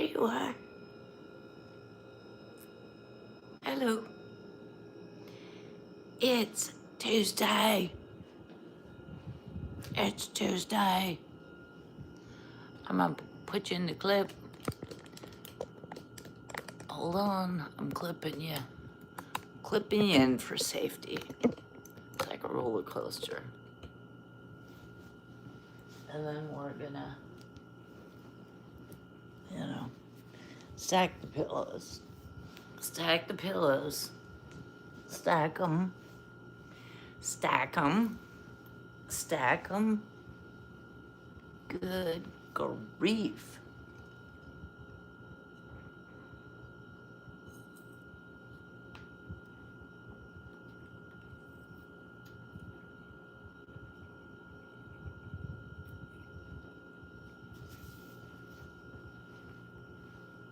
you are. Hello. It's Tuesday. It's Tuesday. I'm gonna put you in the clip. Hold on, I'm clipping you. Clipping you in for safety. It's like a roller coaster. And then we're gonna, stack the pillows. Stack the pillows. Stack them. Stack them. Stack them. Good grief.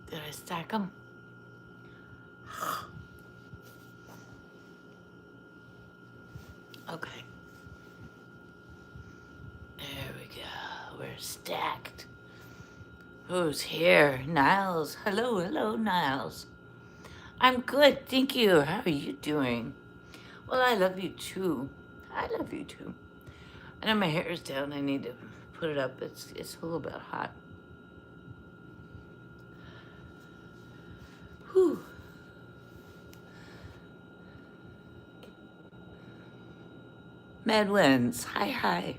Did I stack them? Okay. There we go. We're stacked. Who's here? Niles. Hello, hello, Niles. I'm good, thank you. How are you doing? Well, I love you too. I love you too. I know my hair is down. I need to put it up. It's a little bit hot. Whew. Medwins. Hi, hi.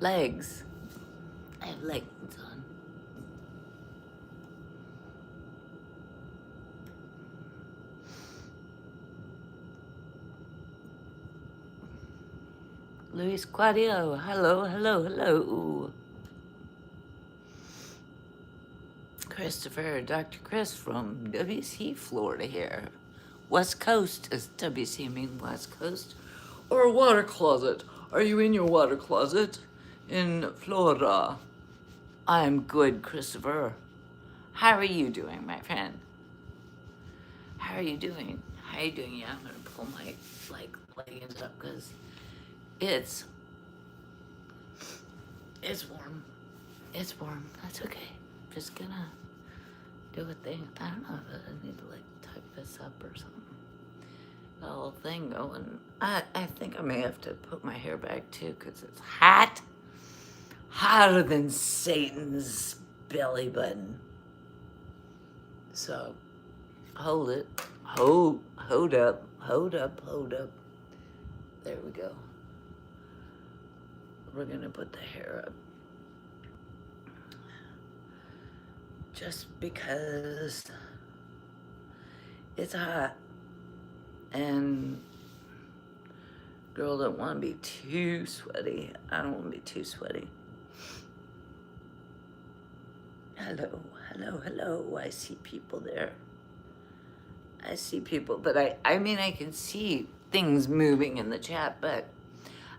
Legs. I have legs on. Luis Quadio. Hello, hello, hello. Christopher, Dr. Chris from WC, Florida here. West Coast, does WC mean West Coast? Or a water closet? Are you in your water closet in Florida? I'm good, Christopher. How are you doing, my friend? How are you doing? How are you doing? Yeah, I'm gonna pull my leggings up because it's warm. It's warm. That's okay. Just gonna do a thing. I don't know if I need to type this up or something. The whole thing going. I think I may have to put my hair back too because it's hot. Hotter than Satan's belly button. So, hold it. Hold up. Hold up. Hold up. There we go. We're gonna put the hair up. Just because it's hot. And girl don't want to be too sweaty. I don't want to be too sweaty. Hello, hello, hello. I see people there. I see people, but I mean, I can see things moving in the chat, but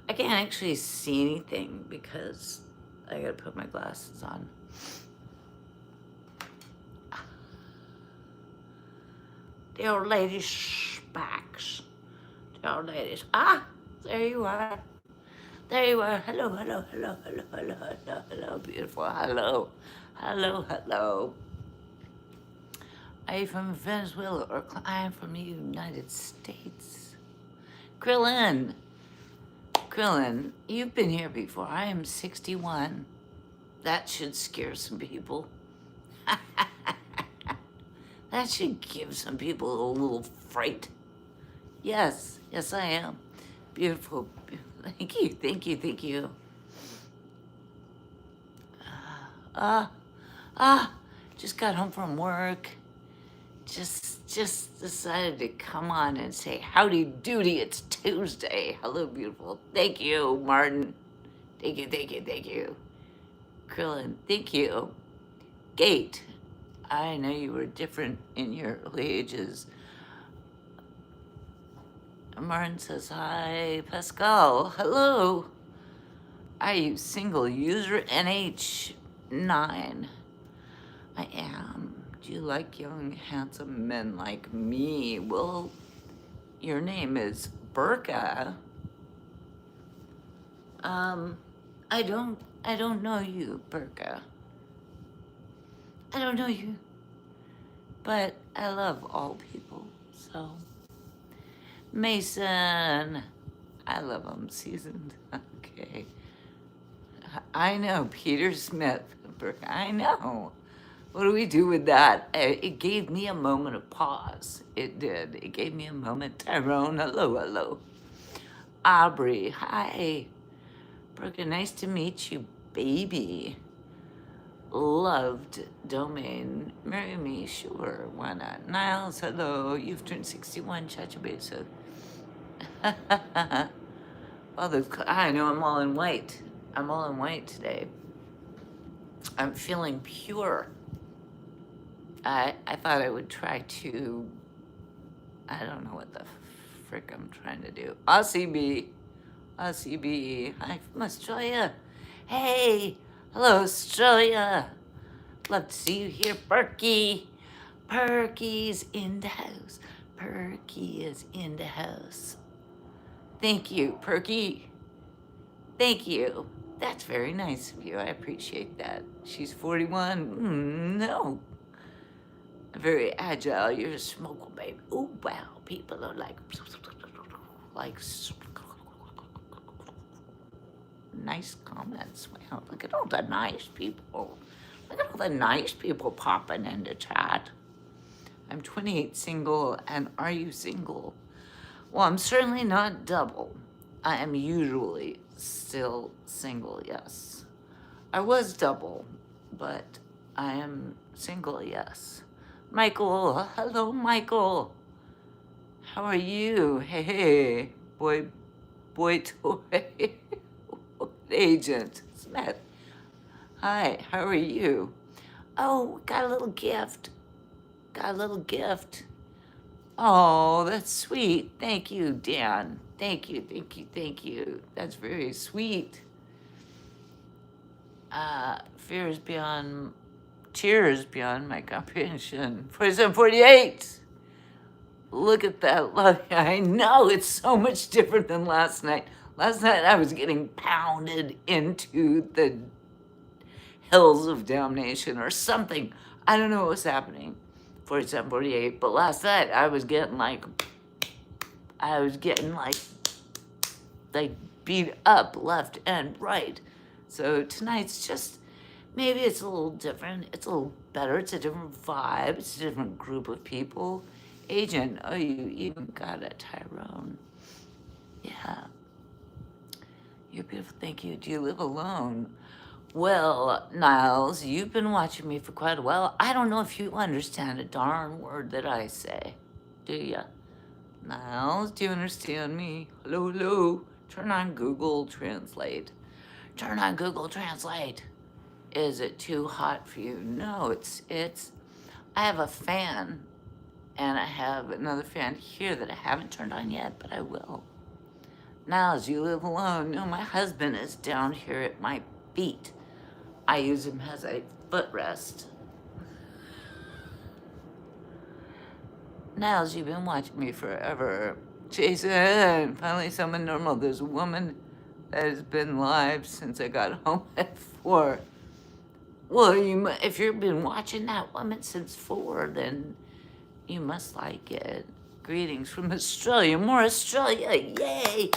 I can't actually see anything because I gotta put my glasses on. The old lady's specs. The old lady's, there you are. There you are. Hello, hello, hello, hello, hello, hello, hello, beautiful. Hello, hello, hello. Are you from Venezuela or I am from the United States? Krillin, you've been here before. I am 61. That should scare some people. That should give some people a little fright. Yes, yes I am. Beautiful. Thank you, thank you, thank you. Just got home from work. Just decided to come on and say howdy doody, it's Tuesday. Hello, beautiful. Thank you, Martin. Thank you, thank you, thank you. Krillin, thank you. Gate, I know you were different in your early ages. Martin says, hi, Pascal, hello. Are you single? User NH9. I am. Do you like young, handsome men like me? Well, your name is Burka. I don't know you, Burka. I don't know you, but I love all people. So, Mason, I love him seasoned. Okay. I know, Peter Smith. I know. What do we do with that? It gave me a moment of pause. It did. It gave me a moment. Tyrone, hello, hello. Aubrey, hi. Brooke, nice to meet you, baby. Loved domain. Marry me, sure. Why not? Niles, hello. You've turned 61, Chatchabesa. Well, I know I'm all in white. I'm all in white today. I'm feeling pure. I thought I would try to, I don't know what the frick I'm trying to do. Aussie B. Aussie B. Hi from Australia. Hey. Hello, Australia. Love to see you here, Perky. Perky's in the house. Perky is in the house. Thank you, Perky. Thank you. That's very nice of you. I appreciate that. She's 41. No. Very agile. You're a smoker, baby. Oh, wow. People are like nice comments. Wow, look at all the nice people. Look at all the nice people popping into chat. I'm 28, single, and are you single? Well, I'm certainly not double. I am usually still single, yes. I was double, but I am single, yes. Michael, hello, Michael. How are you? Hey, boy toy. Agent Smith. Hi, how are you? Oh, got a little gift. Got a little gift. Oh, that's sweet. Thank you, Dan. Thank you, thank you, thank you. That's very sweet. Fears beyond, tears beyond my comprehension. 4748. Look at that love. I know, it's so much different than last night. Last night I was getting pounded into the hills of damnation or something. I don't know what was happening. 4748. But last night I was getting like beat up left and right. So tonight's just, maybe it's a little different. It's a little better. It's a different vibe. It's a different group of people. Agent, oh, you even got a Tyrone. Yeah. You're beautiful. Thank you. Do you live alone? Well, Niles, you've been watching me for quite a while. I don't know if you understand a darn word that I say. Do ya? Niles, do you understand me? Hello, hello. Turn on Google Translate. Turn on Google Translate. Is it too hot for you? No, it's, I have a fan, and I have another fan here that I haven't turned on yet, but I will. Niles, you live alone. No, my husband is down here at my feet. I use him as a footrest. Niles, you've been watching me forever. Jason, finally someone normal. There's a woman that has been live since I got home at 4. Well, if you've been watching that woman since 4, then you must like it. Greetings from Australia. More Australia, yay!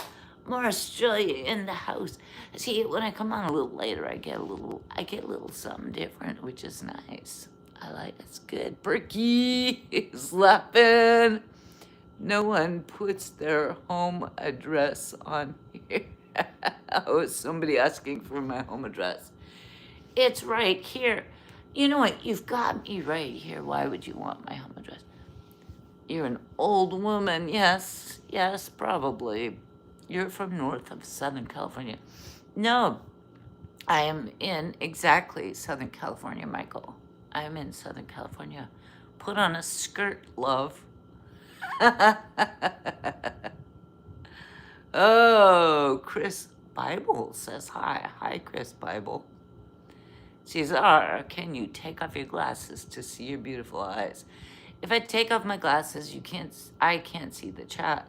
More Australia in the house. See, when I come on a little later, I get a little something different, which is nice. I like it's good. Berkey is laughing. No one puts their home address on here. Oh, somebody asking for my home address. It's right here. You know what? You've got me right here. Why would you want my home address? You're an old woman. Yes, probably. You're from north of Southern California. No, I am in exactly Southern California, Michael. I am in Southern California. Put on a skirt, love. Oh, Chris Bible says hi. Hi, Chris Bible. Cesar, can you take off your glasses to see your beautiful eyes? If I take off my glasses, I can't see the chat.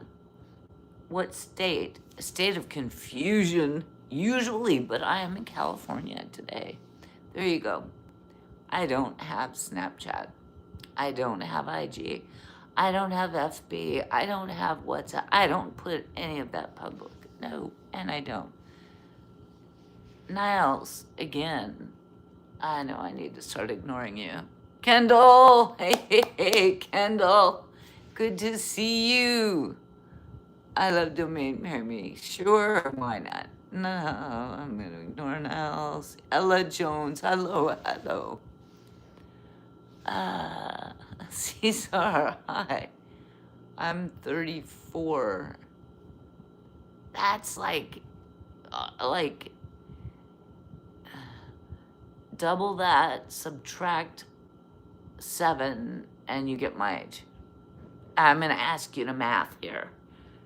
What state? A state of confusion, usually, but I am in California today. There you go. I don't have Snapchat. I don't have IG. I don't have FB. I don't have WhatsApp. I don't put any of that public. No, and I don't. Niles, again, I know I need to start ignoring you. Kendall! Hey, Kendall. Good to see you. I love domain marry me. Sure, why not? No, I'm going to ignore Niles. Ella Jones, hello. Cesar, hi. I'm 34. That's like double that, subtract 7, and you get my age. I'm going to ask you to math here.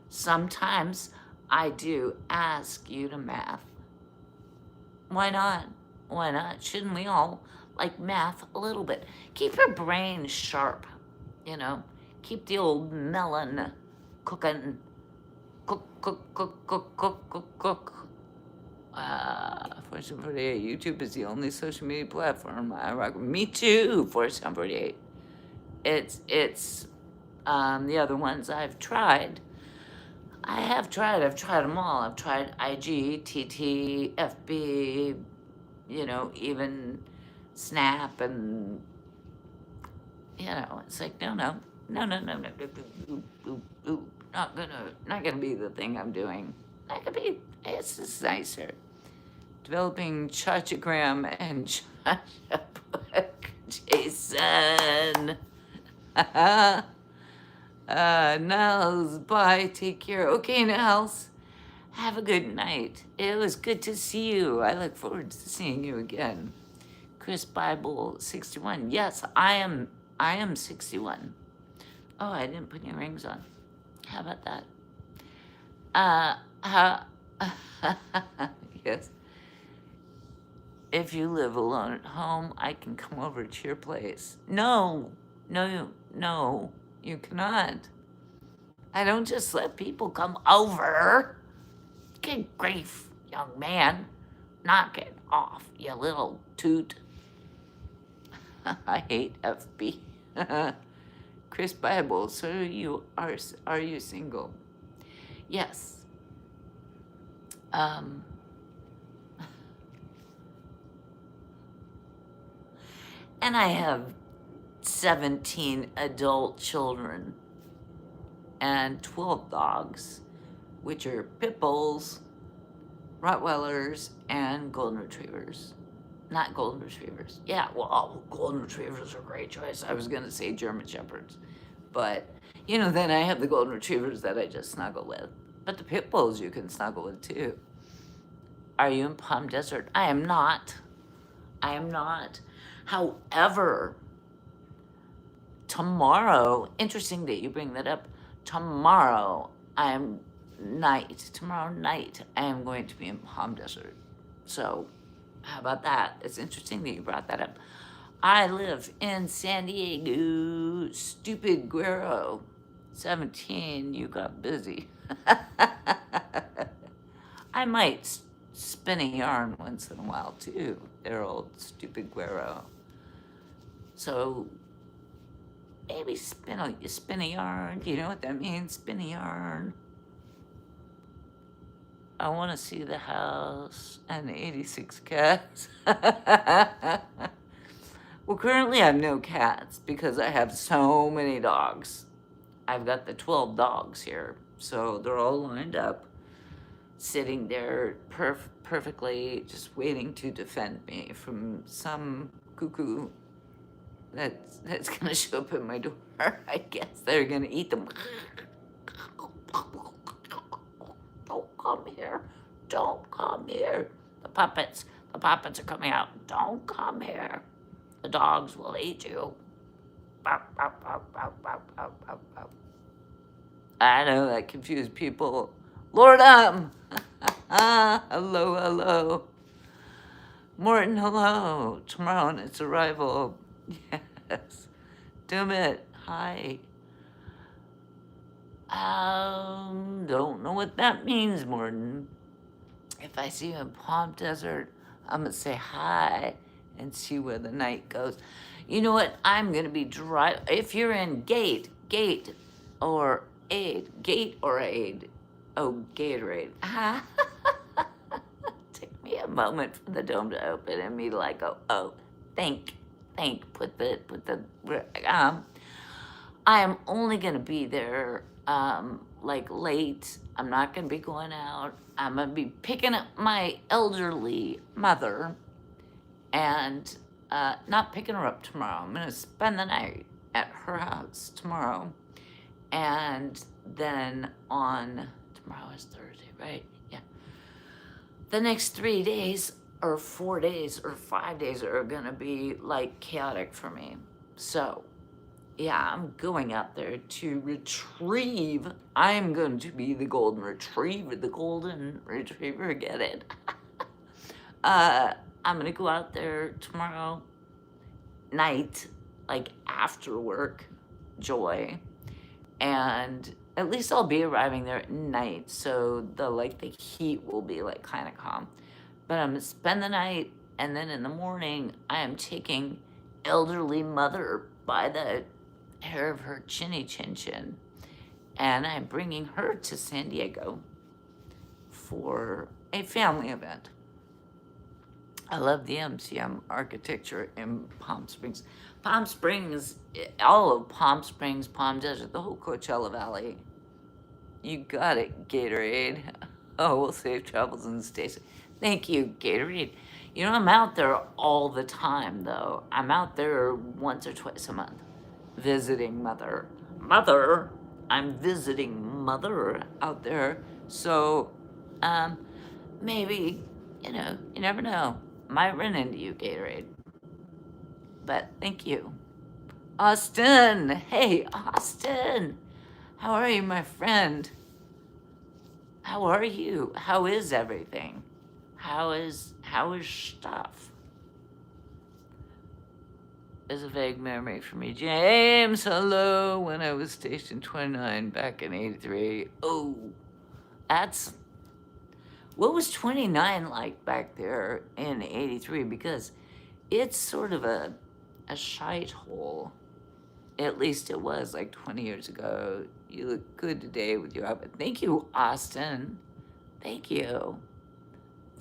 Sometimes I do ask you to math. Why not? Why not? Shouldn't we all like math a little bit? Keep your brain sharp, you know? Keep the old melon cooking. Cook. Fortune 48. YouTube is the only social media platform I rock. Me too, Fortune 48. It's the other ones I've tried. I've tried them all. I've tried IG, TT, FB, you know, even Snap, and you know, it's like no, not gonna be the thing I'm doing. Not gonna be. It's just nicer. Developing Chachagram and Chacha book. Jason. Nels, bye, take care. Okay, Nels, have a good night. It was good to see you. I look forward to seeing you again. Chris Bible 61. Yes, I am 61. Oh, I didn't put any rings on. How about that? Yes. If you live alone at home, I can come over to your place. No, you cannot. I don't just let people come over. Good grief, young man. Knock it off, you little toot. I hate FB. Chris Bible, so are you single? Yes. And I have 17 adult children and 12 dogs, which are pit bulls, Rottweilers, and golden retrievers. Not golden retrievers. Yeah, well, golden retrievers are a great choice. I was going to say German shepherds. But, you know, then I have the golden retrievers that I just snuggle with. But the pit bulls you can snuggle with too. Are you in Palm Desert? I am not. However, tomorrow, interesting that you bring that up. Tomorrow night, I am going to be in Palm Desert. So, how about that? It's interesting that you brought that up. I live in San Diego. Stupid Guero. 17, you got busy. I might spin a yarn once in a while too. They're old stupid Guero. So maybe spin a yarn. Do you know what that means? Spin a yarn. I want to see the house and the 86 cats. Well, currently I have no cats because I have so many dogs. I've got the 12 dogs here, so they're all lined up, sitting there perfectly, just waiting to defend me from some cuckoo that's gonna show up at my door. I guess they're gonna eat them. Don't come here. The puppets are coming out. Don't come here. The dogs will eat you. I know that confused people. Lord, hello. Morton, hello. Tomorrow on its arrival. Yes. Doomit, hi. Don't know what that means, Morton. If I see you in Palm Desert, I'm gonna say hi and see where the night goes. You know what? I'm gonna be if you're in Gate or Aid. Oh, Gatorade. Took me a moment for the dome to open and me to like go, oh, think, put the, I am only gonna be there, like late. I'm not gonna be going out. I'm gonna be picking up my elderly mother and not picking her up tomorrow. I'm gonna spend the night at her house tomorrow. And then tomorrow is Thursday, right? Yeah. The next 3 days or 4 days or 5 days are gonna be like chaotic for me. So yeah, I'm going out there to retrieve. I'm going to be the golden retriever, get it? I'm gonna go out there tomorrow night, like after work, joy. And at least I'll be arriving there at night, so the heat will be like kind of calm. But I'm gonna spend the night, and then in the morning, I am taking elderly mother by the hair of her chinny chin chin, and I'm bringing her to San Diego for a family event. I love the MCM architecture in Palm Springs. Palm Springs, all of Palm Springs, Palm Desert, the whole Coachella Valley. You got it, Gatorade. Oh, well, safe travels in the States. Thank you, Gatorade. You know, I'm out there all the time, though. I'm out there once or twice a month visiting mother. I'm visiting mother out there. So, maybe, you never know. Might run into you, Gatorade. But thank you. Austin! Hey, Austin! How are you, my friend? How are you? How is everything? How is stuff? There's a vague memory for me. James, hello, when I was stationed 29 back in 83. Oh, what was 29 like back there in 83? Because it's sort of a shite hole. At least it was like 20 years ago. You look good today with your outfit. Thank you, Austin. Thank you.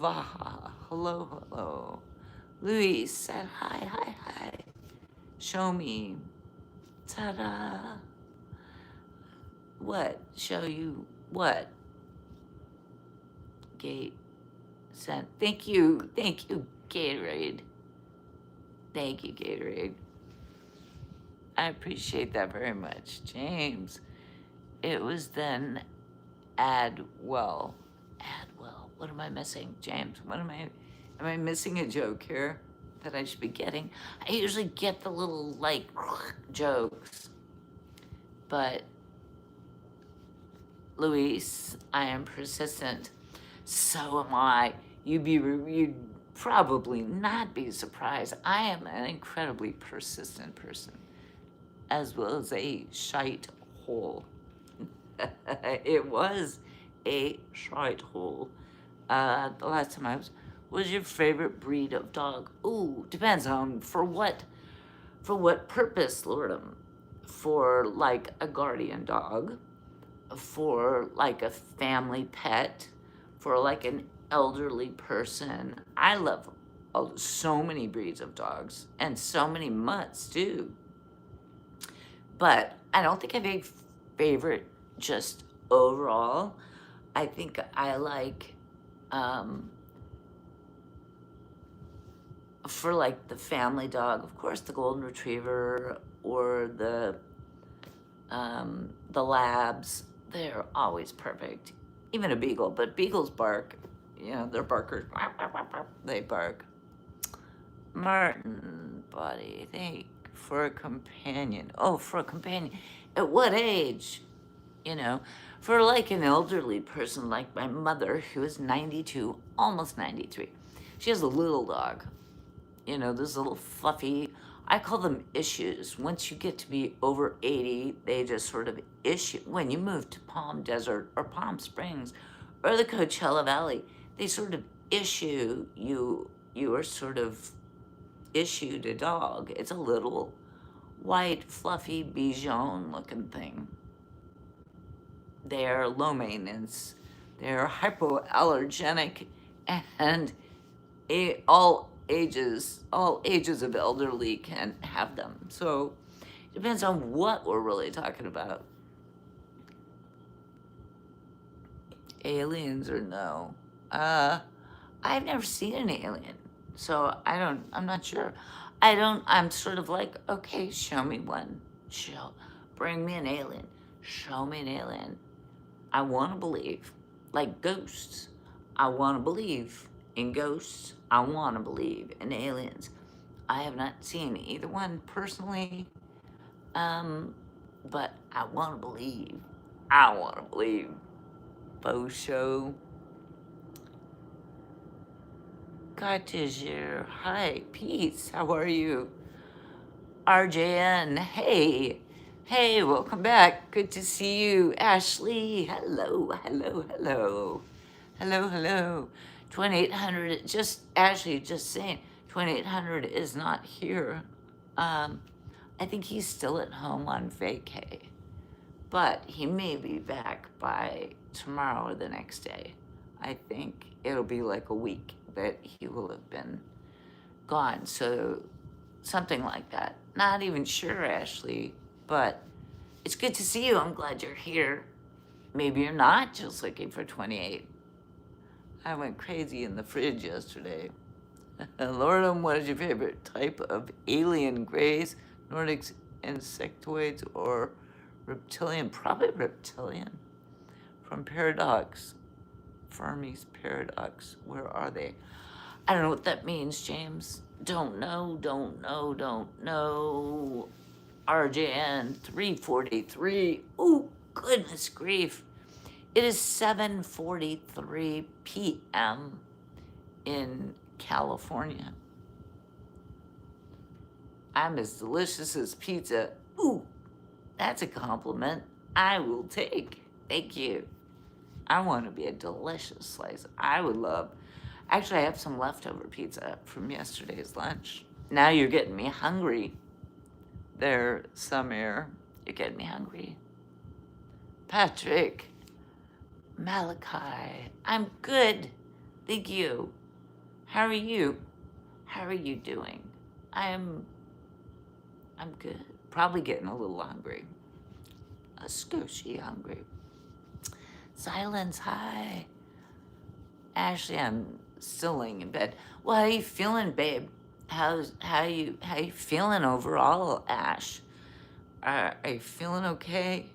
Vaha, hello. Luis said hi. Show me. Ta-da. What? Show you what? Gate sent. Thank you, Gatorade. Thank you, Gatorade. I appreciate that very much. James, it was then Adwell. What am I missing, James? Am I missing a joke here that I should be getting? I usually get the little, like, jokes. But, Luis, I am persistent. So am I. You'd probably not be surprised. I am an incredibly persistent person, as well as a shite hole. It was a shite hole. The last time I was your favorite breed of dog? Ooh, depends on for what purpose, Lordum. For like a guardian dog, for like a family pet, for like an elderly person. I love so many breeds of dogs and so many mutts too. But I don't think I have a favorite just overall. I think I like, for like the family dog, of course, the golden retriever or the labs. They're always perfect. Even a beagle, but beagles bark. They're barkers. They bark. Martin body, thank for a companion. Oh, for a companion. At what age? For like an elderly person like my mother, who is 92, almost 93. She has a little dog. This little fluffy, I call them issues. Once you get to be over 80, they just sort of issue. When you move to Palm Desert or Palm Springs or the Coachella Valley, they sort of issue you. You are sort of issued a dog. It's a little white, fluffy, Bichon looking thing. They're low maintenance, they're hypoallergenic, and all ages of elderly can have them. So it depends on what we're really talking about. Aliens or no? I've never seen an alien, so I'm not sure. I'm sort of like, okay, show me one. Bring me an alien. Show me an alien. I want to believe. Like ghosts. I want to believe in ghosts. I want to believe in aliens. I have not seen either one personally, but I want to believe. I want to believe. Bo show. Cartesier. Hi, peace. How are you? RJN. Hey. Hey, welcome back. Good to see you. Ashley. Hello, hello, hello. Hello, hello. 2800, Ashley, just saying, 2800 is not here. I think he's still at home on vacay, but he may be back by tomorrow or the next day. I think it'll be like a week that he will have been gone, so something like that. Not even sure, Ashley, but it's good to see you. I'm glad you're here. Maybe you're not just looking for 28. I went crazy in the fridge yesterday. Lordum, what is your favorite type of alien? Greys, Nordics, insectoids, or reptilian? Probably reptilian. From Paradox. Fermi's Paradox. Where are they? I don't know what that means, James. Don't know. RJN 343. Ooh, goodness grief. It is 7:43 p.m. in California. I'm as delicious as pizza. Ooh, that's a compliment I will take. Thank you. I want to be a delicious slice. I would love. Actually, I have some leftover pizza from yesterday's lunch. Now you're getting me hungry. There, Samir. You're getting me hungry. Patrick. Malachi. I'm good. Thank you. How are you? How are you doing? I'm good. Probably getting a little hungry. A scoshy hungry. Silence, hi. Ashley, I'm still laying in bed. Well, how you feeling, babe? How you feeling overall, Ash? Are you feeling okay?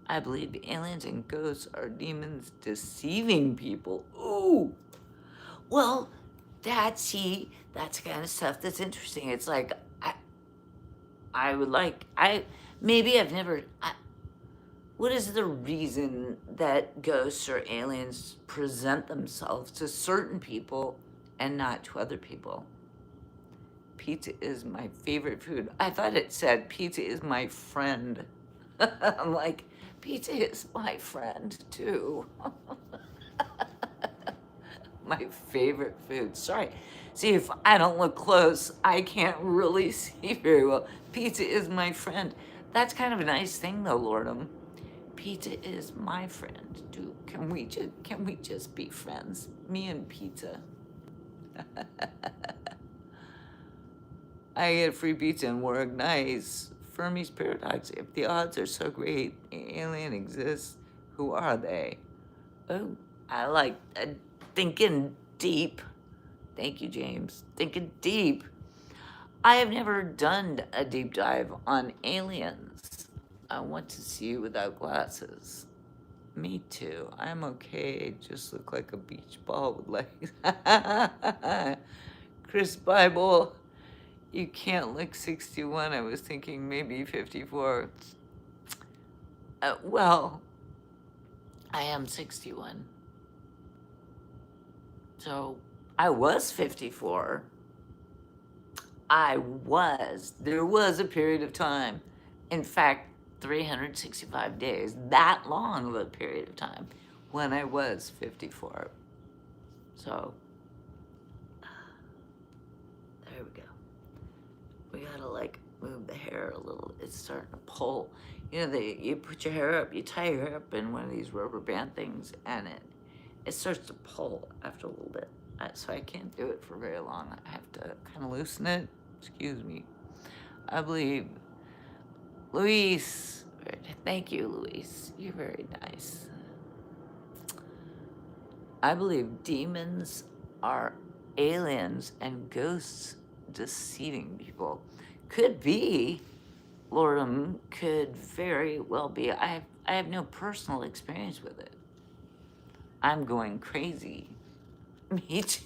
I believe aliens and ghosts are demons deceiving people. Ooh. Well, that's the kind of stuff that's interesting. It's like, what is the reason that ghosts or aliens present themselves to certain people and not to other people? Pizza is my favorite food. I thought it said pizza is my friend. I'm like, pizza is my friend too. My favorite food. Sorry. See, if I don't look close, I can't really see very well. Pizza is my friend. That's kind of a nice thing though, Lordum. Pizza is my friend. Can we just be friends? Me and pizza. I get free pizza and work. Nice. Fermi's Paradox. If the odds are so great, an alien exists, who are they? Oh, I like thinking deep. Thank you, James. Thinking deep. I have never done a deep dive on aliens. I want to see you without glasses. Me too. I'm okay. Just look like a beach ball with legs. Chris Bible. You can't look 61. I was thinking maybe 54. Well, I am 61. So I was 54. There was a period of time. In fact, 365 days, that long of a period of time when I was 54. So gotta like move the hair a little. It's starting to pull. You know, you put your hair up, you tie your hair up in one of these rubber band things, and it starts to pull after a little bit. So I can't do it for very long. I have to kind of loosen it. Excuse me. I believe Luis. Thank you, Luis. You're very nice. I believe demons are aliens and ghosts deceiving people. Could be. Lordum could very well be. I have no personal experience with it. I'm going crazy. Me too.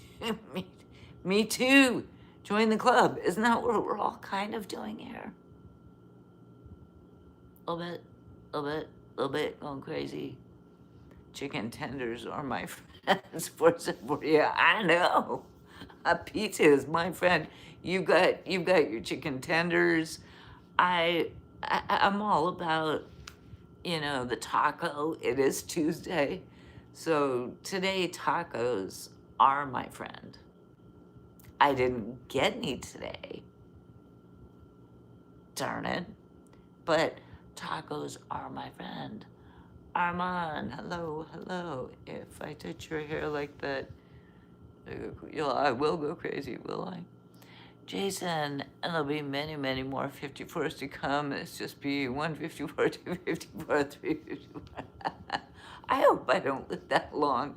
Me too. Join the club. Isn't that what we're all kind of doing here? A little bit, going crazy. Chicken tenders are my friends. For yeah, I know. A pizza is my friend. You've got your chicken tenders. I'm all about, you know, the taco. It is Tuesday. So today tacos are my friend. I didn't get any today. Darn it. But tacos are my friend. Armand, hello. If I touch your hair like that, I will go crazy, will I? Jason, and there'll be many more 54s to come. It's just be 154, 254, 354. I hope I don't live that long.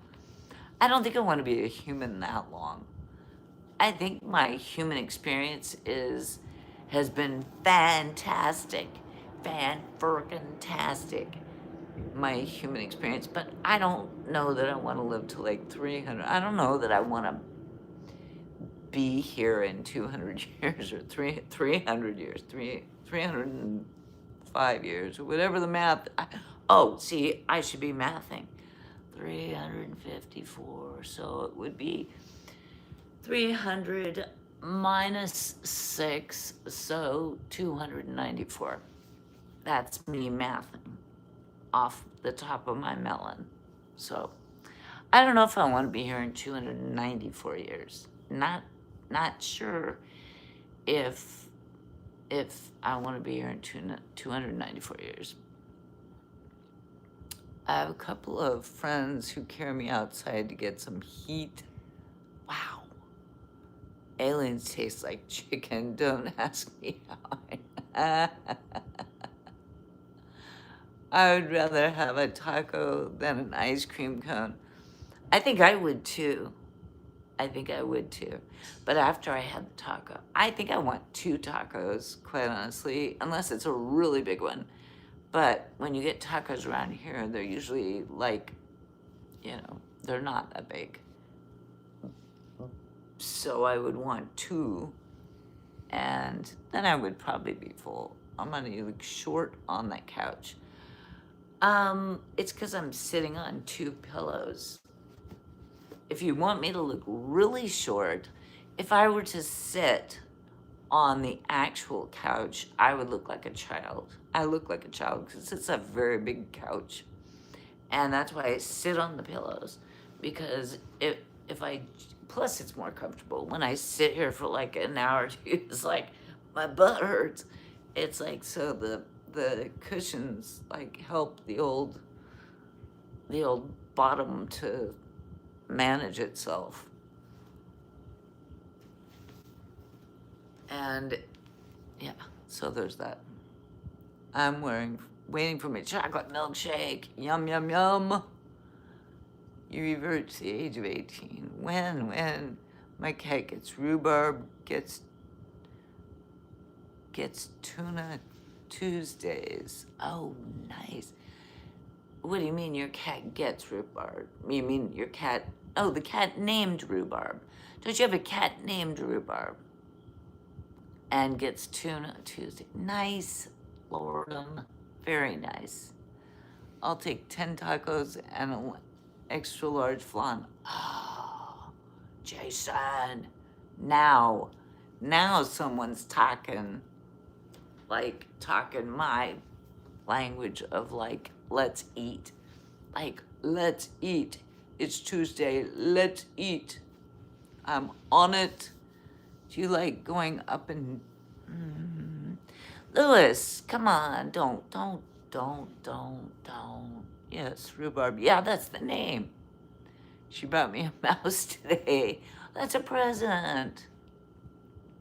I don't think I want to be a human that long. I think my human experience has been fantastic. Fan-freaking-tastic. My human experience, but I don't know that I want to live to like 300. I don't know that I want to be here in 200 years or 300 years, 305 years, or whatever the math. See, I should be mathing. 354, so it would be 300 minus 6, so 294. That's me mathing off the top of my melon. So I don't know if I want to be here in 294 years. Not sure if I want to be here in 294 years. I have a couple of friends who carry me outside to get some heat. Wow. Aliens taste like chicken. Don't ask me how. I would rather have a taco than an ice cream cone. I think I would too. But after I had the taco, I think I want 2 tacos, quite honestly, unless it's a really big one. But when you get tacos around here, they're usually like, you know, they're not that big. So I would want 2, and then I would probably be full. I'm gonna look short on that couch. It's because I'm sitting on 2 pillows. If you want me to look really short, if I were to sit on the actual couch, I would look like a child. I look like a child because it's a very big couch. And that's why I sit on the pillows, because plus it's more comfortable. When I sit here for like an hour or 2, it's like my butt hurts. It's like, so the cushions like help the old bottom to manage itself. And yeah, so there's that. I'm waiting for my chocolate milkshake. Yum, yum, yum. You revert to the age of 18. When my cat gets rhubarb, gets tuna Tuesdays. Oh, nice. What do you mean your cat gets rhubarb? You mean your cat, the cat named Rhubarb. Don't you have a cat named Rhubarb? And gets tuna Tuesday. Nice, Lordum. Very nice. I'll take 10 tacos and an extra large flan. Oh, Jason. Now someone's talking my language of like, let's eat. Like, let's eat. It's Tuesday, let's eat. I'm on it. Do you like going up and Louis, come on, don't. Yes, rhubarb. Yeah, that's the name. She brought me a mouse today. That's a present.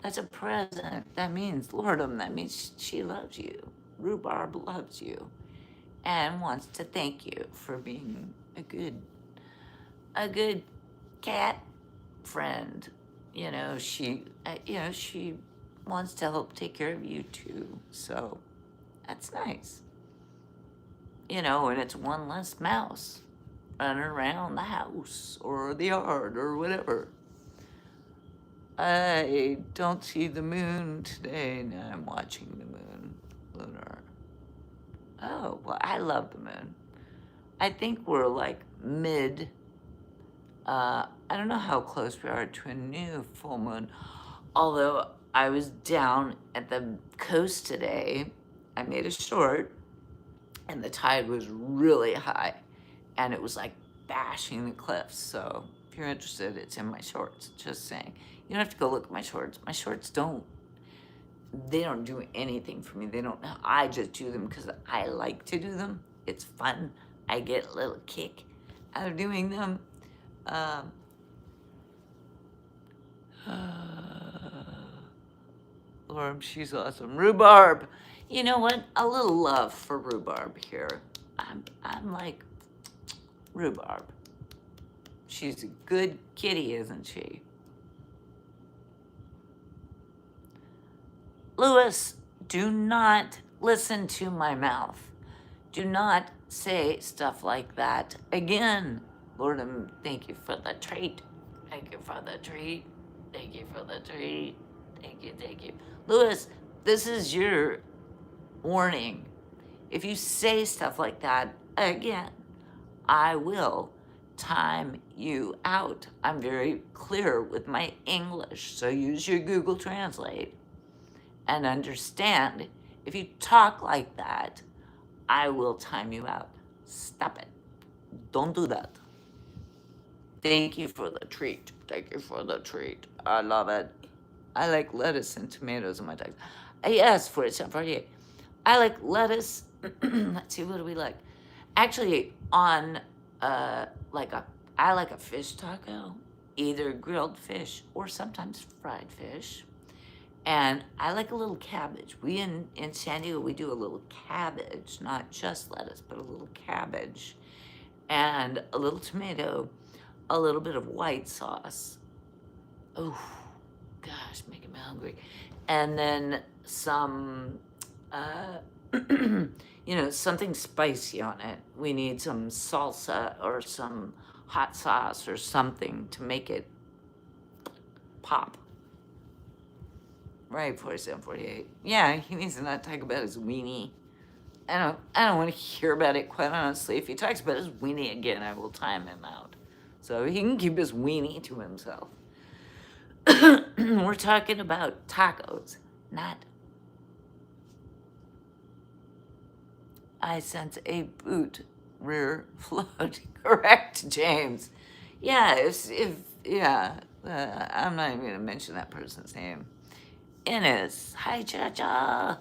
That's a present. That means, Lordum, that means she loves you. Rhubarb loves you and wants to thank you for being a good cat friend. She wants to help take care of you too. So that's nice. And it's one less mouse running around the house or the yard or whatever. I don't see the moon today. No, I'm watching the moon. Lunar. Oh, well, I love the moon. I think we're like mid. I don't know how close we are to a new full moon. Although I was down at the coast today, I made a short, and the tide was really high, and it was like bashing the cliffs. So if you're interested, it's in my shorts. Just saying. You don't have to go look at my shorts. My shorts don't do anything for me. I just do them because I like to do them. It's fun. I get a little kick out of doing them. Lord, she's awesome. Rhubarb. You know what? A little love for rhubarb here. I'm like rhubarb. She's a good kitty, isn't she? Louis, do not listen to my mouth. Do not say stuff like that again. Lord, thank you for the treat. Thank you for the treat. Thank you for the treat. Thank you. Louis, this is your warning. If you say stuff like that again, I will time you out. I'm very clear with my English, so use your Google Translate and understand if you talk like that, I will time you out. Stop it. Don't do that. Thank you for the treat. Thank you for the treat. I love it. I like lettuce and tomatoes in my text. Yes, 4748. I like lettuce. Let's see, what do we like? Actually, on I like a fish taco, either grilled fish or sometimes fried fish. And I like a little cabbage. We in San Diego, we do a little cabbage, not just lettuce, but a little cabbage. And a little tomato, a little bit of white sauce. Oh, gosh, making me hungry. And then some, something spicy on it. We need some salsa or some hot sauce or something to make it pop. Right, 4748. Yeah, he needs to not talk about his weenie. I don't want to hear about it, quite honestly. If he talks about his weenie again, I will time him out. So he can keep his weenie to himself. We're talking about tacos, not... I sense a boot rear float. Correct, James. Yeah, I'm not even going to mention that person's name. Ennis. Hi, Cha-Cha.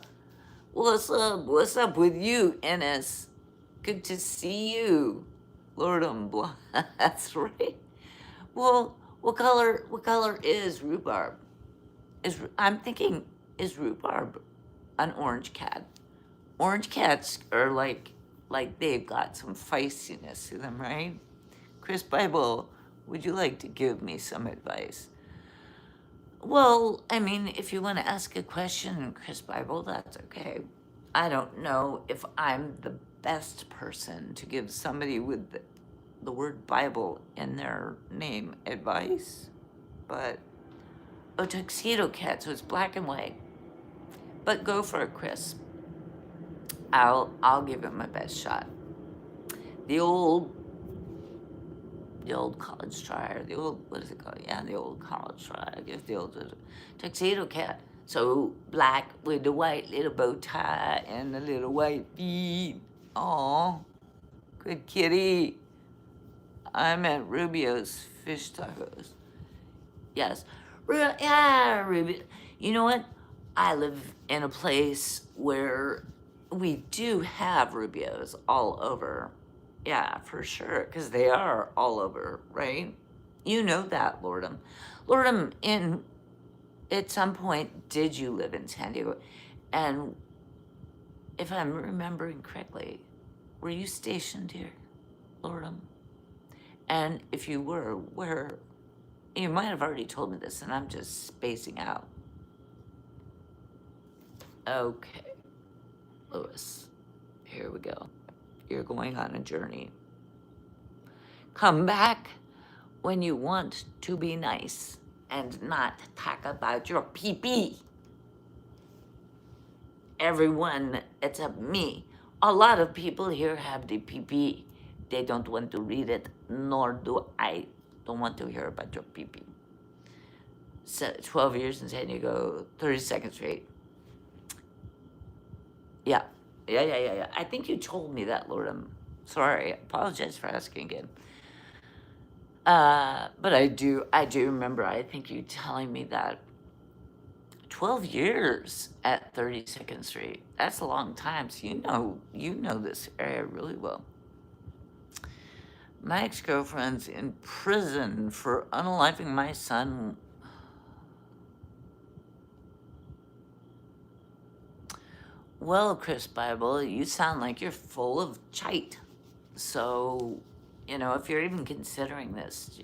What's up? What's up with you, Ennis? Good to see you. Lordum. That's right. Well, what color is rhubarb? I'm thinking, is rhubarb an orange cat? Orange cats are like they've got some feistiness to them, right? Chris Bible, would you like to give me some advice? Well, I mean, if you want to ask a question, Chris Bible, that's okay. I don't know if I'm the best person to give somebody with the word Bible in their name advice, but tuxedo cat, so it's black and white. But go for it, Chris. I'll give it my best shot. The old college try, or the old, what is it called? Yeah, the old college try. I guess the old tuxedo cat. So black with the white little bow tie and the little white feet. Aw, good kitty. I'm at Rubio's Fish Tacos. Yes. Yeah, Rubio. You know what? I live in a place where we do have Rubios all over. Yeah, for sure, because they are all over, right? You know that, Lordum. Lordum, at some point, did you live in San Diego? And if I'm remembering correctly, were you stationed here, Lordum? And if you were, where? You might have already told me this, and I'm just spacing out. Okay, Lewis, here we go. You're going on a journey. Come back when you want to be nice and not talk about your pee-pee. Everyone except me. A lot of people here have the pee-pee. They don't want to read it, nor do I. Don't want to hear about your pee-pee. So 12 years in San Diego, 32nd Street. Yeah. Yeah. I think you told me that, Lord. I'm sorry. I apologize for asking again. But I do remember, I think you telling me that 12 years at 32nd Street. That's a long time. So you know this area really well. My ex-girlfriend's in prison for unaliving my son. Well, Chris Bible, you sound like you're full of chite. So, if you're even considering this,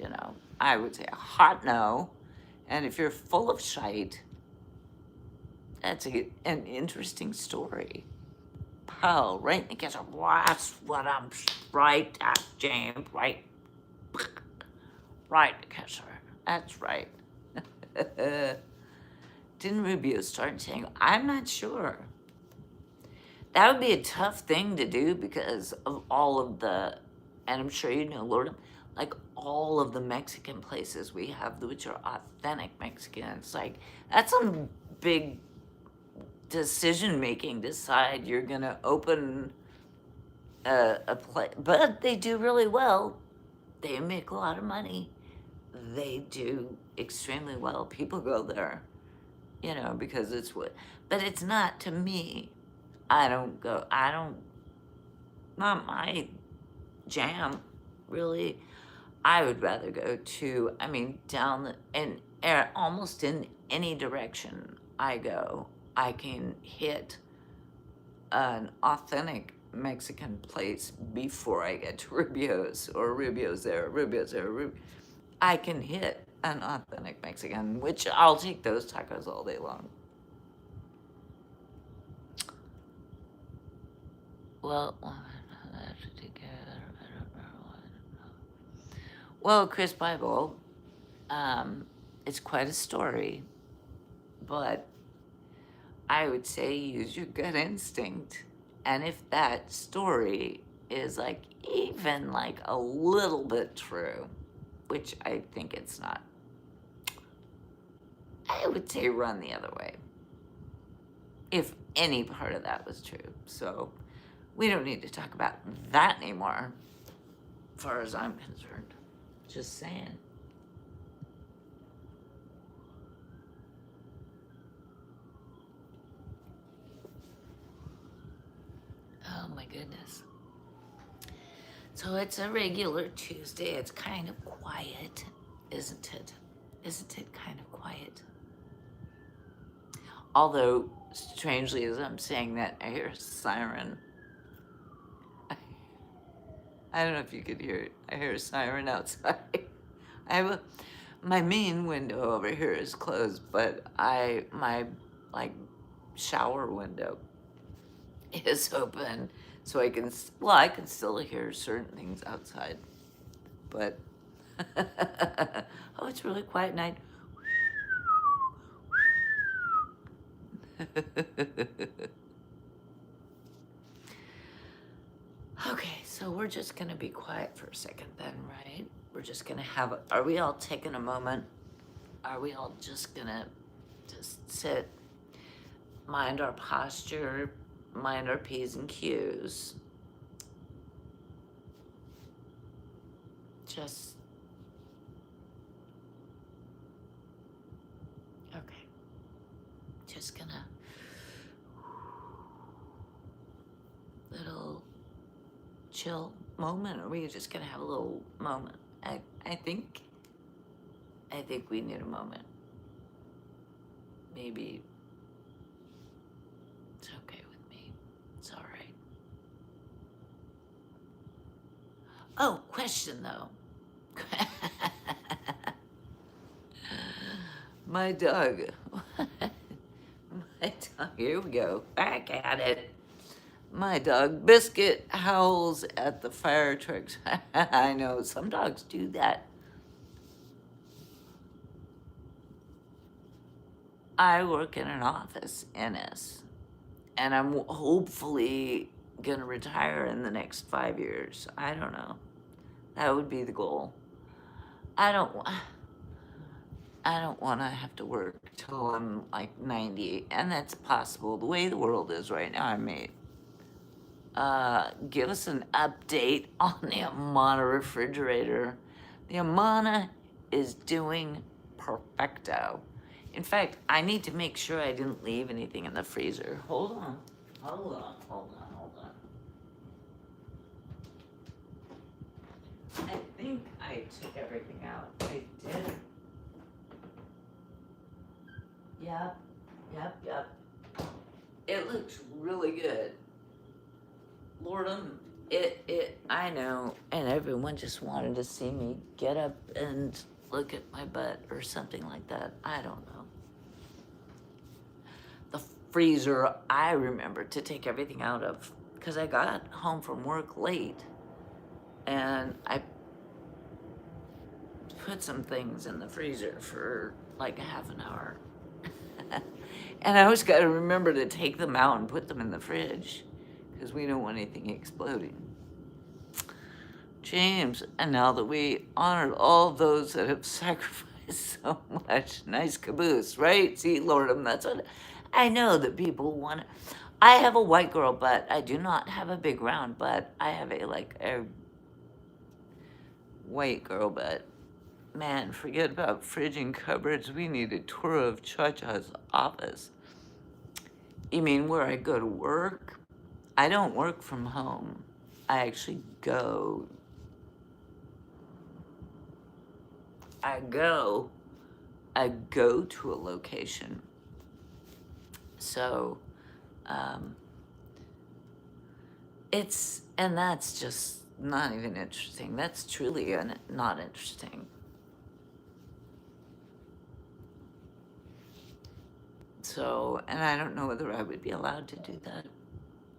I would say a hot no. And if you're full of shite, that's an interesting story. Pearl, right in the kitchen. That's what I'm right at, James. Right. Right, Kesser. That's right. Didn't Rubio start saying, I'm not sure. That would be a tough thing to do because of all of the, and I'm sure you know, Lord, like all of the Mexican places we have, which are authentic Mexicans. Like, that's some big decision making. Decide you're going to open a place, but they do really well. They make a lot of money. They do extremely well. People go there, because it's what, but it's not to me. Not my jam, really. I would rather go to, down and almost in any direction I go, I can hit an authentic Mexican place before I get to Rubio's or Rubio's there. I can hit an authentic Mexican, which I'll take those tacos all day long. Well, Chris Bible, it's quite a story, but I would say use your gut instinct. And if that story is even a little bit true, which I think it's not, I would say run the other way. If any part of that was true. So we don't need to talk about that anymore, as far as I'm concerned. Just saying. Oh my goodness. So it's a regular Tuesday. It's kind of quiet, isn't it? Isn't it kind of quiet? Although, strangely, as I'm saying that, I hear a siren. I don't know if you could hear it. I hear a siren outside. My main window over here is closed, but my shower window is open, so I can still hear certain things outside. But oh, it's really quiet night. Okay, so we're just gonna be quiet for a second then, right? We're just gonna are we all taking a moment? Are we all just gonna sit, mind our posture, mind our P's and Q's? just gonna little chill moment, or we just gonna have a little moment? I think we need a moment. Maybe it's okay with me. It's all right. Oh, question though. My dog. Here we go. Back at it. My dog Biscuit howls at the fire trucks. I know some dogs do that. I work in an office, NS, and I'm hopefully gonna retire in the next 5 years. I don't know. That would be the goal. I don't want to have to work till I'm like 90, and that's possible. The way the world is right now, I may give us an update on the Amana refrigerator. The Amana is doing perfecto. In fact, I need to make sure I didn't leave anything in the freezer. Hold on. I think I took everything out. I did. Yep. It looks really good. Lordum, I know, and everyone just wanted to see me get up and look at my butt or something like that. I don't know. The freezer, I remember to take everything out of, because I got home from work late, and I put some things in the freezer for like a half an hour. And I always got to remember to take them out and put them in the fridge, because we don't want anything exploding. James, and now that we honored all those that have sacrificed so much, nice caboose, right? See, Lordum, that's what I know that people want. I have a white girl butt. I do not have a big round butt. I have a white girl butt. Man, forget about fridge and cupboards. We need a tour of Cha-Cha's office. You mean where I go to work? I don't work from home. I actually go. I go to a location. So, and that's just not even interesting. That's truly not interesting. So, and I don't know whether I would be allowed to do that.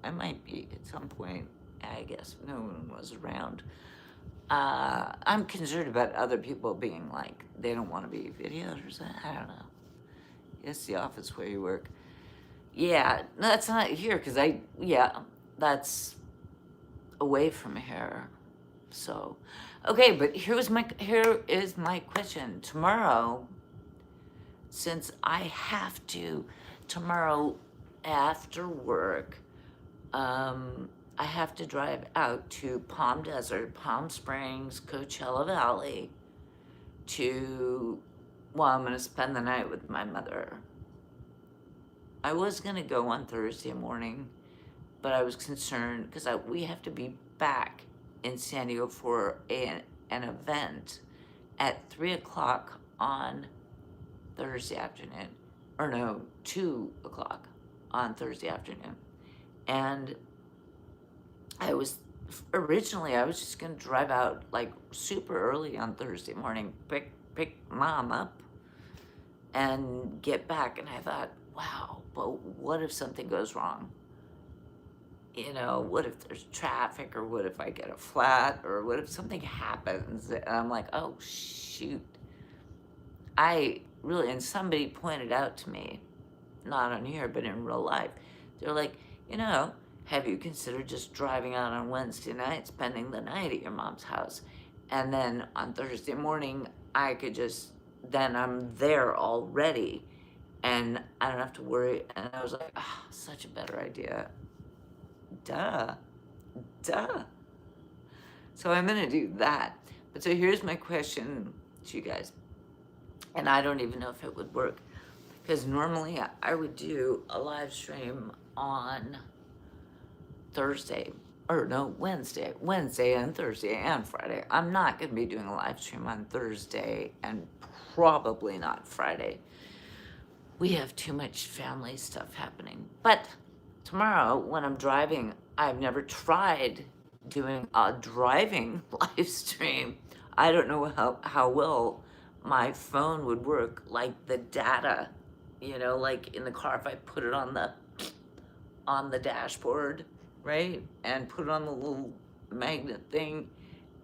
I might be at some point. I guess no one was around. I'm concerned about other people being like, they don't want to be videoed or something. I don't know. It's the office where you work. Yeah, that's not here because that's away from here. So, okay, but here is my question. Tomorrow, since I have to, tomorrow after work, I have to drive out to Palm Desert, Palm Springs, Coachella Valley I'm going to spend the night with my mother. I was going to go on Thursday morning, but I was concerned because we have to be back in San Diego for an event at 3 o'clock on Thursday afternoon. Or no, 2 o'clock on Thursday afternoon. And I was just going to drive out like super early on Thursday morning, pick mom up and get back. And I thought, wow, but what if something goes wrong? You know, what if there's traffic, or what if I get a flat, or what if something happens? And I'm like, oh, shoot. And somebody pointed out to me, not on here, but in real life, they're like, have you considered just driving out on Wednesday night, spending the night at your mom's house? And then on Thursday morning, then I'm there already, and I don't have to worry. And I was like, such a better idea. Duh. So I'm gonna do that. But so here's my question to you guys. And I don't even know if it would work, Because normally I would do a live stream on Thursday, or no, Wednesday and Thursday and Friday. I'm not going to be doing a live stream on Thursday and probably not Friday. We have too much family stuff happening. But tomorrow, when I'm driving, I've never tried doing a driving live stream. I don't know how well my phone would work, like the data, like in the car, if I put it on the dashboard, right? And put it on the little magnet thing,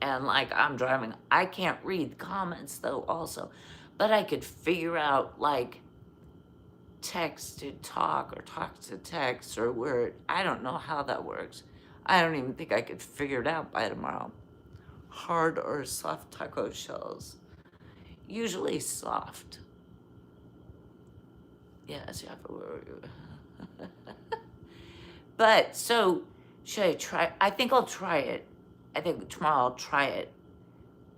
and like I'm driving. I can't read comments though also, but I could figure out like text to talk or talk to text or word. I don't know how that works. I don't even think I could figure it out by tomorrow. Hard or soft taco shells? Usually soft. Yes, you have a But so, should I try? I think I'll try it. I think tomorrow I'll try it,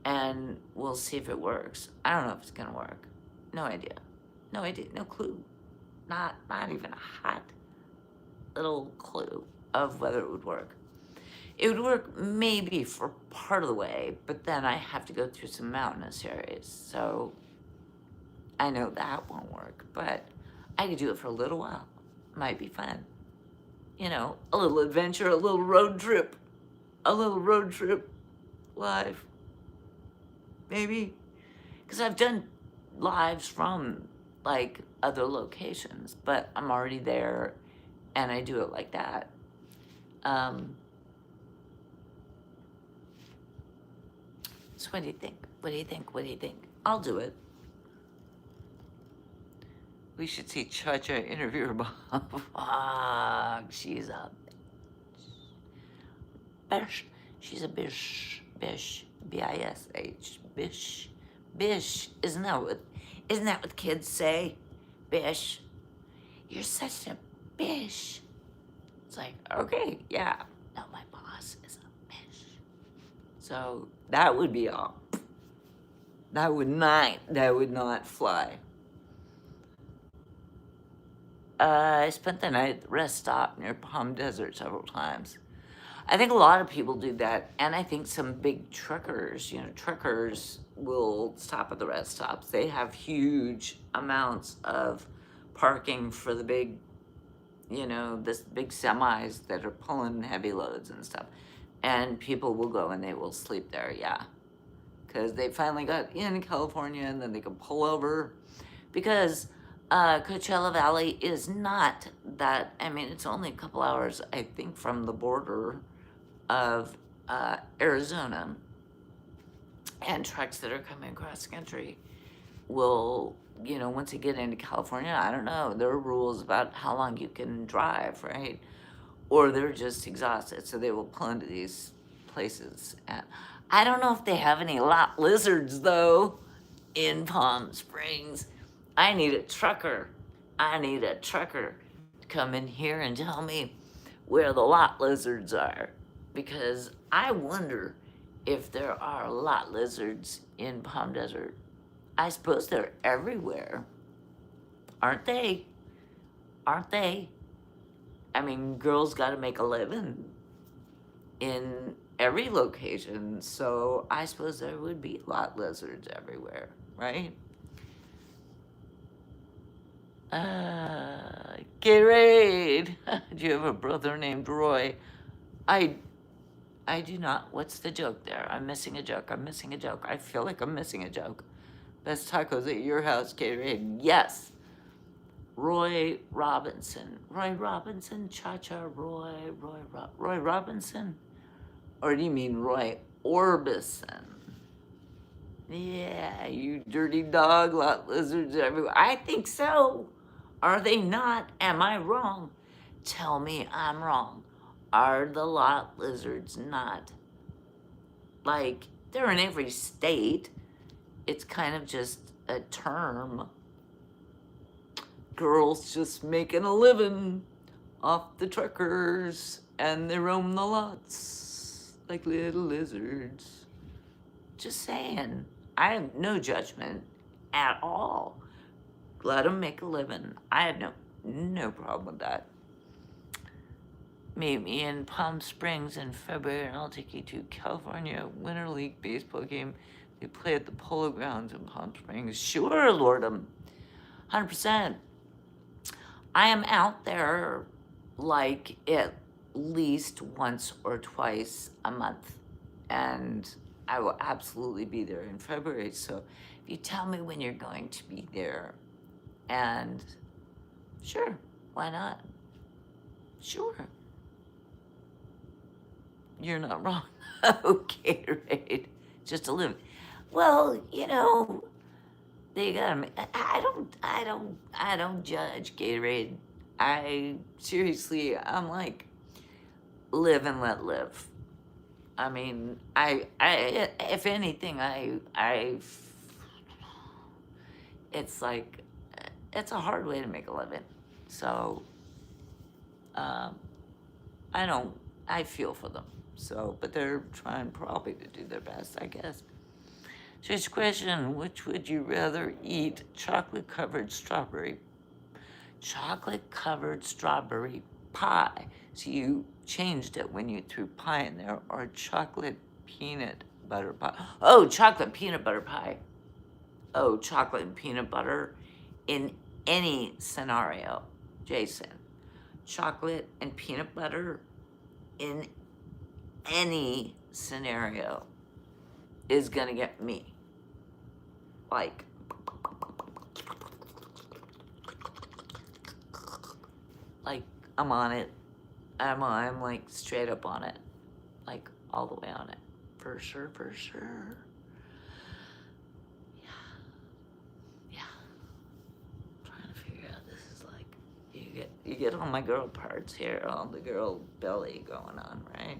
and we'll see if it works. I don't know if it's gonna work. No idea. No idea. No clue. Not even a hot little clue of whether it would work. It would work maybe for part of the way, but then I have to go through some mountainous areas, so I know that won't work, but I could do it for a little while. Might be fun. A little adventure, a little road trip live, maybe. Because I've done lives from like other locations, but I'm already there and I do it like that. So what do you think? What do you think? What do you think? I'll do it. We should see Cha-Cha interview her mom. She's a bish. She's a bish. Bish. B-I-S-H. Bish. Bish. Isn't that what kids say? Bish. You're such a bish. It's like, okay, yeah. No, my boss is a bish. So that would be all. That would not fly. I spent the night at the rest stop near Palm Desert several times. I think a lot of people do that, and I think some big truckers will stop at the rest stops. They have huge amounts of parking for the big, this big semis that are pulling heavy loads and stuff. And people will go and they will sleep there, yeah. Because they finally got in California and then they can pull over. Because Coachella Valley is not that, it's only a couple hours, I think, from the border of Arizona. And trucks that are coming across the country will, once you get into California, I don't know, there are rules about how long you can drive, right? Or they're just exhausted, so they will pull into these places. And I don't know if they have any lot lizards, though, in Palm Springs. I need a trucker to come in here and tell me where the lot lizards are, because I wonder if there are lot lizards in Palm Desert. I suppose they're everywhere. Aren't they? Girls got to make a living in every location, so I suppose there would be lot lizards everywhere, right? Gatorade. Do you have a brother named Roy? I do not. What's the joke there? I'm missing a joke. I feel like I'm missing a joke. Best tacos at your house, Gatorade. Yes. Roy Robinson. Cha-Cha, Roy Robinson? Or do you mean Roy Orbison? Yeah, you dirty dog, lot lizards everywhere. I think so. Are they not? Am I wrong? Tell me I'm wrong. Are the lot lizards not? Like, they're in every state. It's kind of just a term. Girls just making a living off the truckers, and they roam the lots like little lizards. Just saying. I have no judgment at all. let them make a living. I had no problem with that. Meet me in Palm Springs in February, and I'll take you to California Winter League baseball game. They play at the Polo Grounds in Palm Springs. Sure, Lordum, 100%. I am out there like at least once or twice a month, and I will absolutely be there in February. So if you tell me when you're going to be there, and sure, why not? Sure. You're not wrong. Okay, right. Just a little. Well, you know, they gotta. I don't judge Gatorade. I seriously, I'm like, live and let live. I mean, if anything, it's like, it's a hard way to make a living. So, um, I feel for them. So, but they're trying probably to do their best, I guess. So it's a question, which would you rather eat? Chocolate covered strawberry pie. So you changed it when you threw pie in there, or chocolate peanut butter pie. Oh, chocolate peanut butter pie. Oh, chocolate and peanut butter in any scenario, Jason. Chocolate and peanut butter in any scenario is gonna get me. Like, I'm on it. I'm like straight up on it. Like all the way on it. For sure, for sure. Yeah. Trying to figure out, this is like, you get all my girl parts here, all the girl belly going on, right?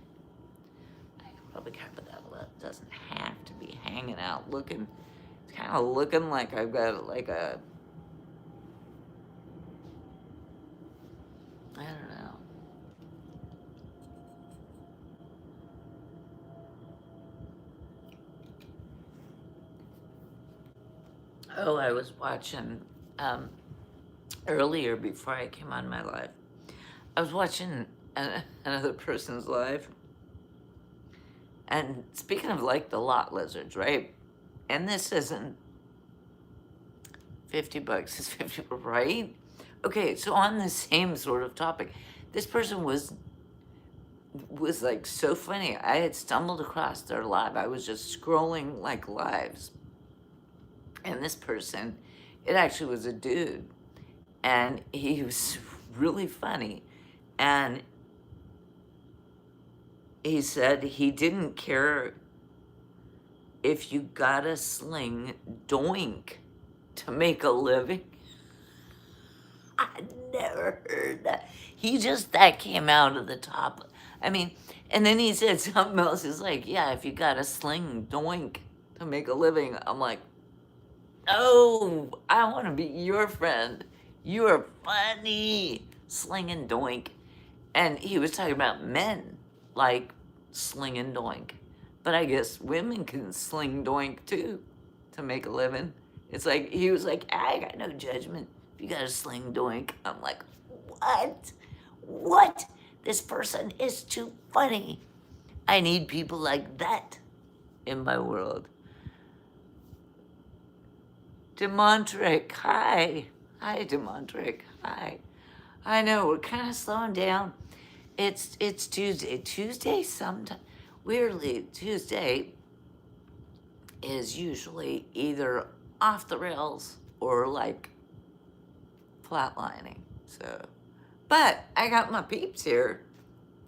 I could probably cover that up. It doesn't have to be hanging out looking, it's kind of looking like I've got like a, I don't know. Oh, I was watching earlier before I came on my live. I was watching another person's live. And speaking of like the lot lizards, right? And this isn't $50, it's 50, right? Okay, so on the same sort of topic, this person was like so funny. I had stumbled across their live. I was just scrolling like lives. And this person, it actually was a dude. And he was really funny. And he said he didn't care if you gotta sling doink to make a living. I never heard that. That came out of the top. I mean, and then he said something else. He's like, yeah, if you gotta sling doink to make a living. I'm like, oh, I wanna be your friend. You are funny. Slinging doink. And he was talking about men, like slinging doink. But I guess women can sling doink too to make a living. It's like, he was like, I got no judgment. If you got a sling doink. I'm like, what? What? This person is too funny. I need people like that in my world. Demontric, hi. Hi, Demontric, hi. I know, we're kind of slowing down. It's Tuesday. Tuesday sometime, weirdly, Tuesday is usually either off the rails or like flatlining. So, but I got my peeps here,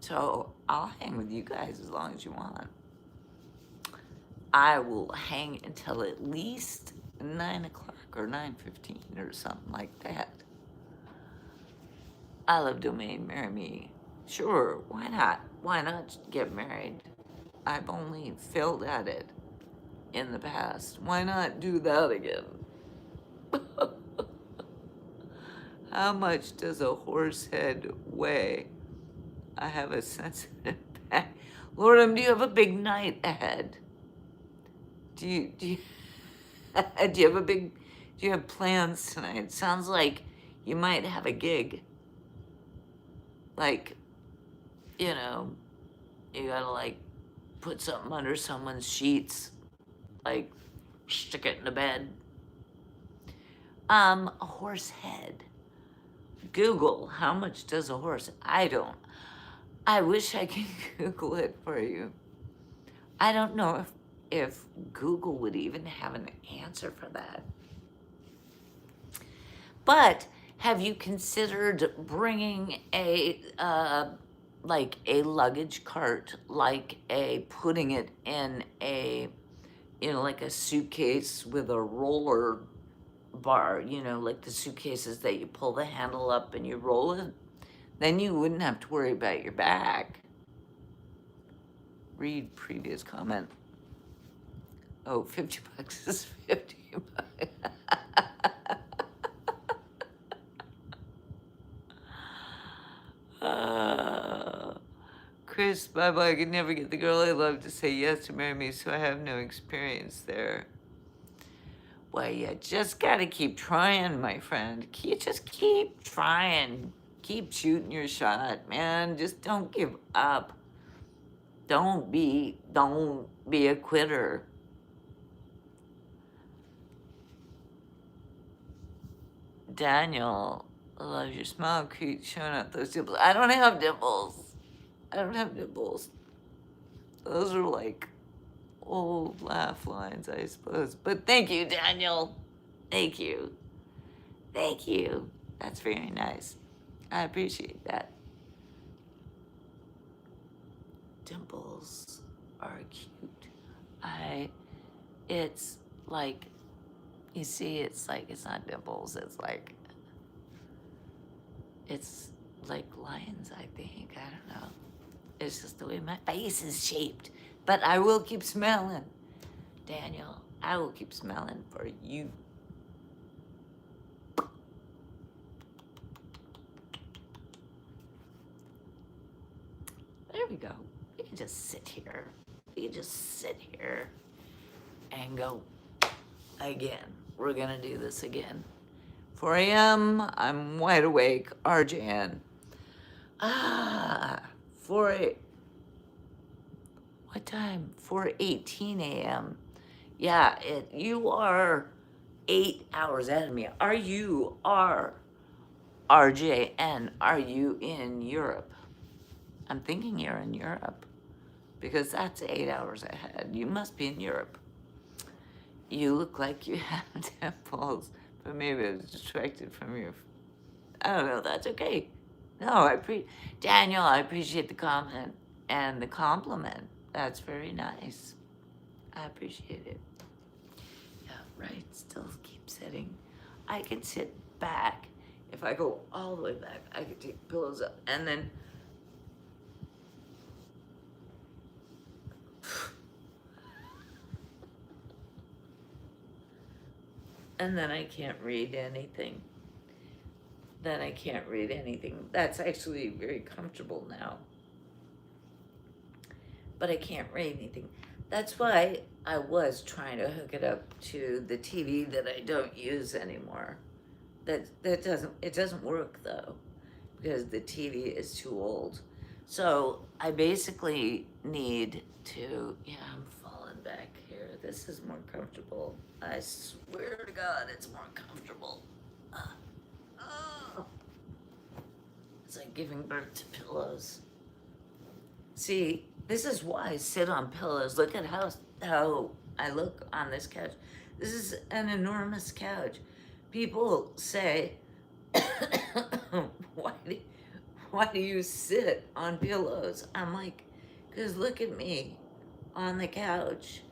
so I'll hang with you guys as long as you want. I will hang until at least 9 o'clock or 9:15 or something like that. I love domain, marry me. Sure, why not? Why not get married? I've only failed at it in the past. Why not do that again? How much does a horse head weigh? I have a sensitive back. Lordum, do you have a big night ahead? Do you do you have a big Do you have plans tonight? Sounds like you might have a gig. Like, you know, you gotta like put something under someone's sheets, like stick it in the bed. A horse head. Google, how much does a horse? I don't. I wish I could Google it for you. I don't know if Google would even have an answer for that. But have you considered bringing a like a luggage cart, putting it in a, like a suitcase with a roller bar, like the suitcases that you pull the handle up and you roll it? Then you wouldn't have to worry about your back. Read previous comment. Oh, $50 is $50. Chris, bye-bye. I could never get the girl I love to say yes to marry me, so I have no experience there. Well, you just gotta keep trying, my friend. You just keep trying. Keep shooting your shot, man. Just don't give up. Don't be a quitter. Daniel, I love your smile. Keep showing up those dimples. I don't have dimples. I don't have dimples. Those are like old laugh lines, I suppose. But thank you, Daniel. Thank you. Thank you. That's very nice. I appreciate that. Dimples are cute. It's like, you see, it's not dimples. It's like lines, I think. I don't know. It's just the way my face is shaped. But I will keep smelling. Daniel, I will keep smelling for you. There we go. We can just sit here. We can just sit here and go again. We're gonna do this again. 4 a.m. I'm wide awake. RJN. 4 what time? 4:18 a.m. Yeah, you are 8 hours ahead of me. RJN, are you in Europe? I'm thinking you're in Europe because that's 8 hours ahead. You must be in Europe. You look like you have dimples, but maybe I was distracted from your. I don't know. That's okay. No, Daniel, I appreciate the comment and the compliment. That's very nice. I appreciate it. Yeah, right. Still keep sitting. I can sit back. If I go all the way back, I could take pillows up and then. And then I can't read anything. That's actually very comfortable now. But I can't read anything. That's why I was trying to hook it up to the TV that I don't use anymore. It doesn't work though, because the TV is too old. So I basically need to, I'm falling back here. This is more comfortable. I swear to God, it's more comfortable. It's like giving birth to pillows. See, this is why I sit on pillows. Look at how I look on this couch. This is an enormous couch. People say, why do you sit on pillows? I'm like, because look at me on the couch.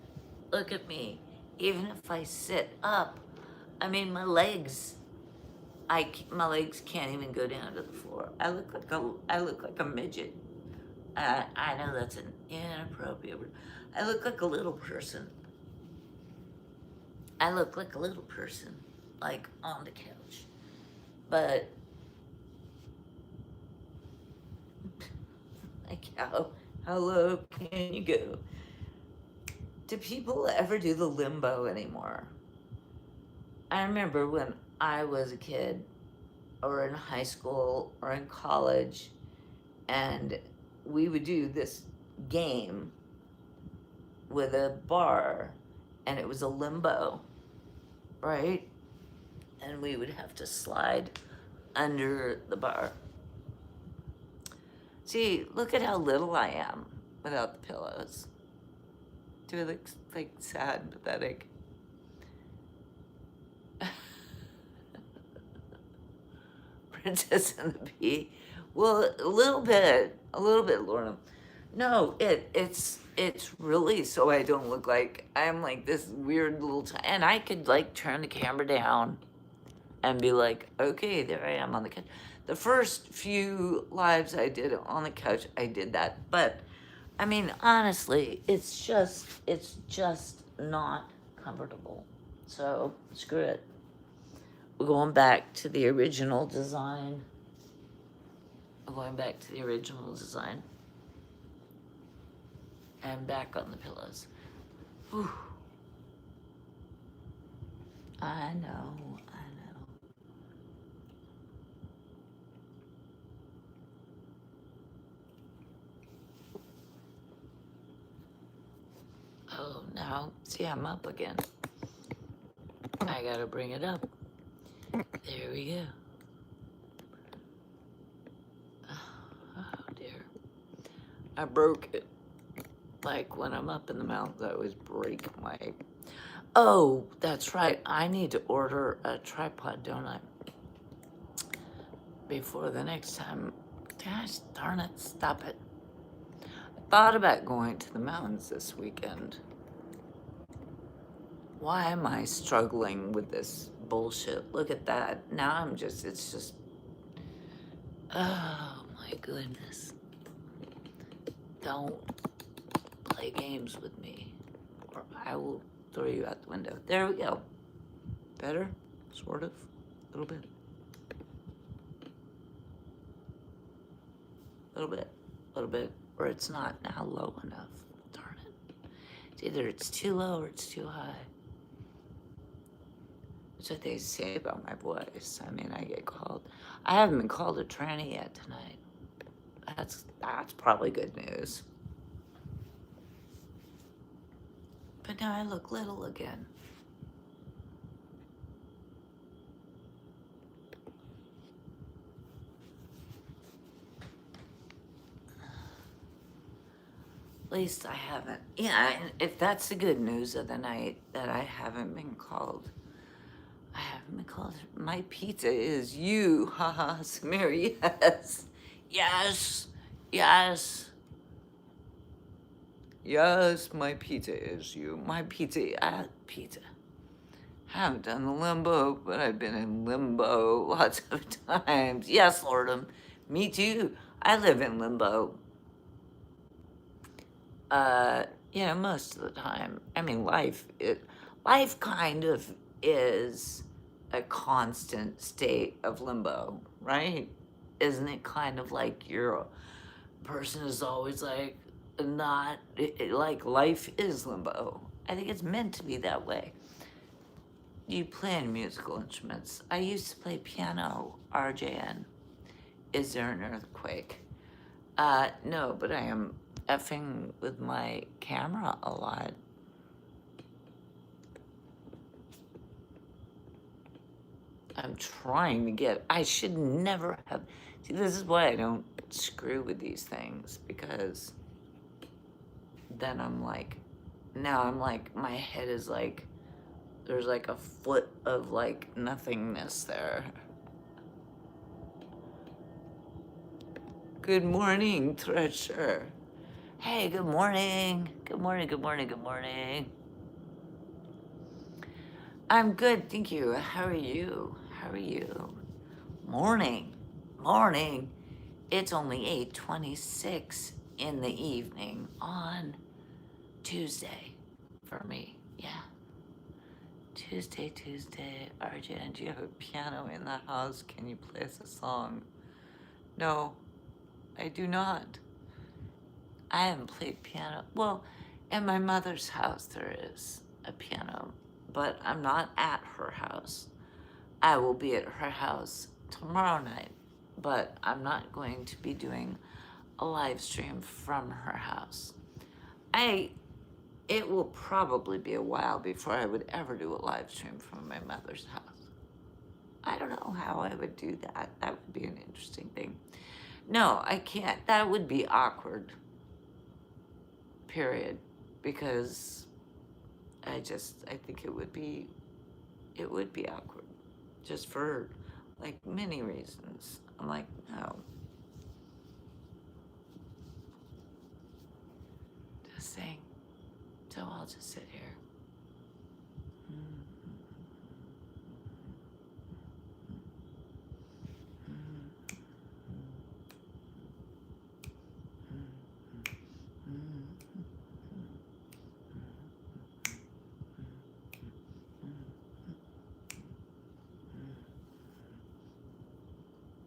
Look at me. Even if I sit up, I mean, my legs can't even go down to the floor. I look like a midget. I know that's an inappropriate word. I look like a little person. Like on the couch. But like how low can you go? Do people ever do the limbo anymore? I remember when I was a kid, or in high school, or in college, and we would do this game with a bar, and it was a limbo, right? And we would have to slide under the bar. See, look at how little I am without the pillows. Do I look like sad and pathetic? Princess and the Pea. Well, a little bit, Lorna. No, it's really so I don't look like I'm like this weird little and I could like turn the camera down and be like, okay, there I am on the couch. The first few lives I did on the couch, I did that, but I mean, honestly, it's just not comfortable. So screw it. We're going back to the original design. We're going back to the original design. And back on the pillows. Whew. I know. Oh, now, see, I'm up again. I gotta bring it up. There we go. Oh, dear. I broke it. Like, when I'm up in the mountains, I always break my... Oh, that's right. I need to order a tripod, don't I? Before the next time. Gosh darn it, stop it. I thought about going to the mountains this weekend. Why am I struggling with this bullshit? Look at that. Now it's just, oh my goodness. Don't play games with me or I will throw you out the window. There we go. Better? Sort of? A little bit. A little bit, or it's not now low enough. Darn it. It's either it's too low or it's too high. That's what they say about my voice. I mean, I get called. I haven't been called a tranny yet tonight. That's probably good news. But now I look little again. At least I haven't. Yeah, if that's the good news of the night, that I haven't been called. I haven't been called. My pizza is you. Haha, Samir, yes. Yes. Yes. Yes, my pizza is you. My pizza, pizza. Haven't done the limbo, but I've been in limbo lots of times. Yes, Lordum. Me too. I live in limbo. Most of the time. I mean, life kind of is a constant state of limbo, right? Isn't it kind of like your person is always like not like life is limbo? I think it's meant to be that way. Do you play any musical instruments? I used to play piano, RJN. Is there an earthquake? No, but I am effing with my camera a lot. I'm trying to get, I should never have, see, this is why I don't screw with these things, because then I'm like, now I'm like, my head is like, there's like a foot of like nothingness there. Good morning, Thresher. Hey, good morning. Good morning, good morning, good morning. I'm good, thank you. How are you? How are you? Morning. Morning. It's only 8:26 in the evening on Tuesday for me. Yeah. Tuesday. Arjun, do you have a piano in the house? Can you play us a song? No, I do not. I haven't played piano. Well, at my mother's house there is a piano, but I'm not at her house. I will be at her house tomorrow night, but I'm not going to be doing a live stream from her house. It will probably be a while before I would ever do a live stream from my mother's house. I don't know how I would do that. That would be an interesting thing. No, I can't. That would be awkward, period. Because I think it would be awkward. Just for like many reasons. I'm like, no. Just saying. So I'll just sit here.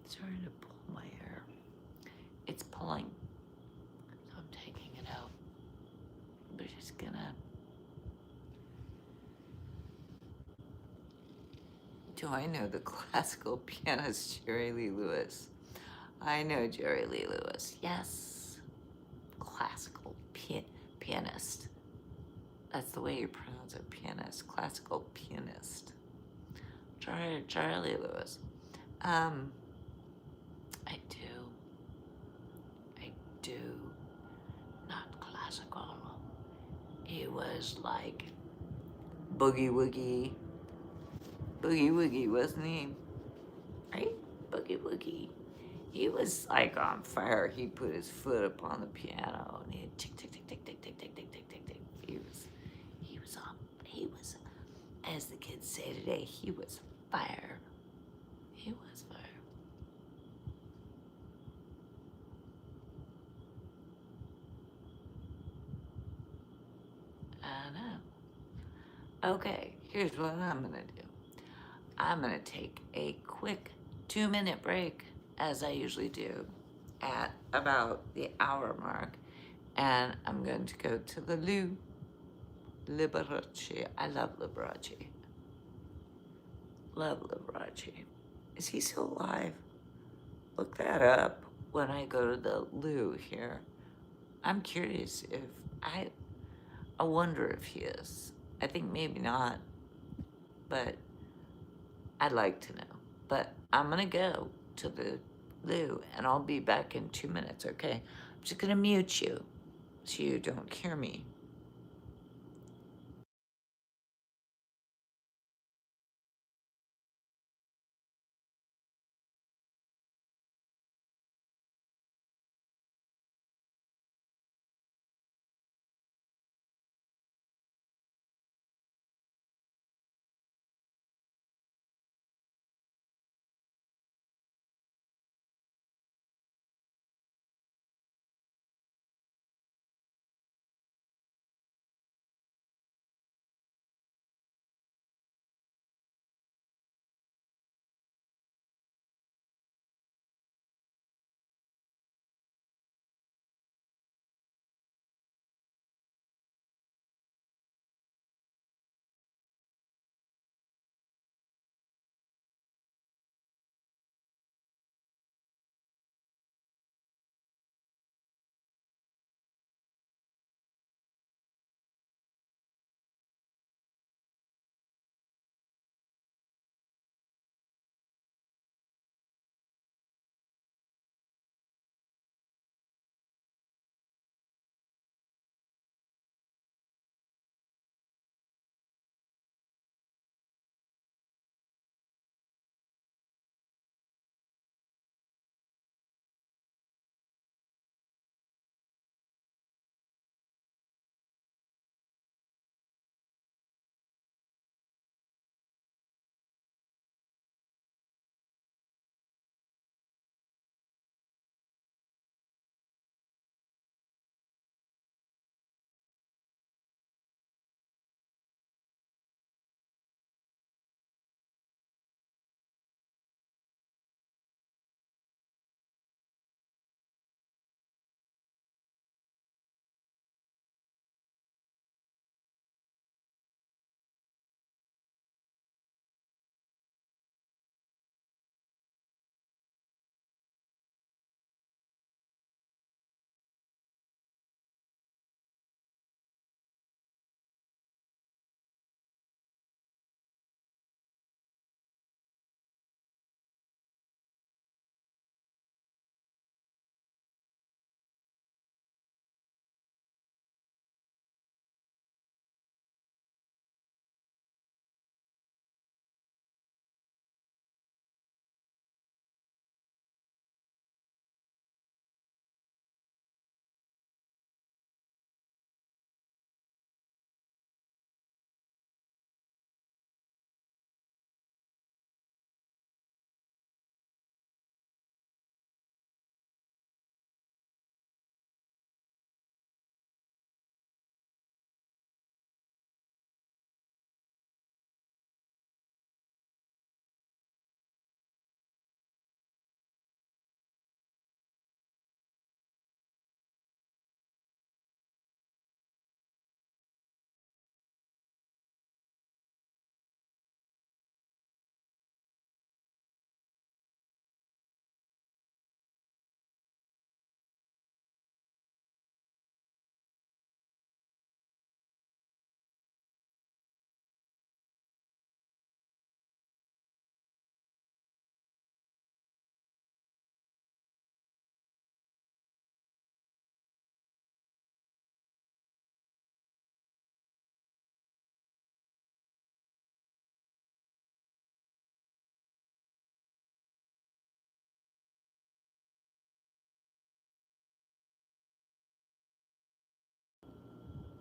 It's starting to pull my hair. It's pulling. So I'm taking it out. We're just gonna. Do I know the classical pianist Jerry Lee Lewis? I know Jerry Lee Lewis. Yes. Classical pianist. That's the way you pronounce it, pianist. Classical pianist. Charlie Lewis. I do. I do. Not classical. He was like boogie woogie. Boogie woogie, wasn't he? Right? Boogie woogie. He was like on fire. He put his foot upon the piano and he'd tick tick tick tick tick tick tick tick tick tick tick. He was, as the kids say today, he was fire. He was fire. I know. Okay, here's what I'm gonna do. I'm gonna take a quick 2-minute break, as I usually do, at about the hour mark, and I'm going to go to the loo. Liberace. I love Liberace. Love Liberace. Is he still alive? Look that up when I go to the loo here. I'm curious if I wonder if he is. I think maybe not, but I'd like to know. But I'm gonna go to the loo and I'll be back in 2 minutes, okay? I'm just gonna mute you so you don't hear me.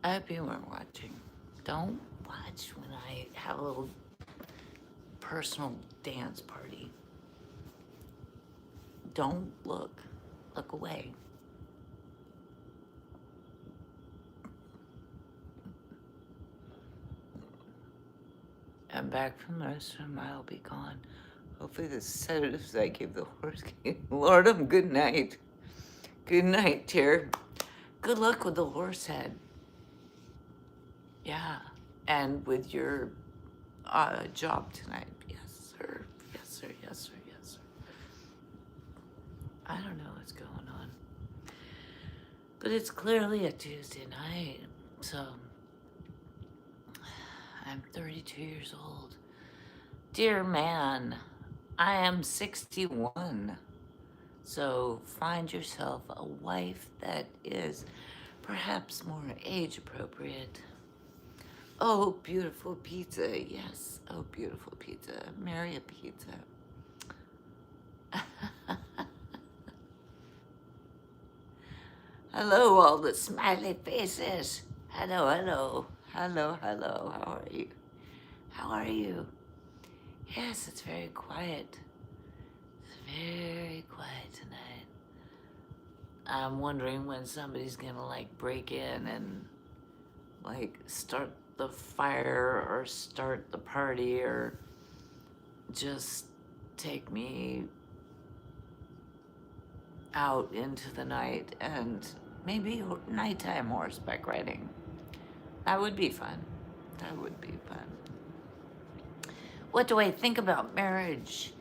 I hope you weren't watching. Don't watch when I have a little personal dance party. Don't look. Look away. I'm back from the restroom. I'll be gone. Hopefully the sedatives I gave the horse gave Lordum, good night. Good night, dear. Good luck with the horse head. Yeah. And with your job tonight. Yes, sir. Yes, sir. Yes, sir. Yes, sir. I don't know what's going on. But it's clearly a Tuesday night. So I'm 32 years old. Dear man, I am 61. So find yourself a wife that is perhaps more age appropriate. Oh, beautiful pizza. Yes. Oh, beautiful pizza. Marry a pizza. Hello, all the smiley faces. Hello, hello. Hello, hello. How are you? How are you? Yes, it's very quiet. It's very quiet tonight. I'm wondering when somebody's gonna like break in and like start the fire or start the party or just take me out into the night and maybe nighttime horseback riding. That would be fun. That would be fun. What do I think about marriage?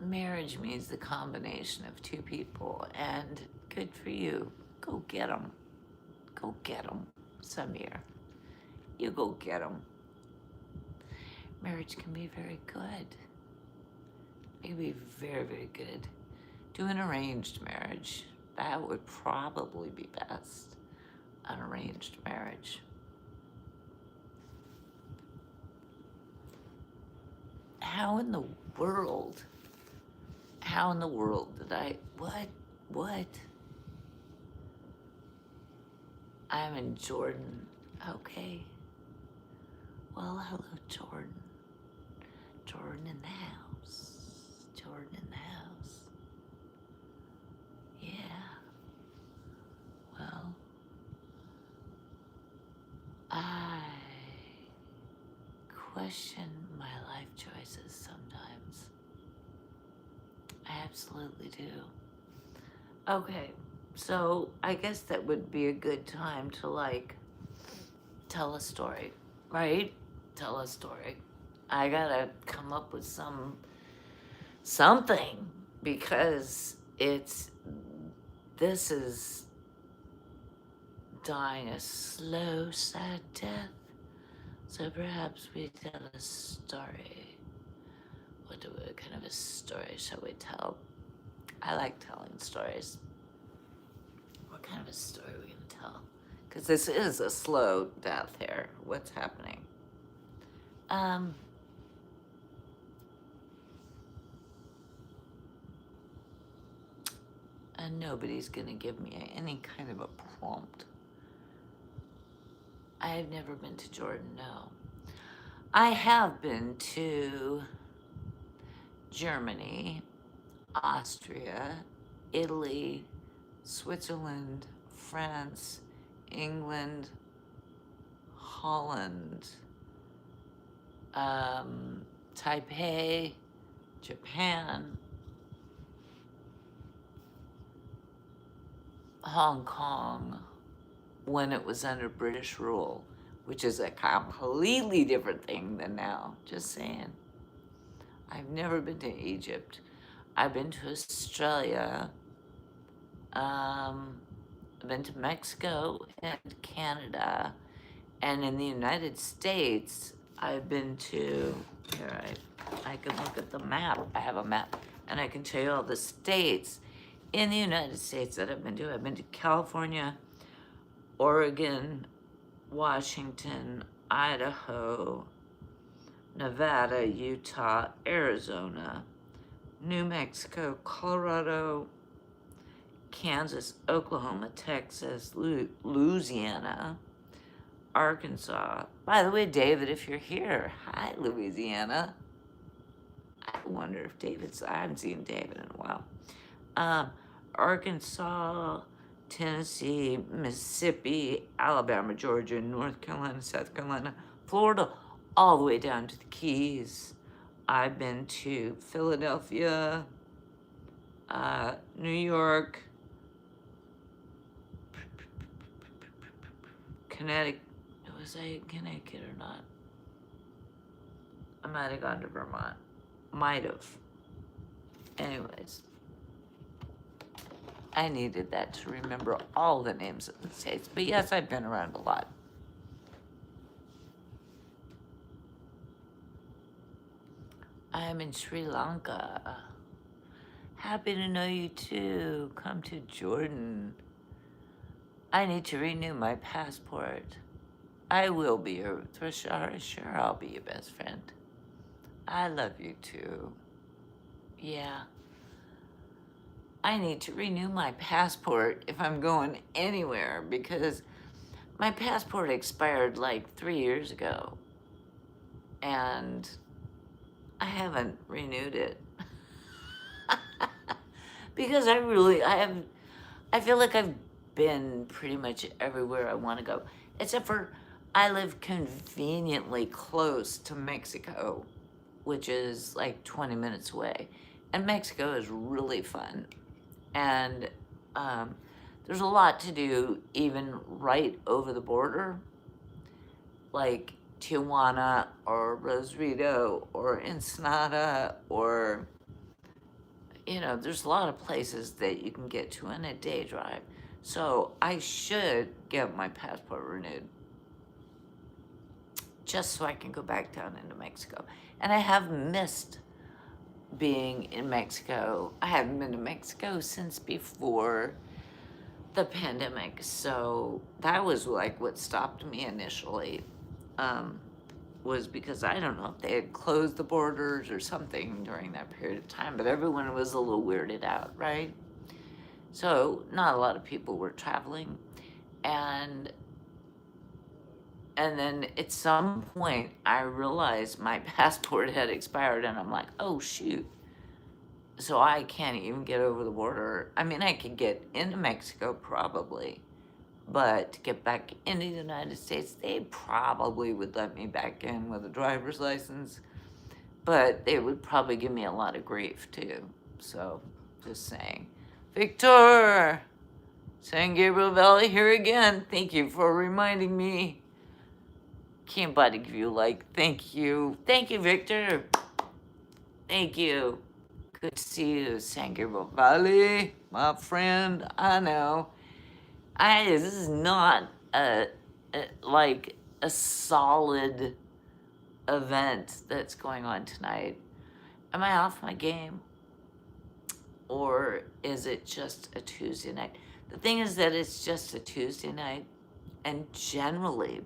Marriage means the combination of two people, and good for you. Go get them. Go get them, Samir. You go get them. Marriage can be very good. It can be very, very good. Do an arranged marriage. That would probably be best. An arranged marriage. How in the world? How in the world did I? What? I'm in Jordan. Okay. Well, hello, Jordan. Jordan in the house. Jordan in the house. Yeah. Well, I question my life choices sometimes. I absolutely do. Okay, so I guess that would be a good time to like tell a story, right? Tell a story. I gotta come up with something because this is dying a slow, sad death. So perhaps we tell a story. What kind of a story shall we tell? I like telling stories. What kind of a story are we gonna tell? Because this is a slow death here. What's happening? And nobody's gonna give me any kind of a prompt. I have never been to Jordan, no. I have been to Germany, Austria, Italy, Switzerland, France, England, Holland, Taipei, Japan, Hong Kong, when it was under British rule, which is a completely different thing than now. Just saying. I've never been to Egypt. I've been to Australia. I've been to Mexico and Canada. And in the United States, I've been to, here, I can look at the map. I have a map. And I can tell you all the states in the United States that I've been to. I've been to California, Oregon, Washington, Idaho, Nevada, Utah, Arizona, New Mexico, Colorado, Kansas, Oklahoma, Texas, Louisiana, Arkansas. By the way, David, if you're here, hi, Louisiana. I wonder if I haven't seen David in a while. Arkansas, Tennessee, Mississippi, Alabama, Georgia, North Carolina, South Carolina, Florida, all the way down to the Keys. I've been to Philadelphia, New York, Connecticut. Was I in Connecticut or not? I might have gone to Vermont. Might have. Anyways, I needed that to remember all the names of the states. But yes, I've been around a lot. I am in Sri Lanka. Happy to know you too. Come to Jordan. I need to renew my passport. I will be your Thrashara. Sure, I'll be your best friend. I love you too. Yeah. I need to renew my passport if I'm going anywhere because my passport expired like 3 years ago and I haven't renewed it. Because I feel like I've been pretty much everywhere I want to go, except for I live conveniently close to Mexico, which is like 20 minutes away. And Mexico is really fun. And there's a lot to do even right over the border, like Tijuana or Rosarito or Ensenada or, there's a lot of places that you can get to in a day drive. So I should get my passport renewed just so I can go back down into Mexico. And I have missed being in Mexico. I haven't been to Mexico since before the pandemic. So that was like what stopped me initially, was because I don't know if they had closed the borders or something during that period of time, but everyone was a little weirded out, right? So not a lot of people were traveling. And then at some point I realized my passport had expired and I'm like, oh shoot. So I can't even get over the border. I mean, I could get into Mexico probably, but to get back into the United States, they probably would let me back in with a driver's license, but they would probably give me a lot of grief too. So, just saying. Victor! San Gabriel Valley here again. Thank you for reminding me. Can't body give you like, thank you. Thank you, Victor. Thank you. Good to see you, San Gabriel Valley, my friend. I know. This is not like a solid event that's going on tonight. Am I off my game? Or is it just a Tuesday night? The thing is that it's just a Tuesday night, and generally,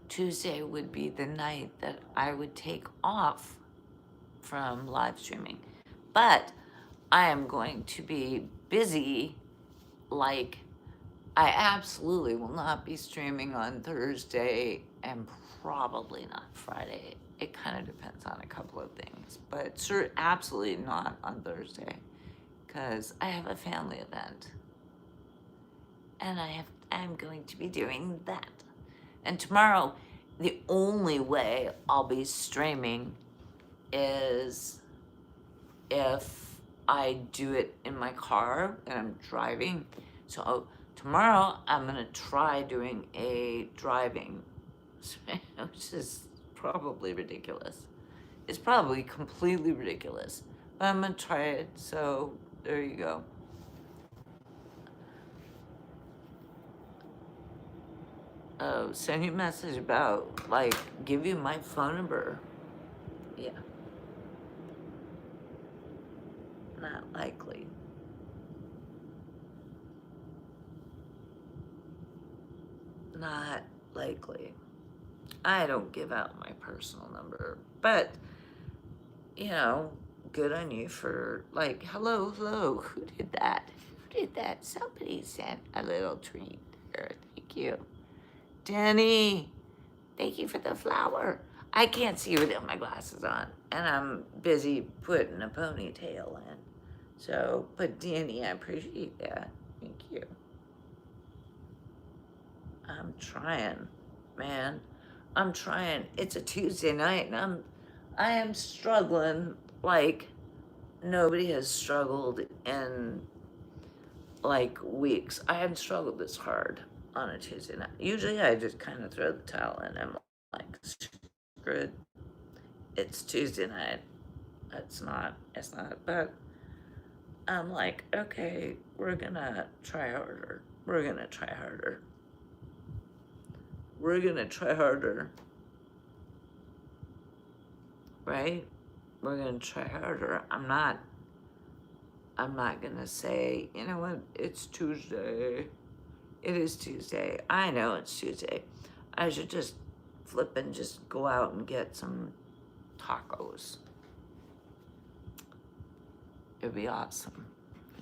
Tuesday would be the night that I would take off from live streaming. But I am going to be busy, like I absolutely will not be streaming on Thursday and probably not Friday. It kind of depends on a couple of things, but absolutely not on Thursday because I have a family event and I'm going to be doing that. And tomorrow, the only way I'll be streaming is if I do it in my car and I'm driving. So tomorrow I'm gonna try doing a driving, which is probably ridiculous. It's probably completely ridiculous, but I'm gonna try it, so there you go. Oh, send you a message about, like, give you my phone number. Yeah. Not likely. Not likely. I don't give out my personal number, but, you know, good on you for, like, hello, hello, who did that? Who did that? Somebody sent a little treat there. Thank you. Danny, thank you for the flower. I can't see without my glasses on, and I'm busy putting a ponytail in. So, but Danny, I appreciate that. Thank you. I'm trying, man. I'm trying. It's a Tuesday night, and I am struggling like nobody has struggled in like weeks. I haven't struggled this hard on a Tuesday night. Usually, I just kind of throw the towel in. I'm like, screwed. It's Tuesday night. It's not. It's not. But I'm like, okay, we're gonna try harder. We're gonna try harder. We're gonna try harder. Right? We're gonna try harder. I'm not gonna say, you know what, it's Tuesday. It is Tuesday. I know it's Tuesday. I should just flip and just go out and get some tacos. It'd be awesome.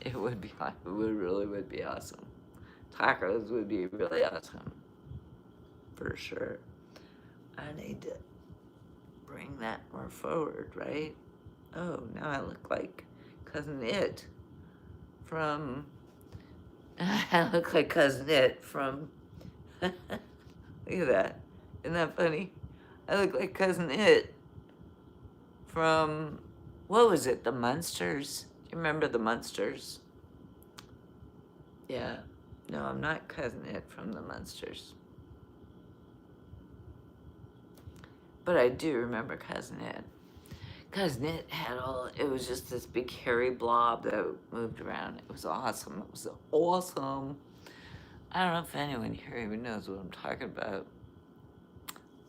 It would be, it really would be awesome. Tacos would be really awesome. For sure. I need to bring that more forward, right? Oh, now I look like Cousin It from, I look like Cousin It from, look at that. Isn't that funny? I look like Cousin It from, what was it, the Munsters? Do you remember the Munsters? Yeah. No, I'm not Cousin It from the Munsters. But I do remember Cousin It. Cousin It had all, it was just this big hairy blob that moved around. It was awesome. It was awesome. I don't know if anyone here even knows what I'm talking about.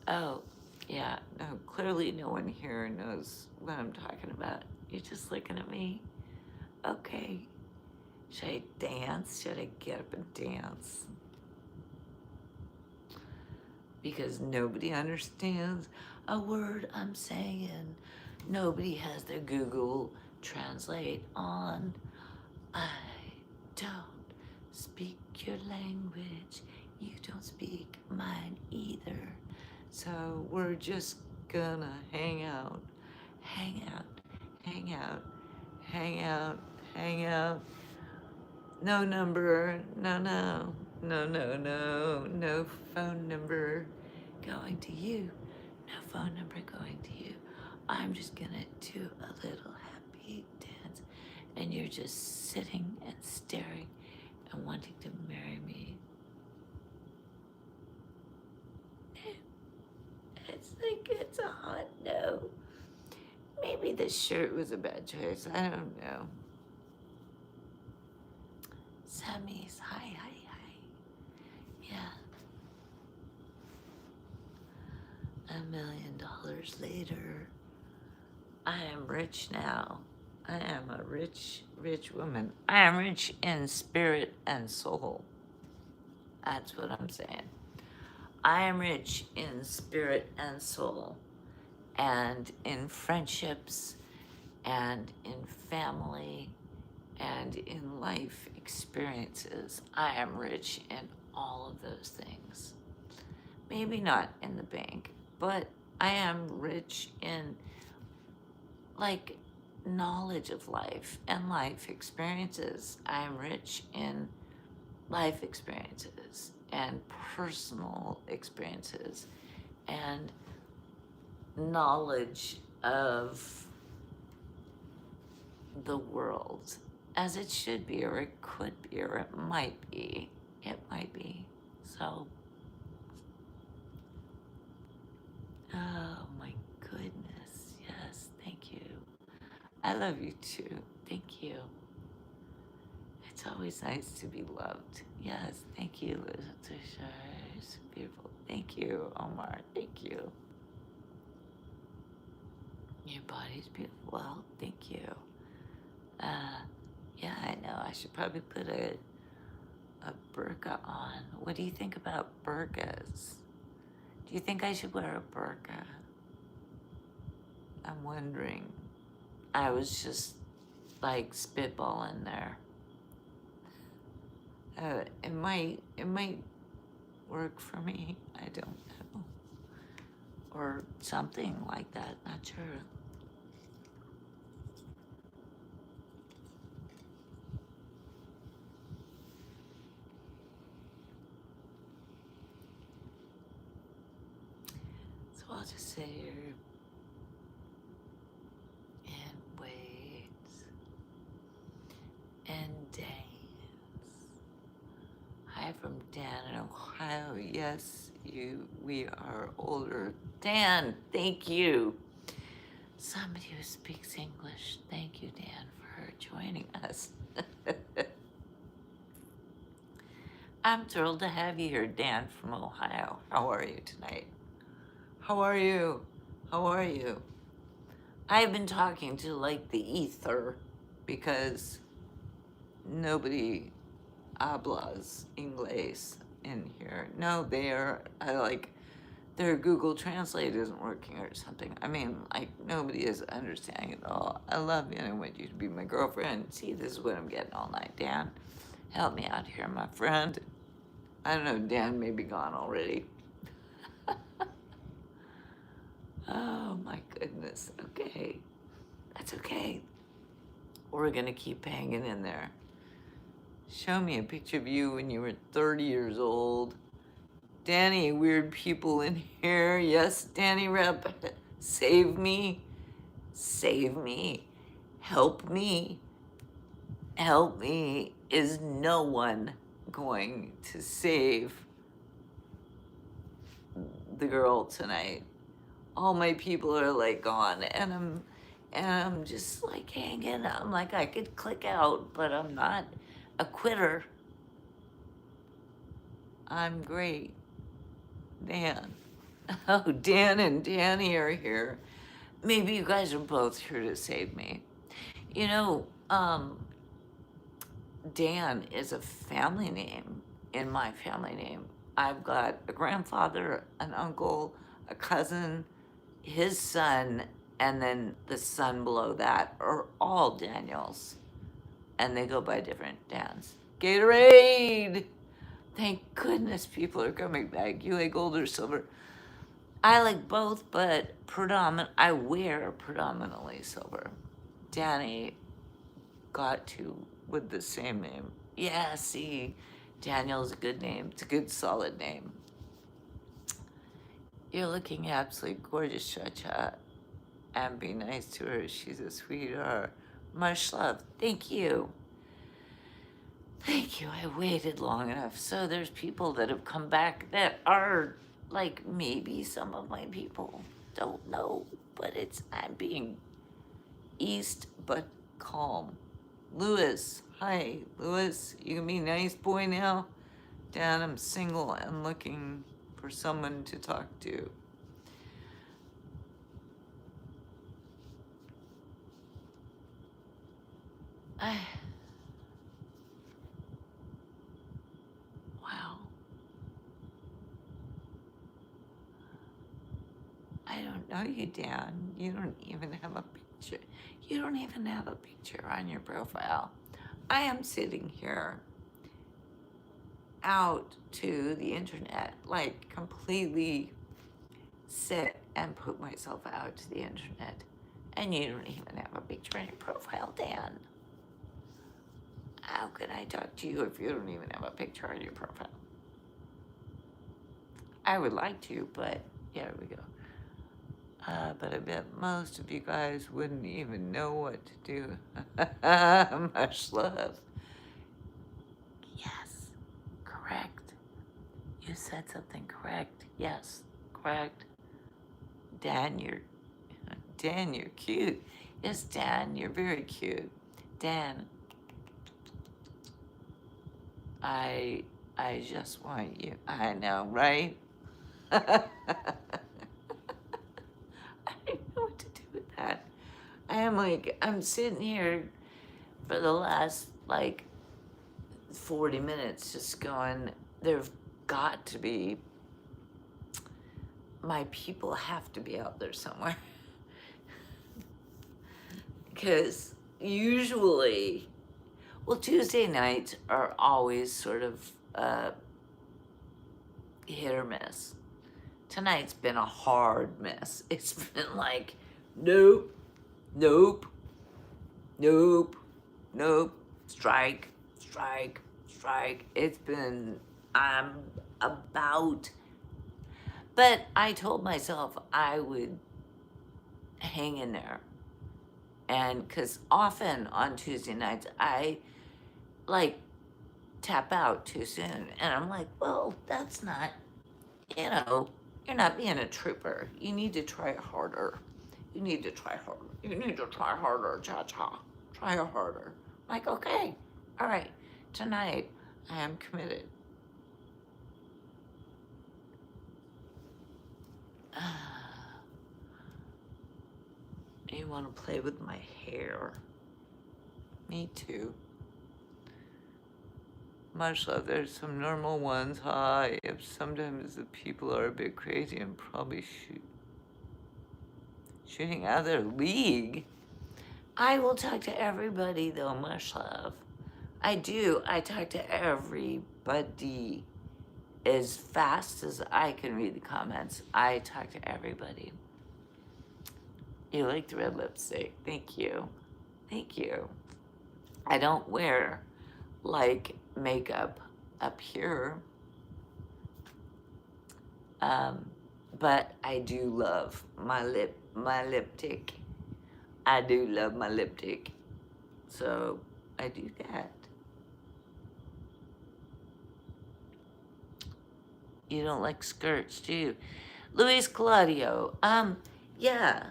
Oh, yeah, no, clearly no one here knows what I'm talking about. You're just looking at me. Okay. Should I dance? Should I get up and dance? Because nobody understands a word I'm saying. Nobody has their Google Translate on. I don't speak your language. You don't speak mine either. So we're just gonna hang out, hang out, hang out, hang out, hang out. No number, no phone number going to you. No phone number going to you. I'm just gonna do a little happy dance, and you're just sitting and staring and wanting to marry me. It's like it's a hot no. Maybe this shirt was a bad choice. I don't know. Sammy's hi. Yeah. $1 million later, I am rich now. I am a rich woman. I am rich in spirit and soul. That's what I'm saying. I am rich in spirit and soul, and in friendships, and in family, and in life experiences. I am rich in all of those things. Maybe not in the bank, but I am rich in like knowledge of life and life experiences. I am rich in life experiences and personal experiences and knowledge of the world as it should be, or it could be, or it might be. It might be. So, oh my goodness. Yes, thank you. I love you too. Thank you. It's always nice to be loved. Yes, thank you, Letitia. It's beautiful. Thank you, Omar. Thank you. Your body's beautiful. Well, thank you. Yeah, I know. I should probably put a burqa on. What do you think about burqas? Do you think I should wear a burqa? I'm wondering. I was just like spitballing there. It might work for me. I don't know. Or something like that, not sure. So I'll just sit here and wait and dance. Hi from Dan in Ohio. Yes, we are older. Dan, thank you. Somebody who speaks English. Thank you, Dan, for joining us. I'm thrilled to have you here, Dan from Ohio. How are you tonight? How are you? How are you? I've been talking to like the ether because nobody hablas Inglés in here. No, their Google Translate isn't working or something. I mean, like, nobody is understanding it all. I love you and I want you to be my girlfriend. See, this is what I'm getting all night, Dan. Help me out here, my friend. I don't know, Dan may be gone already. Oh my goodness. Okay. That's okay. We're gonna keep hanging in there. Show me a picture of you when you were 30 years old. Danny, weird people in here. Yes, Danny Rep. Save me. Save me. Help me. Help me. Is no one going to save the girl tonight? All my people are like gone, and I'm just like hanging. I'm like, I could click out, but I'm not a quitter. I'm great. Dan. Oh, Dan and Danny are here. Maybe you guys are both here to save me. You know, Dan is a family name in my family name. I've got a grandfather, an uncle, a cousin, his son, and then the son below that are all Daniels. And they go by different Dans. Gatorade! Thank goodness people are coming back. You like gold or silver? I like both, but I wear predominantly silver. Danny got to with the same name. Yeah, see, Daniel's a good name. It's a good, solid name. You're looking absolutely gorgeous, Cha-Cha. And be nice to her. She's a sweetheart. Much love. Thank you. Thank you. I waited long enough. So there's people that have come back that are like maybe some of my people. Don't know. But I'm being east but calm. Lewis. Hi, Lewis. You can be a nice boy now? Dad, I'm single and looking for someone to talk to. Wow. I don't know you, Dan. You don't even have a picture. You don't even have a picture on your profile. I am sitting here out to the internet, like completely sit and put myself out to the internet. And you don't even have a picture on your profile, Dan. How can I talk to you if you don't even have a picture on your profile? I would like to, but yeah, there we go. But I bet most of you guys wouldn't even know what to do. Much love. Yes, correct. You said something correct. Yes, correct. Dan, you're cute. Yes, Dan, you're very cute. Dan, I just want you. I know, right? I don't know what to do with that. I'm sitting here for the last 40 minutes just going, there've got to be my people have to be out there somewhere. Because usually, well, Tuesday nights are always sort of hit or miss. Tonight's been a hard miss. It's been like, nope, nope, nope, nope, strike, strike, strike. It's been, I'm about, but I told myself I would hang in there. And because often on Tuesday nights, I like tap out too soon. And I'm like, well, that's not, you know, you're not being a trooper. You need to try harder. You need to try harder. You need to try harder, cha-cha. Try harder. I'm like, okay, all right, tonight I am committed. You want to play with my hair? Me too. Much love. There's some normal ones. Hi. If sometimes the people are a bit crazy and probably shooting out of their league. I will talk to everybody though, much love. I do. I talk to everybody as fast as I can read the comments. I talk to everybody. You like the red lipstick? Thank you. Thank you. I don't wear like makeup up here, but I do love my lipstick. I do love my lipstick, so I do that. You don't like skirts, do you? Luis Claudio, yeah,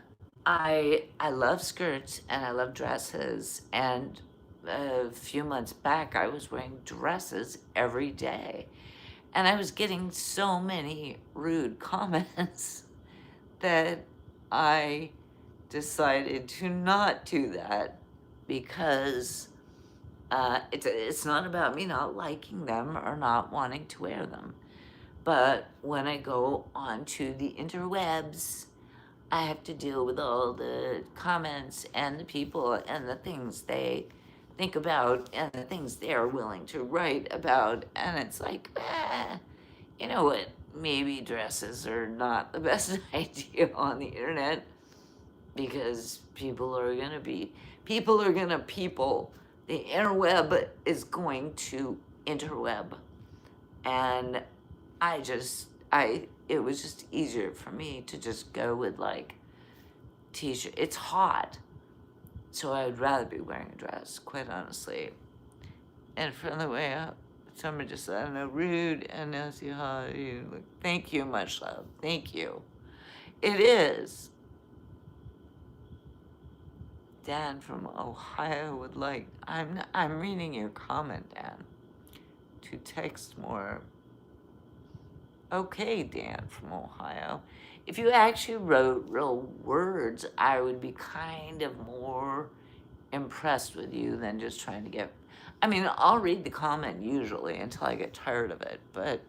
I love skirts and I love dresses, and a few months back I was wearing dresses every day, and I was getting so many rude comments that I decided to not do that because it's not about me not liking them or not wanting to wear them. But when I go onto the interwebs, I have to deal with all the comments and the people and the things they think about and the things they're willing to write about. And it's like, you know what? Maybe dresses are not the best idea on the internet because people are going to people. The interweb is going to interweb. And it was just easier for me to just go with like t-shirt. It's hot, so I would rather be wearing a dress, quite honestly. And from the way up, someone just said, I don't know, rude, and now see how you look. Thank you, much love. Thank you. It is. Dan from Ohio would like, I'm reading your comment, Dan, to text more. Okay, Dan from Ohio. If you actually wrote real words, I would be kind of more impressed with you than just trying to get... I mean, I'll read the comment usually until I get tired of it, but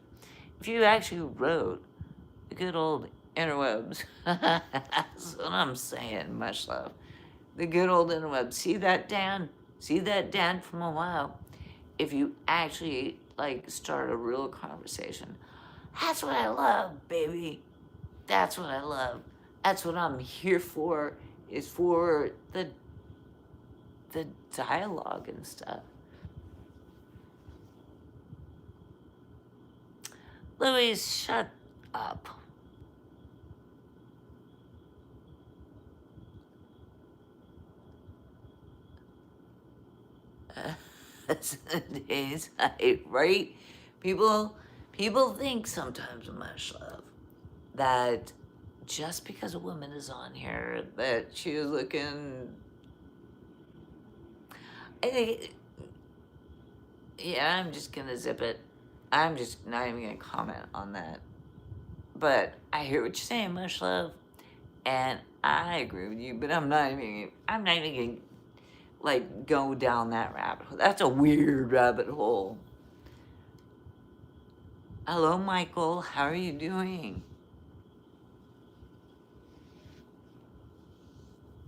if you actually wrote the good old interwebs, that's what I'm saying, much love. The good old interwebs. See that, Dan? See that, Dan from Ohio? If you actually, like, start a real conversation... That's what I love, baby. That's what I love. That's what I'm here for, is for the dialogue and stuff. Louise, shut up. That's today's height, right? People think sometimes, much love, that just because a woman is on here, that she's looking... I think... Yeah, I'm just gonna zip it. I'm just not even gonna comment on that. But I hear what you're saying, much love, and I agree with you, but I'm not even gonna, like, go down that rabbit hole. That's a weird rabbit hole. Hello, Michael. How are you doing?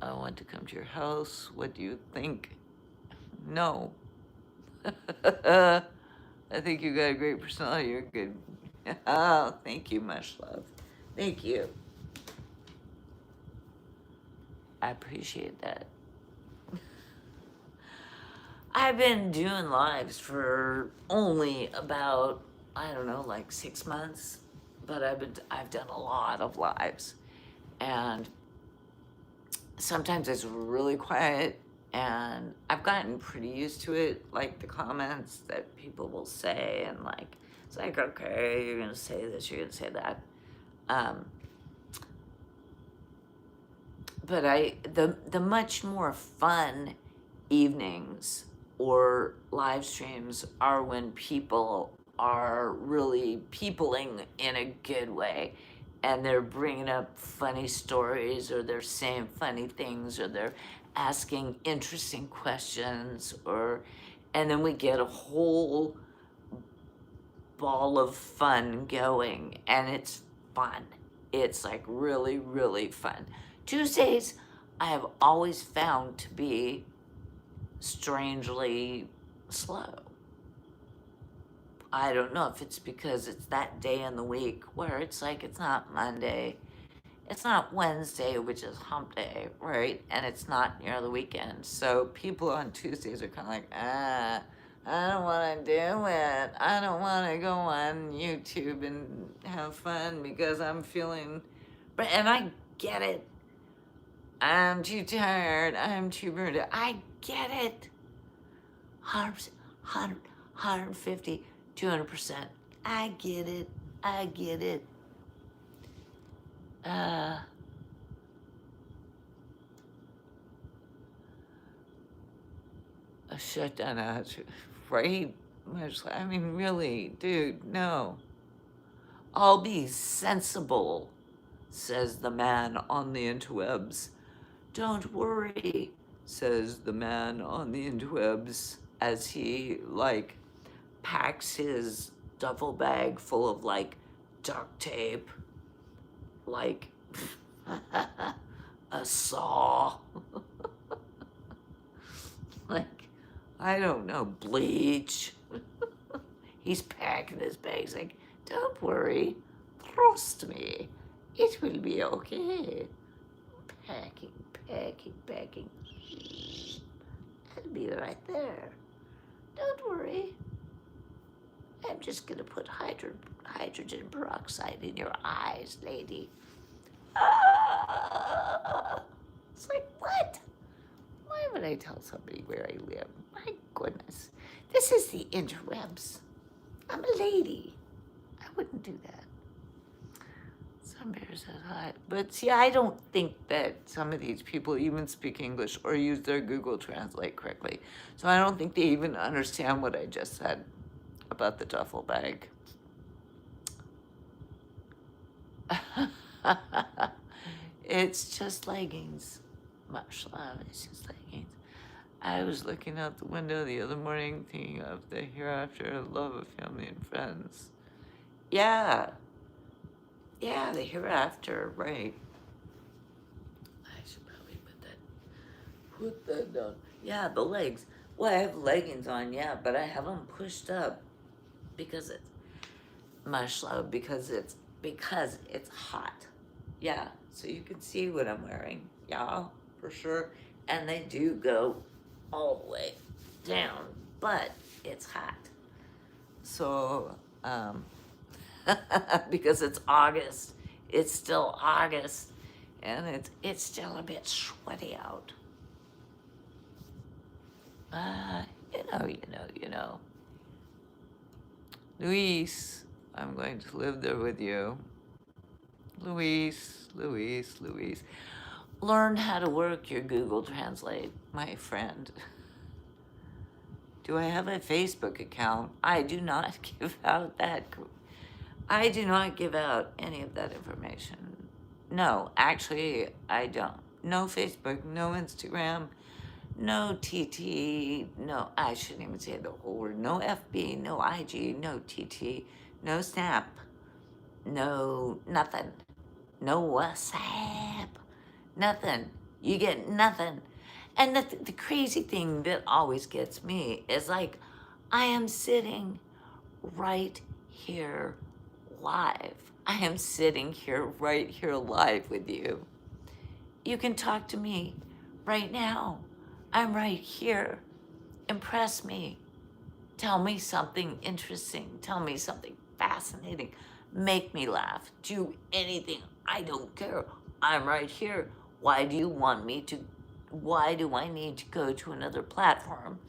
I want to come to your house. What do you think? No. I think you got a great personality. You're good. Oh, thank you, much love. Thank you. I appreciate that. I've been doing lives for only about, I don't know, like 6 months, but I've done a lot of lives, and sometimes it's really quiet, and I've gotten pretty used to it, like the comments that people will say, and like it's like, okay, you're gonna say this, you're gonna say that. Um, but the much more fun evenings or live streams are when people are really peopling in a good way, and they're bringing up funny stories, or they're saying funny things, or they're asking interesting questions, or and then we get a whole ball of fun going, and it's fun. It's like really, really fun. Tuesdays, I have always found to be strangely slow. I don't know if it's because it's that day in the week where it's like it's not Monday, it's not Wednesday, which is hump day, right? And it's not near the weekend. So people on Tuesdays are kind of like, I don't want to do it. I don't want to go on YouTube and have fun because I'm feeling, and I get it. I'm too tired. I'm too burned out. I get it. 100%, 150, 200%. I get it. I get it. A shutdown out, right? I mean, really, dude, no. I'll be sensible, says the man on the interwebs. Don't worry, says the man on the interwebs as he, like, packs his duffel bag full of, like, duct tape, like, a saw, like, I don't know, bleach. He's packing his bags like, don't worry, trust me, it will be okay. Packing, packing, packing. I'll be right there. Don't worry. I'm just gonna put hydrogen peroxide in your eyes, lady. Ah! It's like, what? Why would I tell somebody where I live? My goodness. This is the interwebs. I'm a lady. I wouldn't do that. Some bears said hi. But see, I don't think that some of these people even speak English or use their Google Translate correctly. So I don't think they even understand what I just said about the duffel bag. It's just leggings. Much love. It's just leggings. I was looking out the window the other morning thinking of the hereafter, love of family and friends. Yeah. Yeah, the hereafter, right. I should probably put that down. Yeah, the legs. Well, I have leggings on, yeah, but I have them pushed up because it's much love, because it's hot. Yeah, so you can see what I'm wearing. Yeah, for sure. And they do go all the way down, but it's hot. So, because it's August, it's still August, and it's still a bit sweaty out. You know. Luis, I'm going to live there with you. Luis. Learn how to work your Google Translate, my friend. Do I have a Facebook account? I do not give out that. I do not give out any of that information. No, actually, I don't. No Facebook, no Instagram, no TT, no, I shouldn't even say the whole word. No FB, no IG, no TT, no Snap, no nothing. No WhatsApp, nothing. You get nothing. And the crazy thing that always gets me is like, I am sitting right here live. I am sitting here right here live with you. You can talk to me right now. I'm right here. Impress me. Tell me something interesting. Tell me something fascinating. Make me laugh. Do anything. I don't care. I'm right here. Why do you want me to? Why do I need to go to another platform?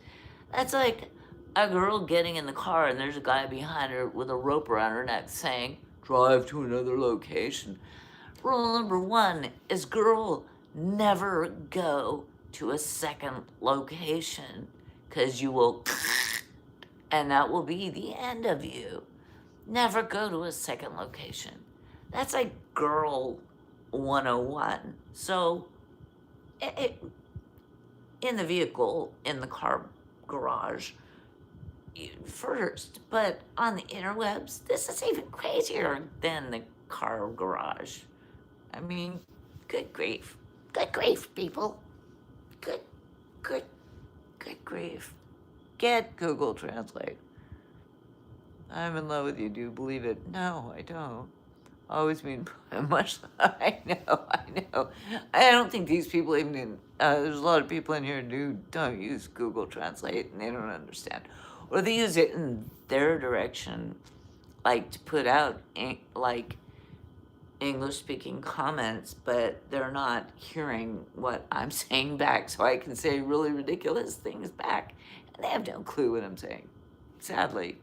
That's like a girl getting in the car and there's a guy behind her with a rope around her neck saying, drive to another location. Rule number one is, girl, never go to a second location because you will, and that will be the end of you. Never go to a second location. That's like girl 101. So, in the vehicle, in the car garage, first, but on the interwebs, this is even crazier than the car garage. I mean, good grief. Good grief, people. Good, good, good grief. Get Google Translate. I'm in love with you. Do you believe it? No, I don't. Always mean much. I know. I don't think these people even. There's a lot of people in here who don't use Google Translate and they don't understand, or they use it in their direction, like to put out like English-speaking comments, but they're not hearing what I'm saying back, so I can say really ridiculous things back, and they have no clue what I'm saying, sadly.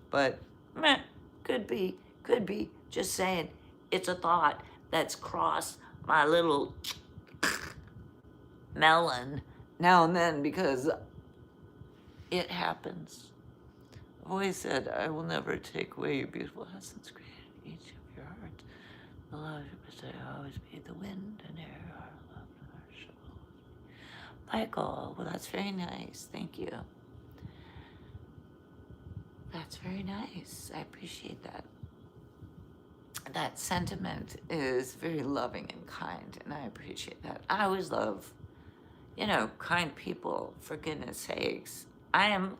But meh, could be. Just saying, it's a thought that's crossed my little melon now and then because it happens. I've always said, I will never take away your beautiful essence created in each of your hearts. The love you say always be the wind and air, our love and our soul. Michael, well, that's very nice. Thank you. That's very nice. I appreciate that. That sentiment is very loving and kind, and I appreciate that. I always love, kind people, for goodness sakes. I am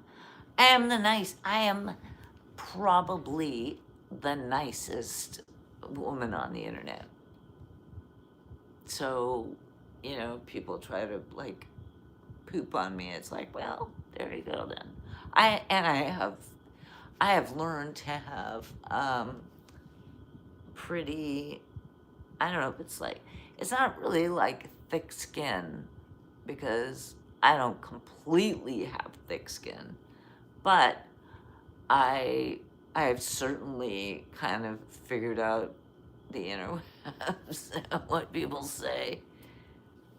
probably the nicest woman on the internet. So, people try to like poop on me. It's like, well, there you go then. I have learned to have pretty, I don't know if it's not really like thick skin, because I don't completely have thick skin, but I've certainly kind of figured out the interwebs and what people say.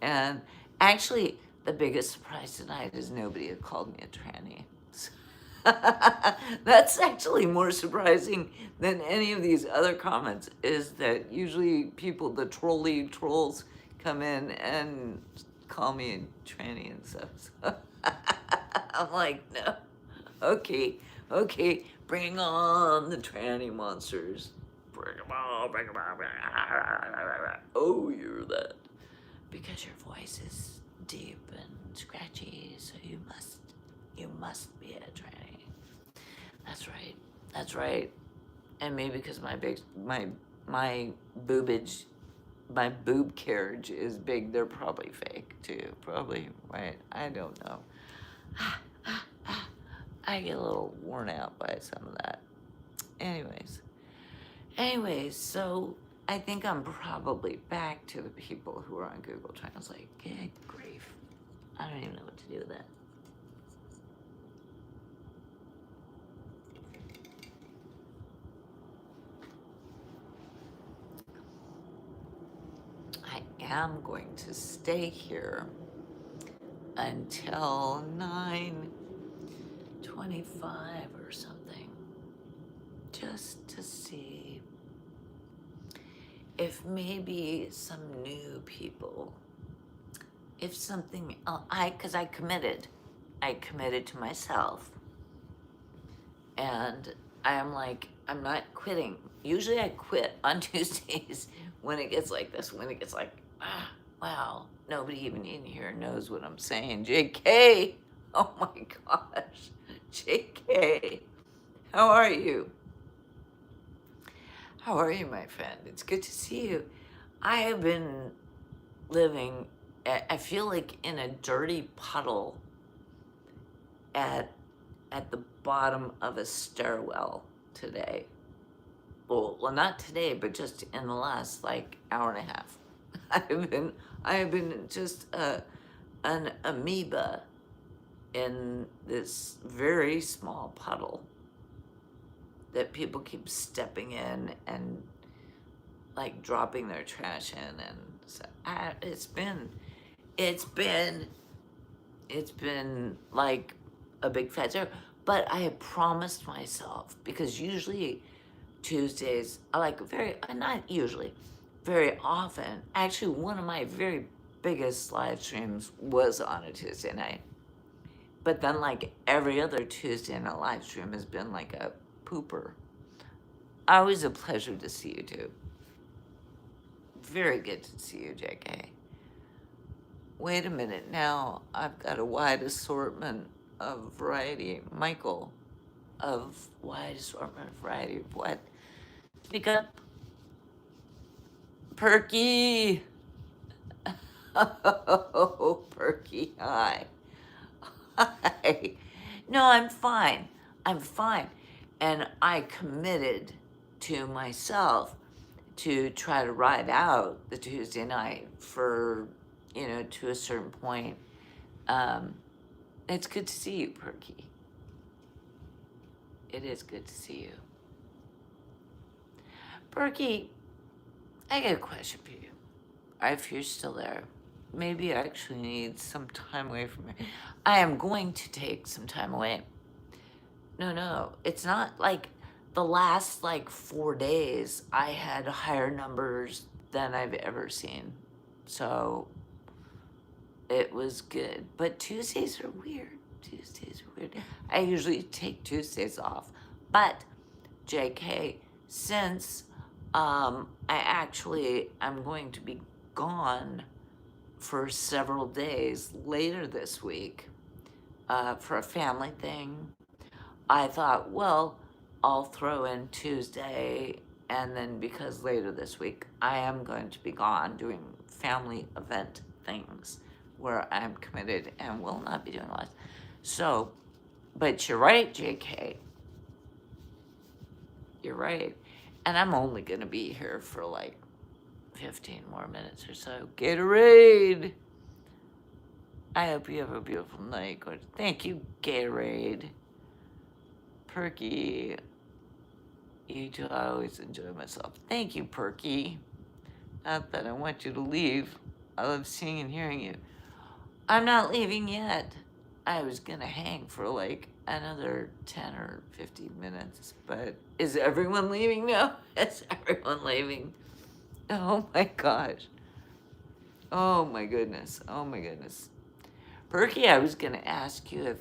And actually, the biggest surprise tonight is nobody had called me a tranny. That's actually more surprising than any of these other comments, is that usually people, the trolls, come in and call me a tranny and stuff. So I'm like, no. Okay, bring on the tranny monsters. Bring them on. Oh, you're that. Because your voice is deep and scratchy, so you must be a tranny. That's right. And maybe because my boobage, my boob carriage is big, they're probably fake too. Probably, right? I don't know. I get a little worn out by some of that. Anyways, so I think I'm probably back to the people who are on Google Translate. Good grief. I don't even know what to do with that. I am going to stay here until 9:25 or something, just to see if maybe some new people, if something else, because I committed to myself, and I am like, I'm not quitting. Usually I quit on Tuesdays when it gets like this, when it gets like, Wow, nobody even in here knows what I'm saying. JK! Oh my gosh. JK, how are you? How are you, my friend? It's good to see you. I have been living, I feel like in a dirty puddle at at the bottom of a stairwell today. Well, not today, but just in the last like hour and a half. I have been just an amoeba in this very small puddle that people keep stepping in and like dropping their trash in, and so it's been it's been like a big fat zero. But I have promised myself, because usually Tuesdays, I like not usually, very often. Actually, one of my very biggest live streams was on a Tuesday night. But then, like every other Tuesday night live stream has been like a pooper. Always a pleasure to see you too. Very good to see you, JK. Wait a minute now. I've got a wide assortment of variety. Michael, of wide assortment of variety of what? Speak up. Perky. Oh, Perky, hi. Hi. No, I'm fine. I'm fine. And I committed to myself to try to ride out the Tuesday night for, to a certain point. It's good to see you, Perky. It is good to see you. Perky, I got a question for you. If you're still there, maybe I actually need some time away from here. I am going to take some time away. No, it's not like the last like 4 days I had higher numbers than I've ever seen. So it was good. But Tuesdays are weird. I usually take Tuesdays off. But JK, since I'm going to be gone for several days later this week for a family thing, I thought, well, I'll throw in Tuesday, and then because later this week I am going to be gone doing family event things where I'm committed and will not be doing live. So, but you're right, JK. You're right. And I'm only going to be here for like 15 more minutes or so. Gatorade! I hope you have a beautiful night. Thank you, Gatorade. Perky. You two, I always enjoy myself. Thank you, Perky. Not that I want you to leave. I love seeing and hearing you. I'm not leaving yet. I was gonna hang for like another 10 or 15 minutes, but is everyone leaving now? Is everyone leaving? Oh my gosh. Oh my goodness. Oh my goodness. Perky, I was gonna ask you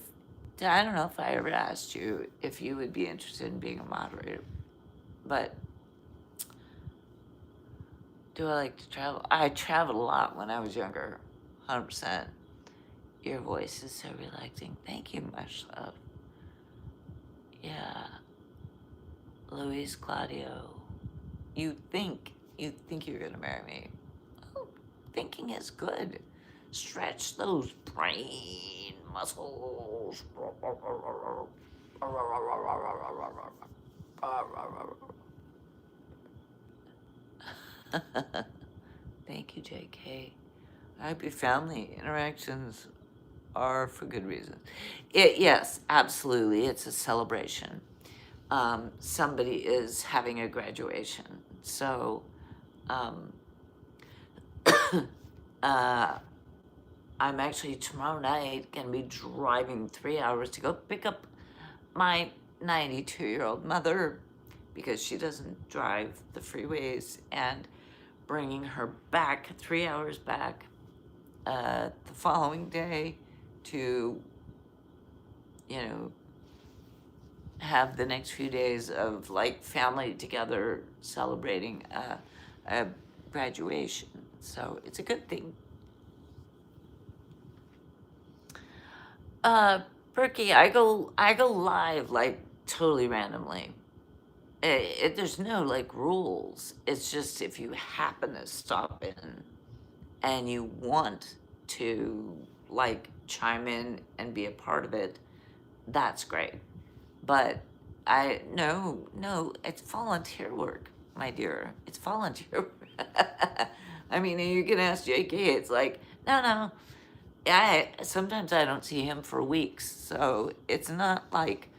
I don't know if I ever asked you if you would be interested in being a moderator, but do I like to travel? I traveled a lot when I was younger, 100%. Your voice is so relaxing. Thank you, much love. Yeah. Luis Claudio, you think you're gonna marry me. Oh, thinking is good. Stretch those brain muscles. Thank you, JK. I hope your family interactions are for good reasons. Yes, absolutely. It's a celebration. Somebody is having a graduation. So I'm actually tomorrow night going to be driving 3 hours to go pick up my 92-year-old mother because she doesn't drive the freeways, and bringing her back 3 hours back the following day to, have the next few days of like family together celebrating a graduation. So it's a good thing. Perky, I go live like totally randomly. There's no like rules. It's just if you happen to stop in and you want to like chime in and be a part of it, that's great. But no, it's volunteer work, my dear. It's volunteer work. I mean, you can ask JK, it's like, no. Sometimes I don't see him for weeks, so it's not like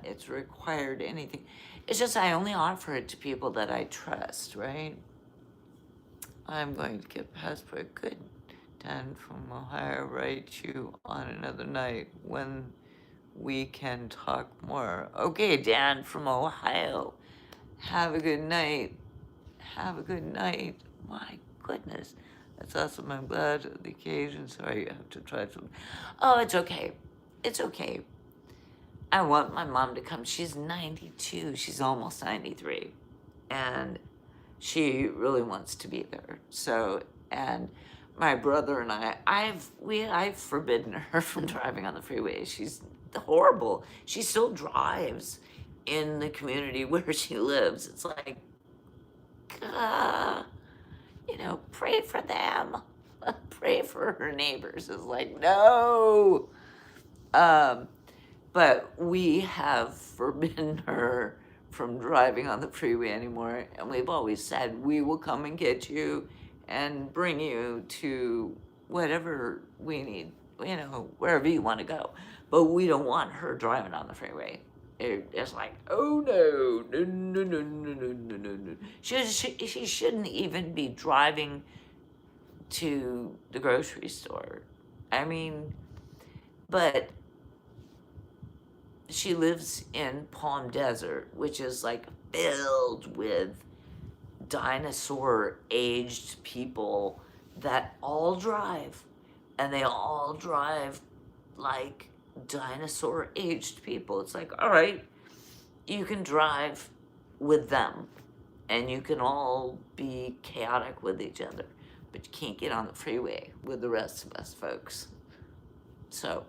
it's required anything. It's just I only offer it to people that I trust, right? I'm going to get passport. Good. Dan from Ohio, write you on another night when we can talk more. Okay, Dan from Ohio. Have a good night. Have a good night. My goodness. That's awesome. I'm glad of the occasion. Sorry, you have to try some. Oh, it's okay. It's okay. I want my mom to come. She's 92. She's almost 93. And she really wants to be there. So, and my brother and I've forbidden her from driving on the freeway. She's horrible. She still drives in the community where she lives. It's like, uh, pray for them. Pray for her neighbors. It's like, no. Um, but we have forbidden her from driving on the freeway anymore, and we've always said we will come and get you and bring you to whatever we need, wherever you want to go. But we don't want her driving on the freeway. It's like, oh no. She shouldn't even be driving to the grocery store. I mean, but she lives in Palm Desert, which is like filled with dinosaur aged people that all drive, and they all drive like dinosaur aged people. It's like, all right, you can drive with them and you can all be chaotic with each other, but you can't get on the freeway with the rest of us folks. So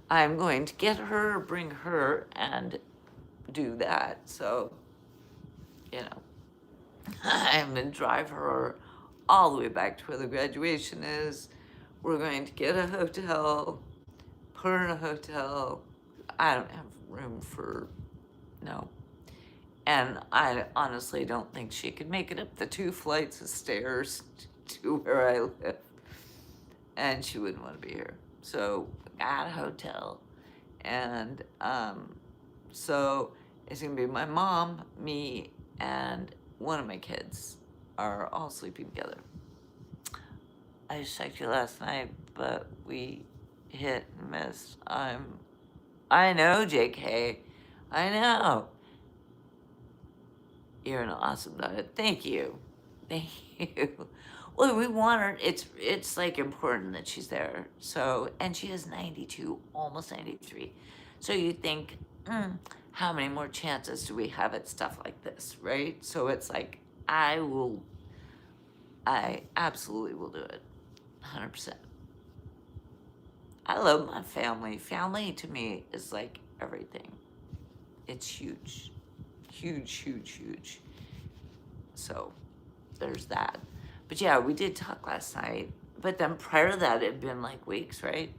I'm going to get her, bring her, and do that. So, I'm going to drive her all the way back to where the graduation is. We're going to get a hotel, put her in a hotel. I don't have room for, no. And I honestly don't think she could make it up the 2 flights of stairs to where I live. And she wouldn't want to be here. So, at a hotel. And so it's going to be my mom, me, and one of my kids are all sleeping together. I just checked you last night, but we hit and missed. I know, JK. I know. You're an awesome daughter. Thank you. Thank you. Well, we want her. It's like important that she's there. So, and she is 92, almost 93. So you think, how many more chances do we have at stuff like this, right? So it's like, I absolutely will do it, 100%. I love my family. Family to me is like everything. It's huge, huge. So there's that. But yeah, we did talk last night. But then prior to that, it had been like weeks, right?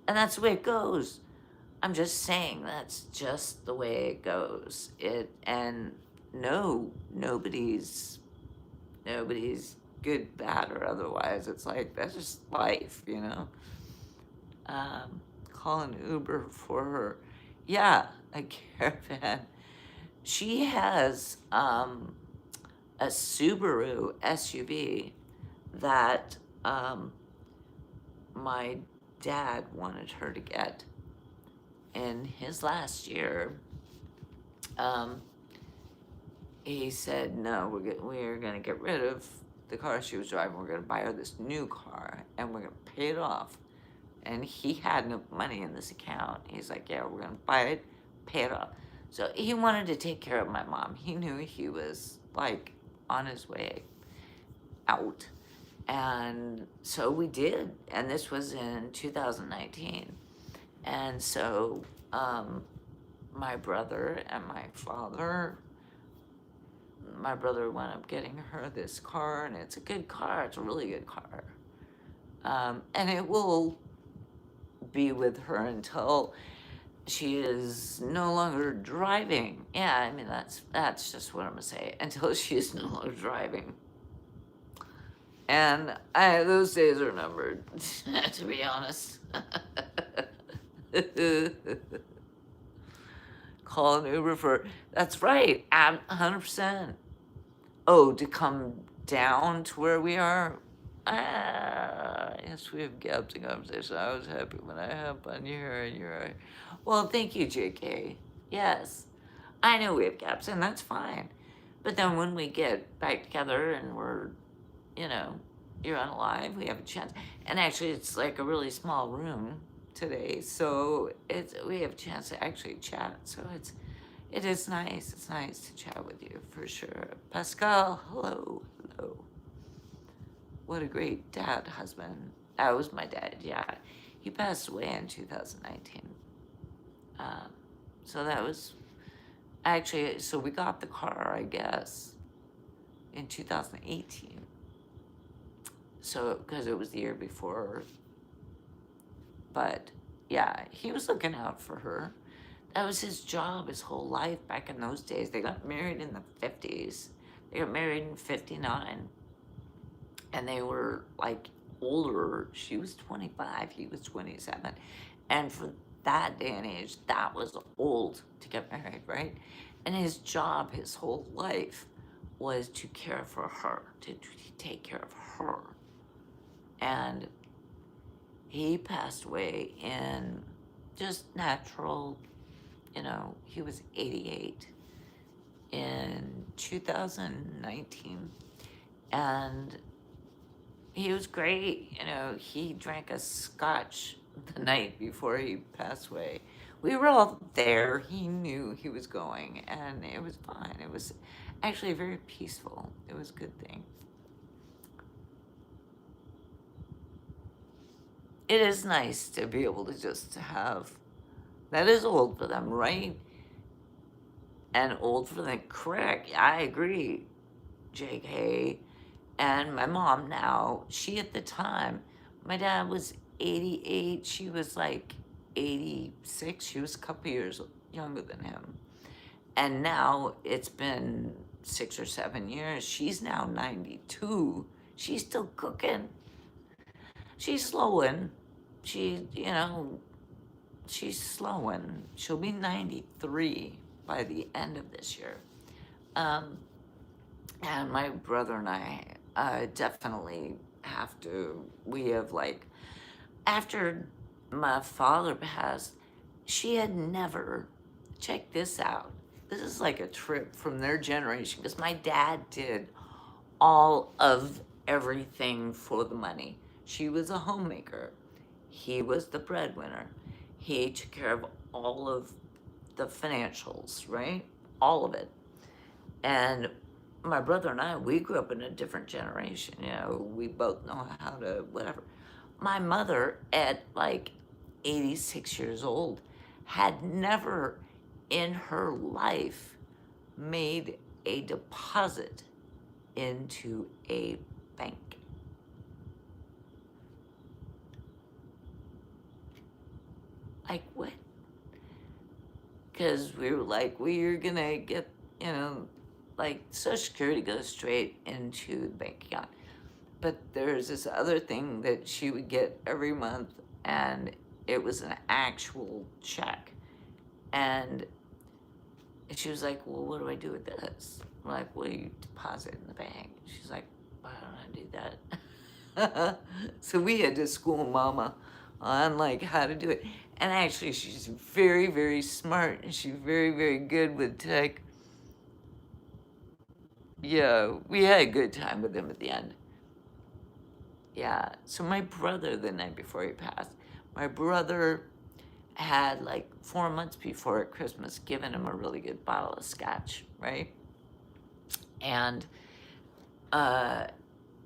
And that's the way it goes. I'm just saying that's just the way it goes. And no, nobody's good, bad, or otherwise. It's like that's just life, Call an Uber for her. Yeah, a caravan. She has a Subaru SUV that my dad wanted her to get. In his last year, he said, no, we're going to get rid of the car she was driving. We're going to buy her this new car, and we're going to pay it off. And he had no money in this account. He's like, yeah, we're going to buy it, pay it off. So he wanted to take care of my mom. He knew he was, like, on his way out. And so we did. And this was in 2019. And so my brother and my brother wound up getting her this car, and it's a good car. It's a really good car. And it will be with her until she is no longer driving. Yeah, I mean, that's just what I'm gonna say. Until she is no longer driving. And those days are numbered, to be honest. Call an Uber for, that's right, 100%. Oh, to come down to where we are? Yes, we have gaps in conversation. I was happy when I hop on here and you're right. Well, thank you, JK. Yes, I know we have gaps, and that's fine. But then when we get back together and we're, you know, you're on live, we have a chance. And actually, it's like a really small room today, so we have a chance to actually chat. So it is nice. It's nice to chat with you for sure. Pascal, hello, hello. What a great dad, husband. That was my dad, yeah. He passed away in 2019. So that was actually, so we got the car, I guess, in 2018. So, because it was the year before. But yeah, he was looking out for her. That was his job his whole life back in those days. They got married in the 50s. They got married in 59. And they were like older. She was 25, he was 27. And for that day and age, that was old to get married, right? And his job his whole life was to care for her, to take care of her. And he passed away in just natural, he was 88 in 2019. And he was great. He drank a scotch the night before he passed away. We were all there. He knew he was going, and it was fine. It was actually very peaceful. It was a good thing. It is nice to be able to just have, that is old for them, right? And old for them, correct. I agree, JK. And my mom now, she at the time, my dad was 88, she was like 86, she was a couple years younger than him. And now it's been 6 or 7 years, she's now 92, she's still cooking. She's slowing, she's slowing. She'll be 93 by the end of this year. And my brother and I definitely have to, we have like, after my father passed, she had never, check this out, this is like a trip from their generation, because my dad did all of everything for the money. She was a homemaker. He was the breadwinner. He took care of all of the financials, right? All of it. And my brother and I, we grew up in a different generation. We both know how to, whatever. My mother, at like 86 years old, had never in her life made a deposit into a bank. Like, what? Because we were like, we're gonna get, like Social Security goes straight into the bank account. But there's this other thing that she would get every month, and it was an actual check. And she was like, well, what do I do with this? I'm like, well, you deposit in the bank. She's like, why don't I do that? So we had to school Mama on like how to do it. And actually, she's very, very smart, and she's very, very good with tech. Yeah, we had a good time with him at the end. Yeah, so my brother, the night before he passed, my brother had like 4 months before Christmas given him a really good bottle of scotch, right? And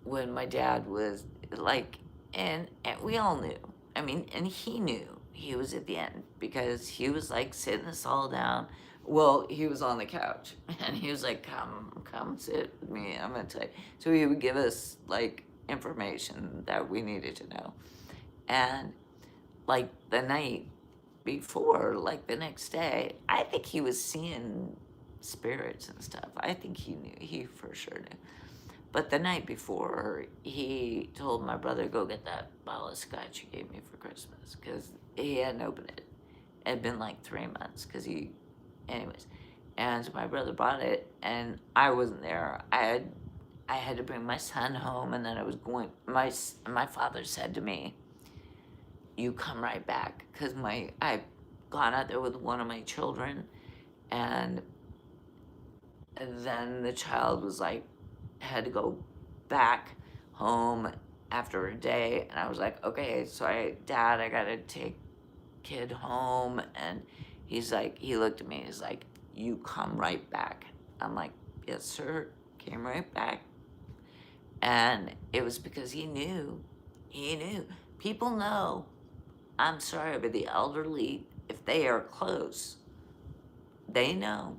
when my dad was like, and we all knew, I mean, and he knew, he was at the end because he was like sitting us all down. Well, he was on the couch and he was like, come sit with me. I'm gonna tell you. So he would give us like information that we needed to know. And like the night before, like the next day, I think he was seeing spirits and stuff. I think he knew, he for sure knew. But the night before, he told my brother, go get that bottle of scotch you gave me for Christmas, because he hadn't opened it. It had been like 3 months, because anyways. And so my brother bought it, and I wasn't there. I had to bring my son home, and then I was going, my father said to me, you come right back, because I'd gone out there with one of my children, and then the child was like, had to go back home after a day, and I was like, okay, so Dad, I gotta take kid home, and he's like, he looked at me, he's like, you come right back. I'm like, yes, sir, came right back. And it was because he knew. People know, I'm sorry, but the elderly, if they are close, they know.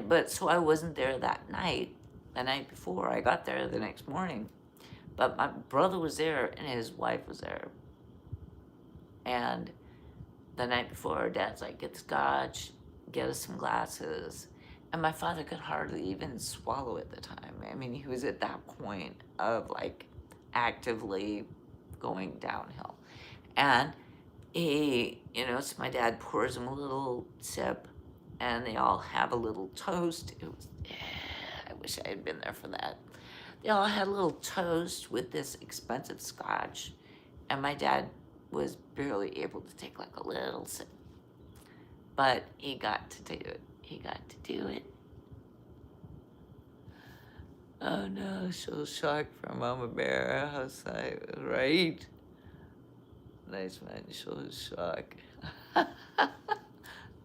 But so I wasn't there that night, the night before. I got there the next morning. But my brother was there and his wife was there. And the night before, Dad's like, get the scotch, get us some glasses. And my father could hardly even swallow at the time. I mean, he was at that point of like actively going downhill. And he, so my dad pours him a little sip, and they all have a little toast. It was, I wish I had been there for that. They all had a little toast with this expensive scotch, and my dad was barely able to take like a little sip. But he got to do it. Oh no, she'll shock from Mama Bear outside, right? Nice man, she'll shock.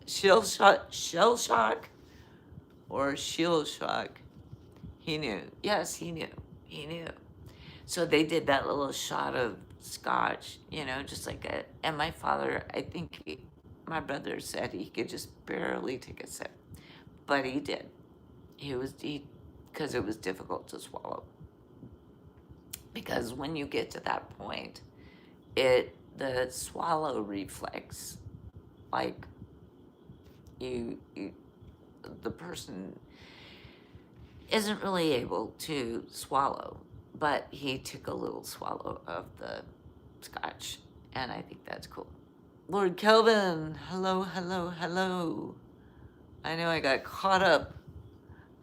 Shell shock or shield shock. He knew. Yes, he knew. So they did that little shot of scotch, just like and my father, I think my brother said he could just barely take a sip, but he did. Because it was difficult to swallow. Because when you get to that point, the swallow reflex, like the person isn't really able to swallow, but he took a little swallow of the scotch, and I think that's cool. Lord Kelvin, hello. I know I got caught up.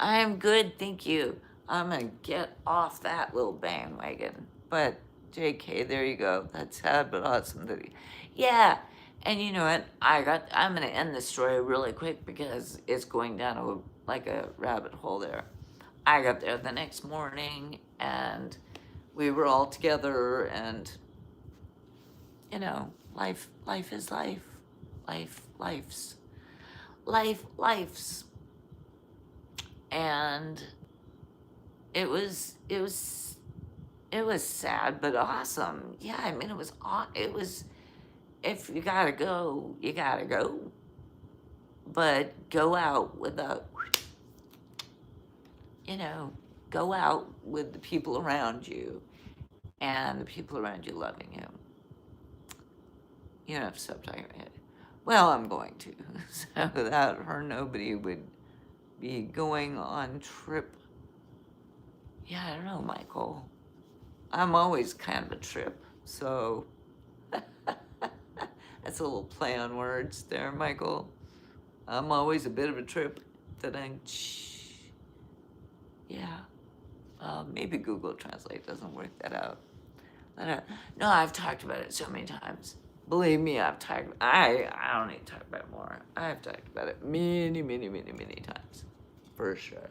I am good, thank you. I'm gonna get off that little bandwagon. But JK, there you go. That's sad but awesome. Yeah, and you know what? I'm gonna end this story really quick because it's going down like a rabbit hole there. I got there the next morning and we were all together, and life is life. Life's. And it was sad but awesome. Yeah, I mean, it was if you gotta go, you gotta go. But go out with go out with the people around you, and the people around you loving you. You don't have to stop talking about it. Well, I'm going to. So without her, nobody would be going on trip. Yeah, I don't know, Michael. I'm always kind of a trip, so that's a little play on words there, Michael. I'm always a bit of a trip. Yeah. Maybe Google Translate doesn't work that out. No, I've talked about it so many times. Believe me, I don't need to talk about it more. I've talked about it many times. For sure.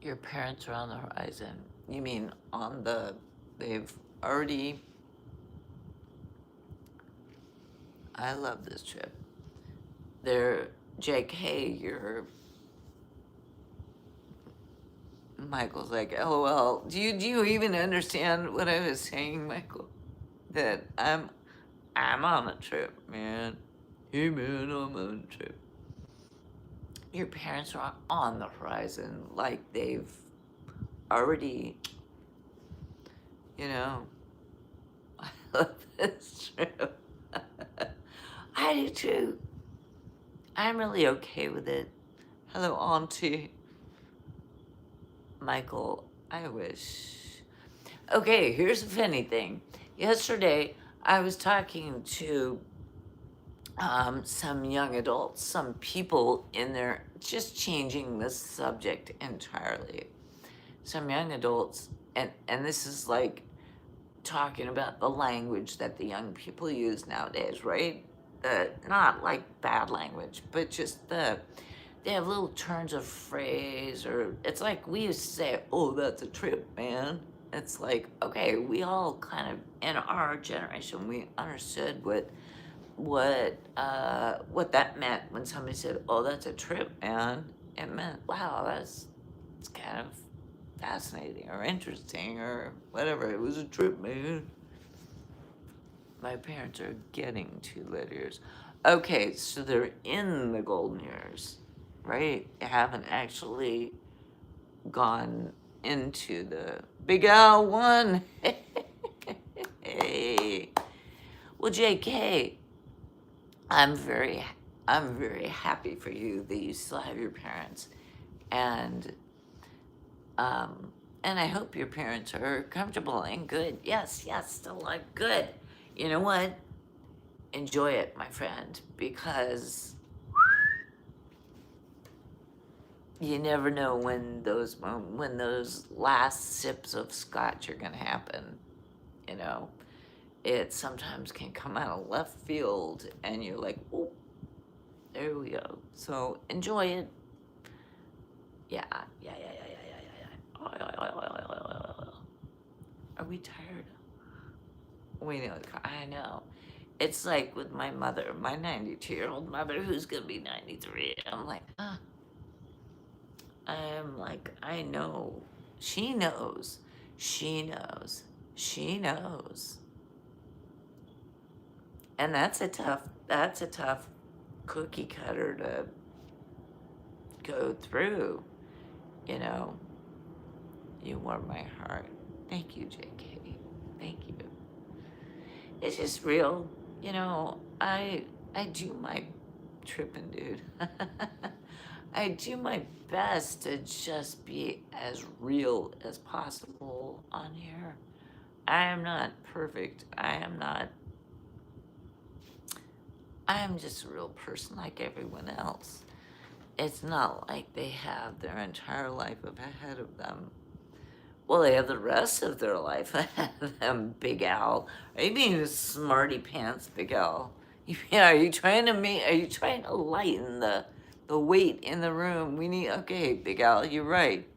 Your parents are on the horizon. You mean they've already... I love this trip. JK, Michael's like, LOL. Do you even understand what I was saying, Michael? That I'm on a trip, man. Hey man, I'm on a trip. Your parents are on the horizon, like they've already, you know. I love this trip. I do too. I'm really okay with it. Hello, Auntie. Michael, I wish. Okay, here's the funny thing. Yesterday, I was talking to some young adults, some people in there, just changing the subject entirely. Some young adults, and this is like talking about the language that the young people use nowadays, right? Not like bad language, but just they have little turns of phrase, or it's like we used to say, "Oh, that's a trip, man." It's like, okay, we all kind of in our generation, we understood what that meant when somebody said, "Oh, that's a trip, man." It meant, wow, it's kind of fascinating or interesting or whatever. It was a trip, man. My parents are getting to later years. Okay, so they're in the golden years, right? They haven't actually gone into the Big Al one. Hey. Well, JK, I'm very I'm very happy for you that you still have your parents, and um and I hope your parents are comfortable and good. Yes, yes, still like good. You know what? Enjoy it, my friend, because you never know when those last sips of scotch are gonna happen. You know, it sometimes can come out of left field, and you're like, "Oh, there we go." So enjoy it. Yeah, yeah, yeah, yeah, yeah, yeah, yeah, yeah. Are we tired? We know. I know. It's like with my mother, my 92-year-old mother, who's gonna be 93. I'm like, I'm like, I know. She knows. She knows. She knows. And that's a tough cookie cutter to go through, you know. You warm my heart. Thank you, JK. Thank you. It's just real. You know, I do my tripping, dude. I do my best to just be as real as possible on here. I am not perfect. I am just a real person like everyone else. It's not like they have their entire life ahead of them. Well, they have the rest of their life ahead of them, Big Al. Are you being a smarty pants, Big Al? Yeah, are you trying to lighten the weight in the room? Okay, Big Al, you're right.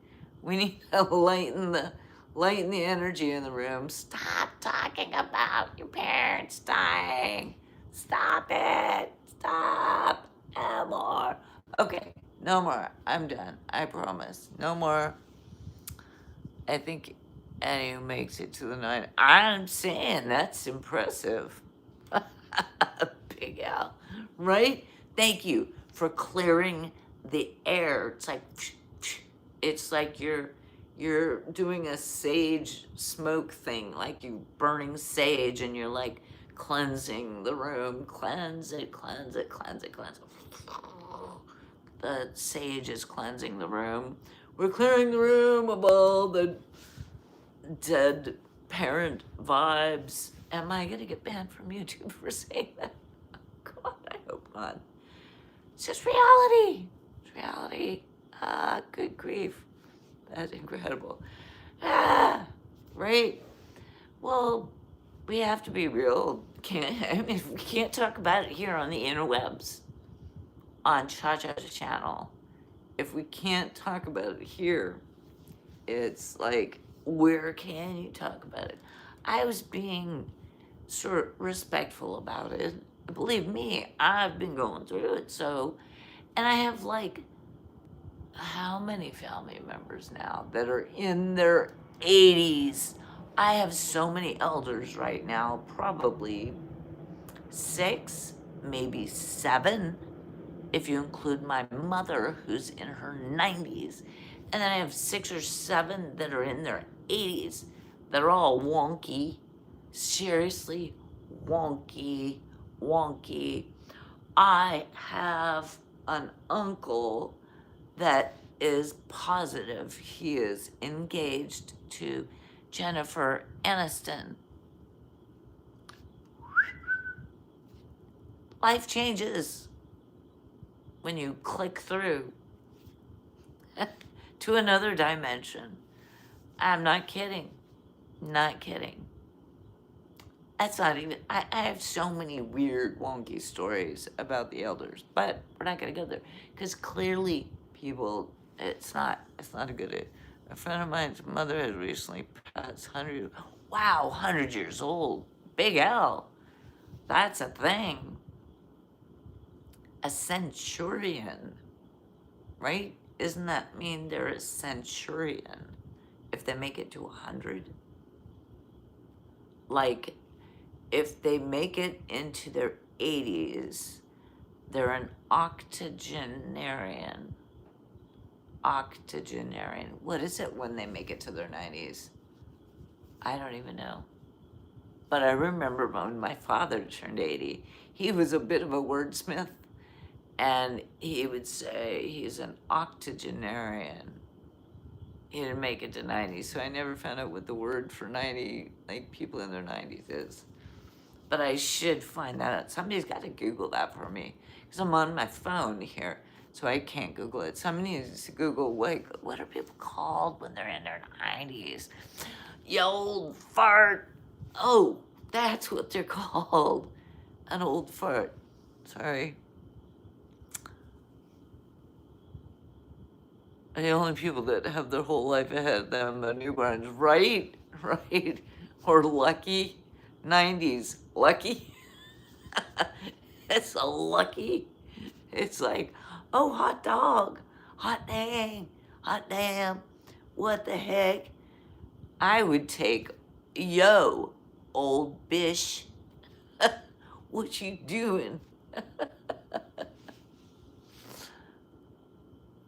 We need to lighten the energy in the room. Stop talking about your parents dying. Stop it. Stop. No more. Okay, no more. I'm done. I promise. No more. I think Annie who makes it to the nine. I'm saying that's impressive. Big Al, right? Thank you for clearing the air. It's like you're doing a sage smoke thing, like you burning sage, and you're like cleansing the room. Cleanse it, cleanse it, cleanse it, cleanse it. The sage is cleansing the room. We're clearing the room of all the dead parent vibes. Am I gonna get banned from YouTube for saying that? God, I hope not. It's just reality. It's reality. Good grief. That's incredible. Right? Well, we have to be real. If we can't talk about it here on the interwebs, on Cha Cha's channel, if we can't talk about it here, it's like, where can you talk about it? I was being sort of respectful about it. Believe me, I've been going through it, so And I have like, how many family members now that are in their 80s? I have so many elders right now, probably 6, maybe 7, if you include my mother, who's in her 90s. And then I have 6 or 7 that are in their 80s that are all wonky. Seriously, wonky, wonky. I have an uncle that is positive he is engaged to Jennifer Aniston. Life changes when you click through to another dimension. I'm not kidding. Not kidding. That's not even, I have so many weird, wonky stories about the elders, but we're not going to go there because clearly people, it's not a good, a friend of mine's mother has recently passed 100, wow, 100 years old. Big L. That's a thing. A centurion, right? Isn't that mean they're a centurion if they make it to 100? Like, if they make it into their 80s, they're an octogenarian. Octogenarian. What is it when they make it to their 90s? I don't even know. But I remember when my father turned 80, he was a bit of a wordsmith, and he would say he's an octogenarian. He didn't make it to 90, so I never found out what the word for 90, like people in their 90s is. But I should find that out. Somebody's got to Google that for me, because I'm on my phone here, so I can't Google it. Somebody needs to Google, what are people called when they're in their 90s? You old fart. Oh, that's what they're called. An old fart. Sorry. The only people that have their whole life ahead of them are newborns, right? Right? Or lucky. 90s. Lucky? It's a lucky. It's like, oh, hot dog. Hot dang. Hot damn. What the heck? I would take, yo, old bish. What you doing?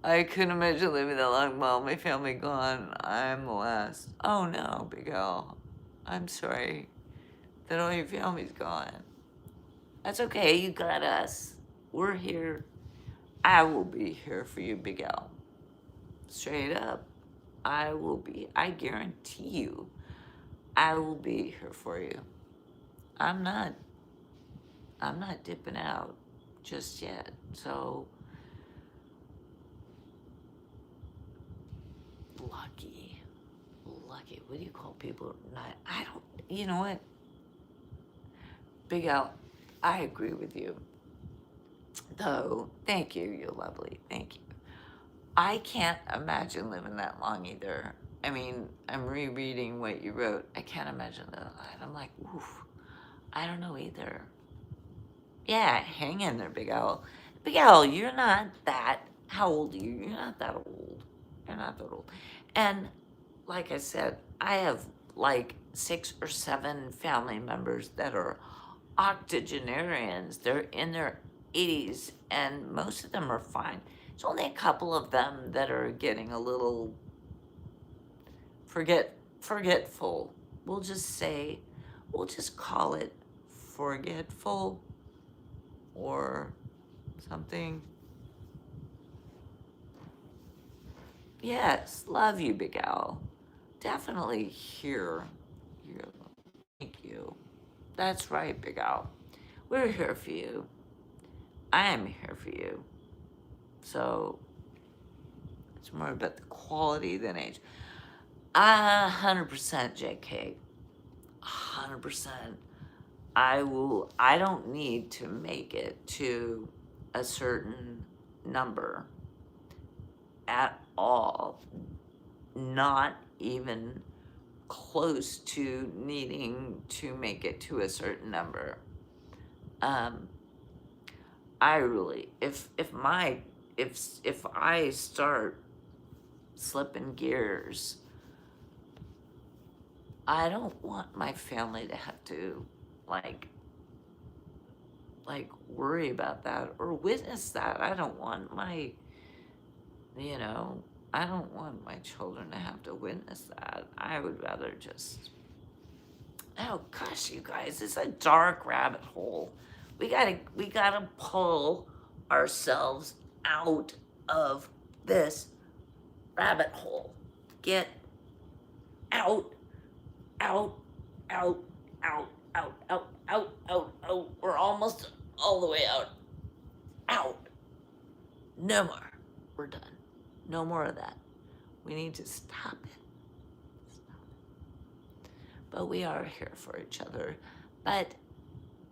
I couldn't imagine living that long while my family gone. I'm the last. Oh no, Big L. I'm sorry that all your family's gone. That's okay, you got us. We're here. I will be here for you, Big L. Straight up. I guarantee you, I will be here for you. I'm not dipping out just yet. So, lucky. What do you call people? I don't, you know what? Big Al, I agree with you. Though, thank you, you're lovely. Thank you. I can't imagine living that long either. I mean, I'm rereading what you wrote. I can't imagine that. And I'm like, oof, I don't know either. Yeah, hang in there, Big Al. Big Al, you're not that, how old are you? You're not that old. You're not that old. And like I said, I have like 6 or 7 family members that are octogenarians. They're in their 80s, and most of them are fine. It's only a couple of them that are getting a little forgetful. We'll just call it forgetful or something. Yes, love you, Big Al. Definitely here. Thank you. That's right, Big Al. We're here for you. I am here for you. So it's more about the quality than age. 100% JK. 100%. I don't need to make it to a certain number at all. Not even close to needing to make it to a certain number. I really, if my if I start slipping gears, I don't want my family to have to like worry about that or witness that. I don't want my, you know, I don't want my children to have to witness that. I would rather just, oh gosh, you guys, it's a dark rabbit hole. We gotta pull ourselves out of this rabbit hole. Get out, out, out, out, out, out, out, out, out. We're almost all the way out. Out. No more. We're done. No more of that. We need to stop it. But we are here for each other. But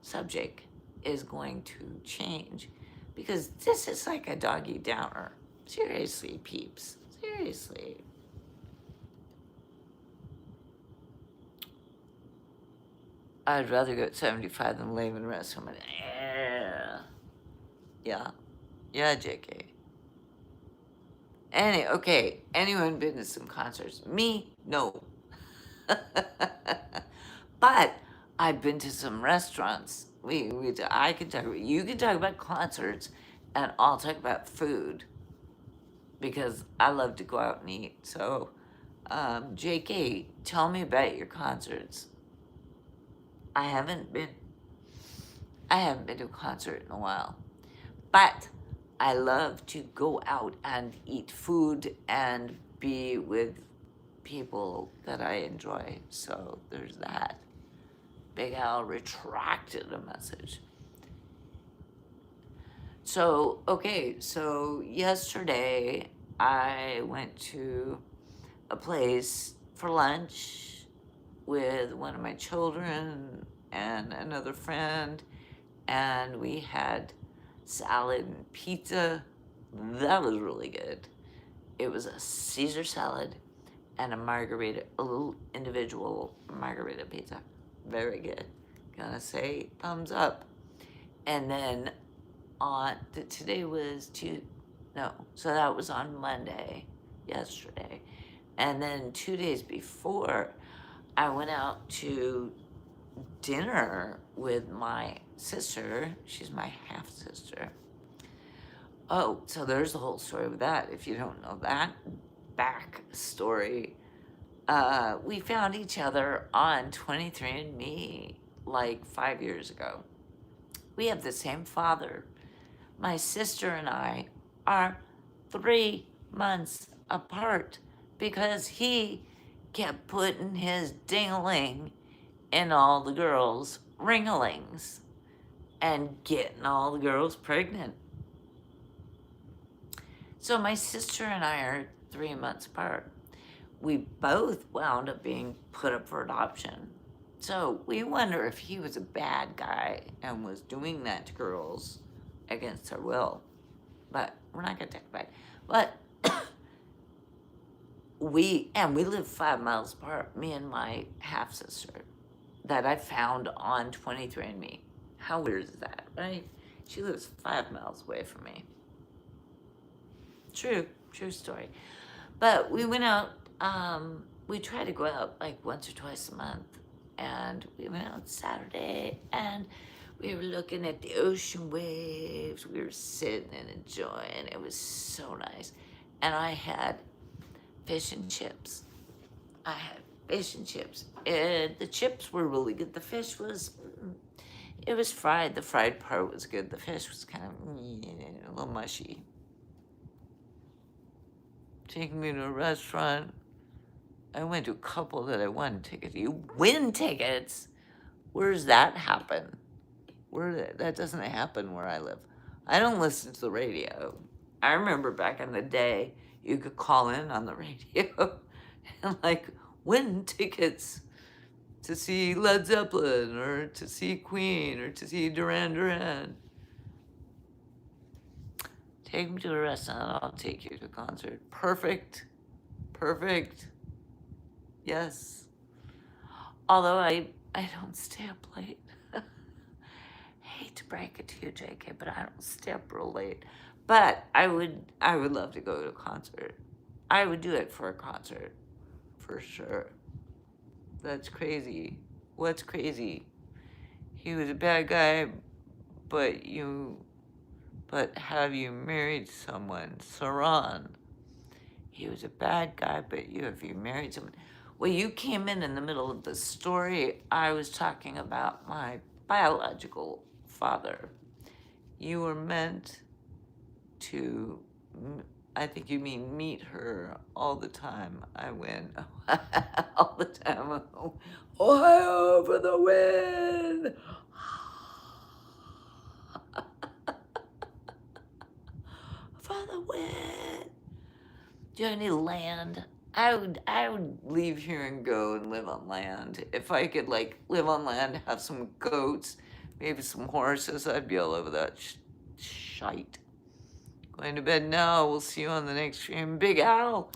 subject is going to change because this is like a doggy downer. Seriously, peeps. Seriously. I'd rather go at 75 than live in the rest of my Yeah. Yeah, JK. Okay, anyone been to some concerts? Me? No. But I've been to some restaurants. I can talk about, you can talk about concerts, and I'll talk about food because I love to go out and eat. So, JK, tell me about your concerts. I haven't been to a concert in a while, but I love to go out and eat food and be with people that I enjoy. So there's that. Big Al retracted a message. So, okay, so yesterday I went to a place for lunch with one of my children and another friend, and we had salad and pizza. That was really good. It was a Caesar salad and a margarita, a little individual margarita pizza. Very good. Gonna say thumbs up. And then today was so that was on Monday, yesterday. And then 2 days before, I went out to dinner with my sister. She's my half sister. Oh, so there's the whole story with that. If you don't know that back story, we found each other on 23andMe like 5 years ago. We have the same father. My sister and I are 3 months apart because he kept putting his ding-a-ling in all the girls' ring-a-lings and getting all the girls pregnant. So my sister and I are 3 months apart. We both wound up being put up for adoption. So we wonder if he was a bad guy and was doing that to girls against their will. But we're not going to talk about it. But we live 5 miles apart, me and my half-sister, that I found on 23andMe. How weird is that, right? She lives 5 miles away from me. True story. But we went out, we try to go out like once or twice a month. And we went out Saturday and we were looking at the ocean waves. We were sitting and enjoying. It was so nice. And I had fish and chips. The chips were really good. The fish was, it was fried. The fried part was good. The fish was kind of a little mushy. Taking me to a restaurant. I went to a couple that I won tickets. You win tickets? Where does that happen? That doesn't happen where I live. I don't listen to the radio. I remember back in the day, you could call in on the radio and like win tickets to see Led Zeppelin or to see Queen or to see Duran Duran. Take me to a restaurant, I'll take you to a concert. Perfect. Yes. Although I don't stay up late. Hate to break it to you, JK, but I don't stay up real late. But I would love to go to a concert. I would do it for a concert, for sure. That's crazy. What's crazy? He was a bad guy, but have you married someone? Saran. He was a bad guy, but have you married someone? Well, you came in the middle of the story. I was talking about my biological father. You were meant to, I think you mean meet her all the time. I win. All the time. Ohio for the win! For the win! Do you have any land? I would leave here and go and live on land. If I could like live on land, have some goats, maybe some horses, I'd be all over that shite. Going to bed now. We'll see you on the next stream. Big Al,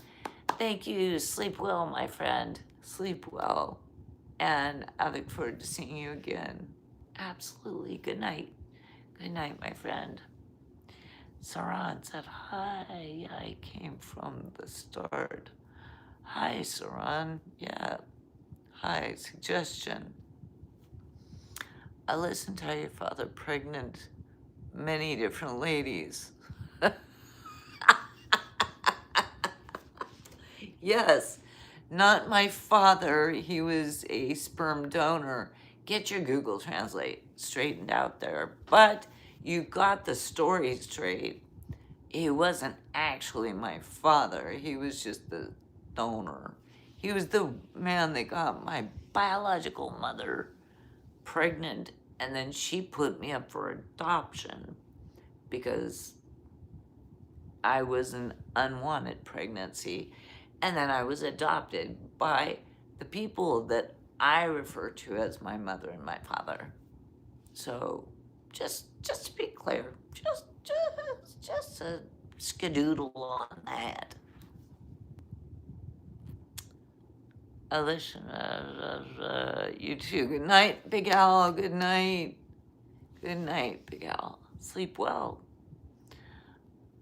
thank you. Sleep well, my friend. Sleep well. And I look forward to seeing you again. Absolutely. Good night. Good night, my friend. Saran said, hi, I came from the start. Hi, Saran. Yeah. Hi, suggestion. I listened to how your father pregnant many different ladies. Yes, not my father. He was a sperm donor. Get your Google Translate straightened out there. But you got the story straight. He wasn't actually my father. He was just the donor. He was the man that got my biological mother pregnant, and then she put me up for adoption because I was an unwanted pregnancy. And then I was adopted by the people that I refer to as my mother and my father. So just to be clear, just a skedoodle on that. Alicia, you too. Good night, Big Al. Good night. Good night, Big Al. Sleep well.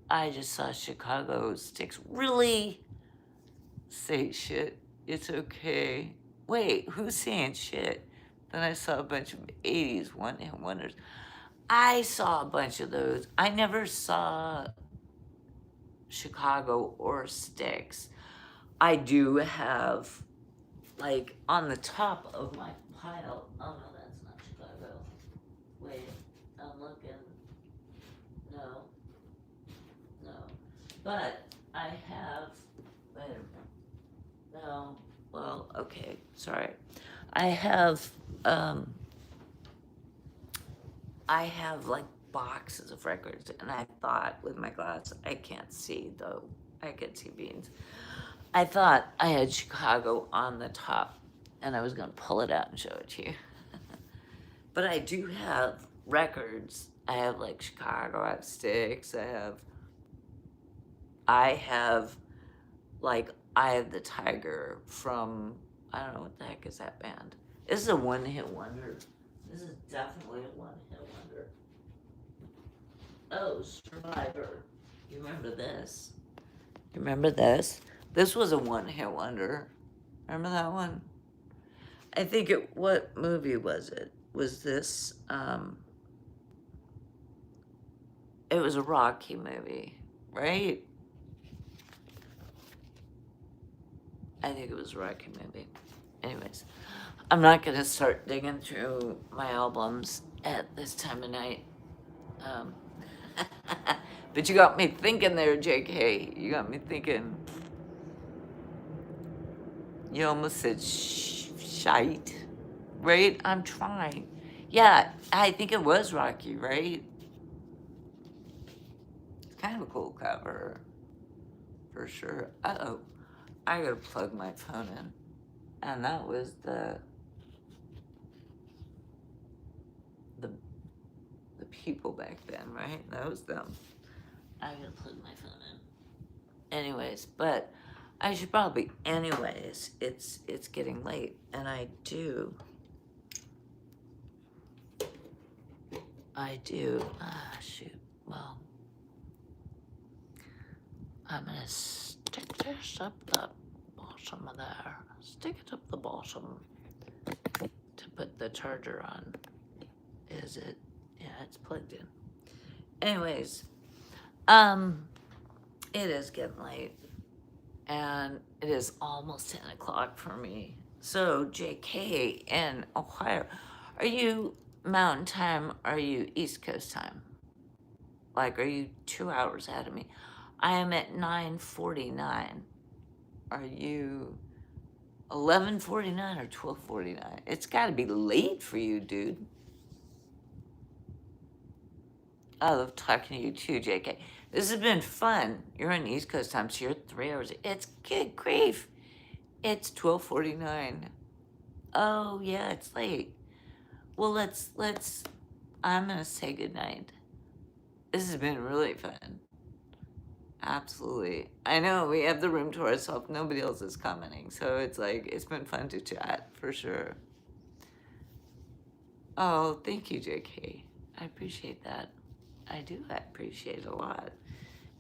I just saw Chicago sticks. Really? Say shit. It's okay. Wait, who's saying shit? Then I saw a bunch of 80s one-hit wonders. I saw a bunch of those. I never saw Chicago or Styx. I do have, like, on the top of my pile. Oh, no, that's not Chicago. Wait, I'm looking. No. But I have, wait a minute. No, well, okay, sorry. I have like boxes of records, and I thought with my glass, I can't see though. I can see beans. I thought I had Chicago on the top, and I was gonna pull it out and show it to you. But I do have records. I have like Chicago, I have Styx, I have like Eye of the Tiger from, I don't know what the heck is that band. This is a one-hit wonder. This is definitely a one-hit wonder. Oh, Survivor. You remember this? You remember this? This was a one-hit wonder. Remember that one? I think what movie was it? Was this, it was a Rocky movie, right? I think it was a Rocky movie. Anyways, I'm not gonna start digging through my albums at this time of night. But you got me thinking there, JK. You got me thinking. You almost said shite, right? I'm trying. Yeah, I think it was Rocky, right? It's kind of a cool cover, for sure. Uh-oh, I gotta plug my phone in. And that was the people back then, right? That was them. I gotta plug my phone in. Anyways, but I should probably, anyways, it's getting late, and I do, shoot, well, I'm gonna stick this up the bottom of there. Stick it up the bottom to put the charger on. Is it? Yeah, it's plugged in. Anyways, it is getting late, and it is almost 10 o'clock for me. So, JK in Ohio, are you Mountain Time? Or are you East Coast time? Like, are you 2 hours ahead of me? I am at 9:49. Are you 11:49 or 12:49? It's got to be late for you, dude. I love talking to you too, JK. This has been fun. You're on East Coast time, so you're 3 hours. It's good grief. It's 12:49. Oh yeah, it's late. Well, let's. I'm gonna say goodnight. This has been really fun. Absolutely. I know we have the room to ourselves. Nobody else is commenting, so it's like it's been fun to chat for sure. Oh, thank you, JK. I appreciate that. I do. I appreciate it a lot.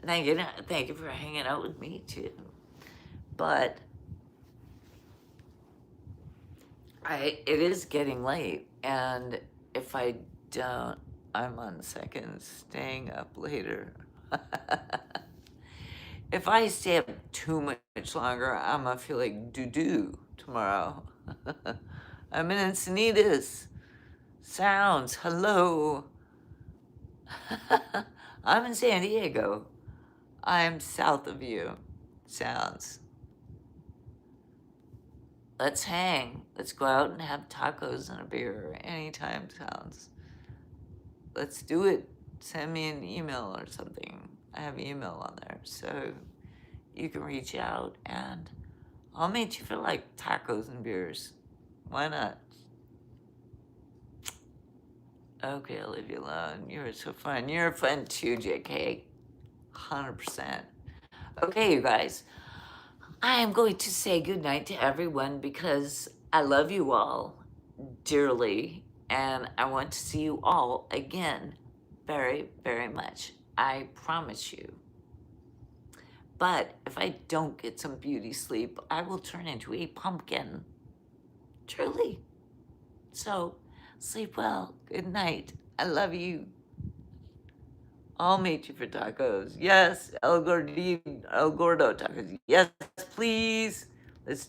Thank you for hanging out with me too. But it is getting late, and if I don't, I'm on second, staying up later. If I stay up too much longer, I'm gonna feel like doo-doo tomorrow. I'm in Encinitas. Sounds, hello. I'm in San Diego. I'm south of you. Sounds. Let's hang. Let's go out and have tacos and a beer anytime, sounds. Let's do it. Send me an email or something. I have email on there, so you can reach out and I'll meet you for like tacos and beers. Why not? Okay, I'll leave you alone. You're so fun. You're fun too, JK. 100%. Okay, you guys. I am going to say goodnight to everyone because I love you all dearly and I want to see you all again very, very much. I promise you. But if I don't get some beauty sleep, I will turn into a pumpkin. Truly. So, sleep well. Good night. I love you. I'll meet you for tacos. Yes, El Gordo tacos. Yes, please.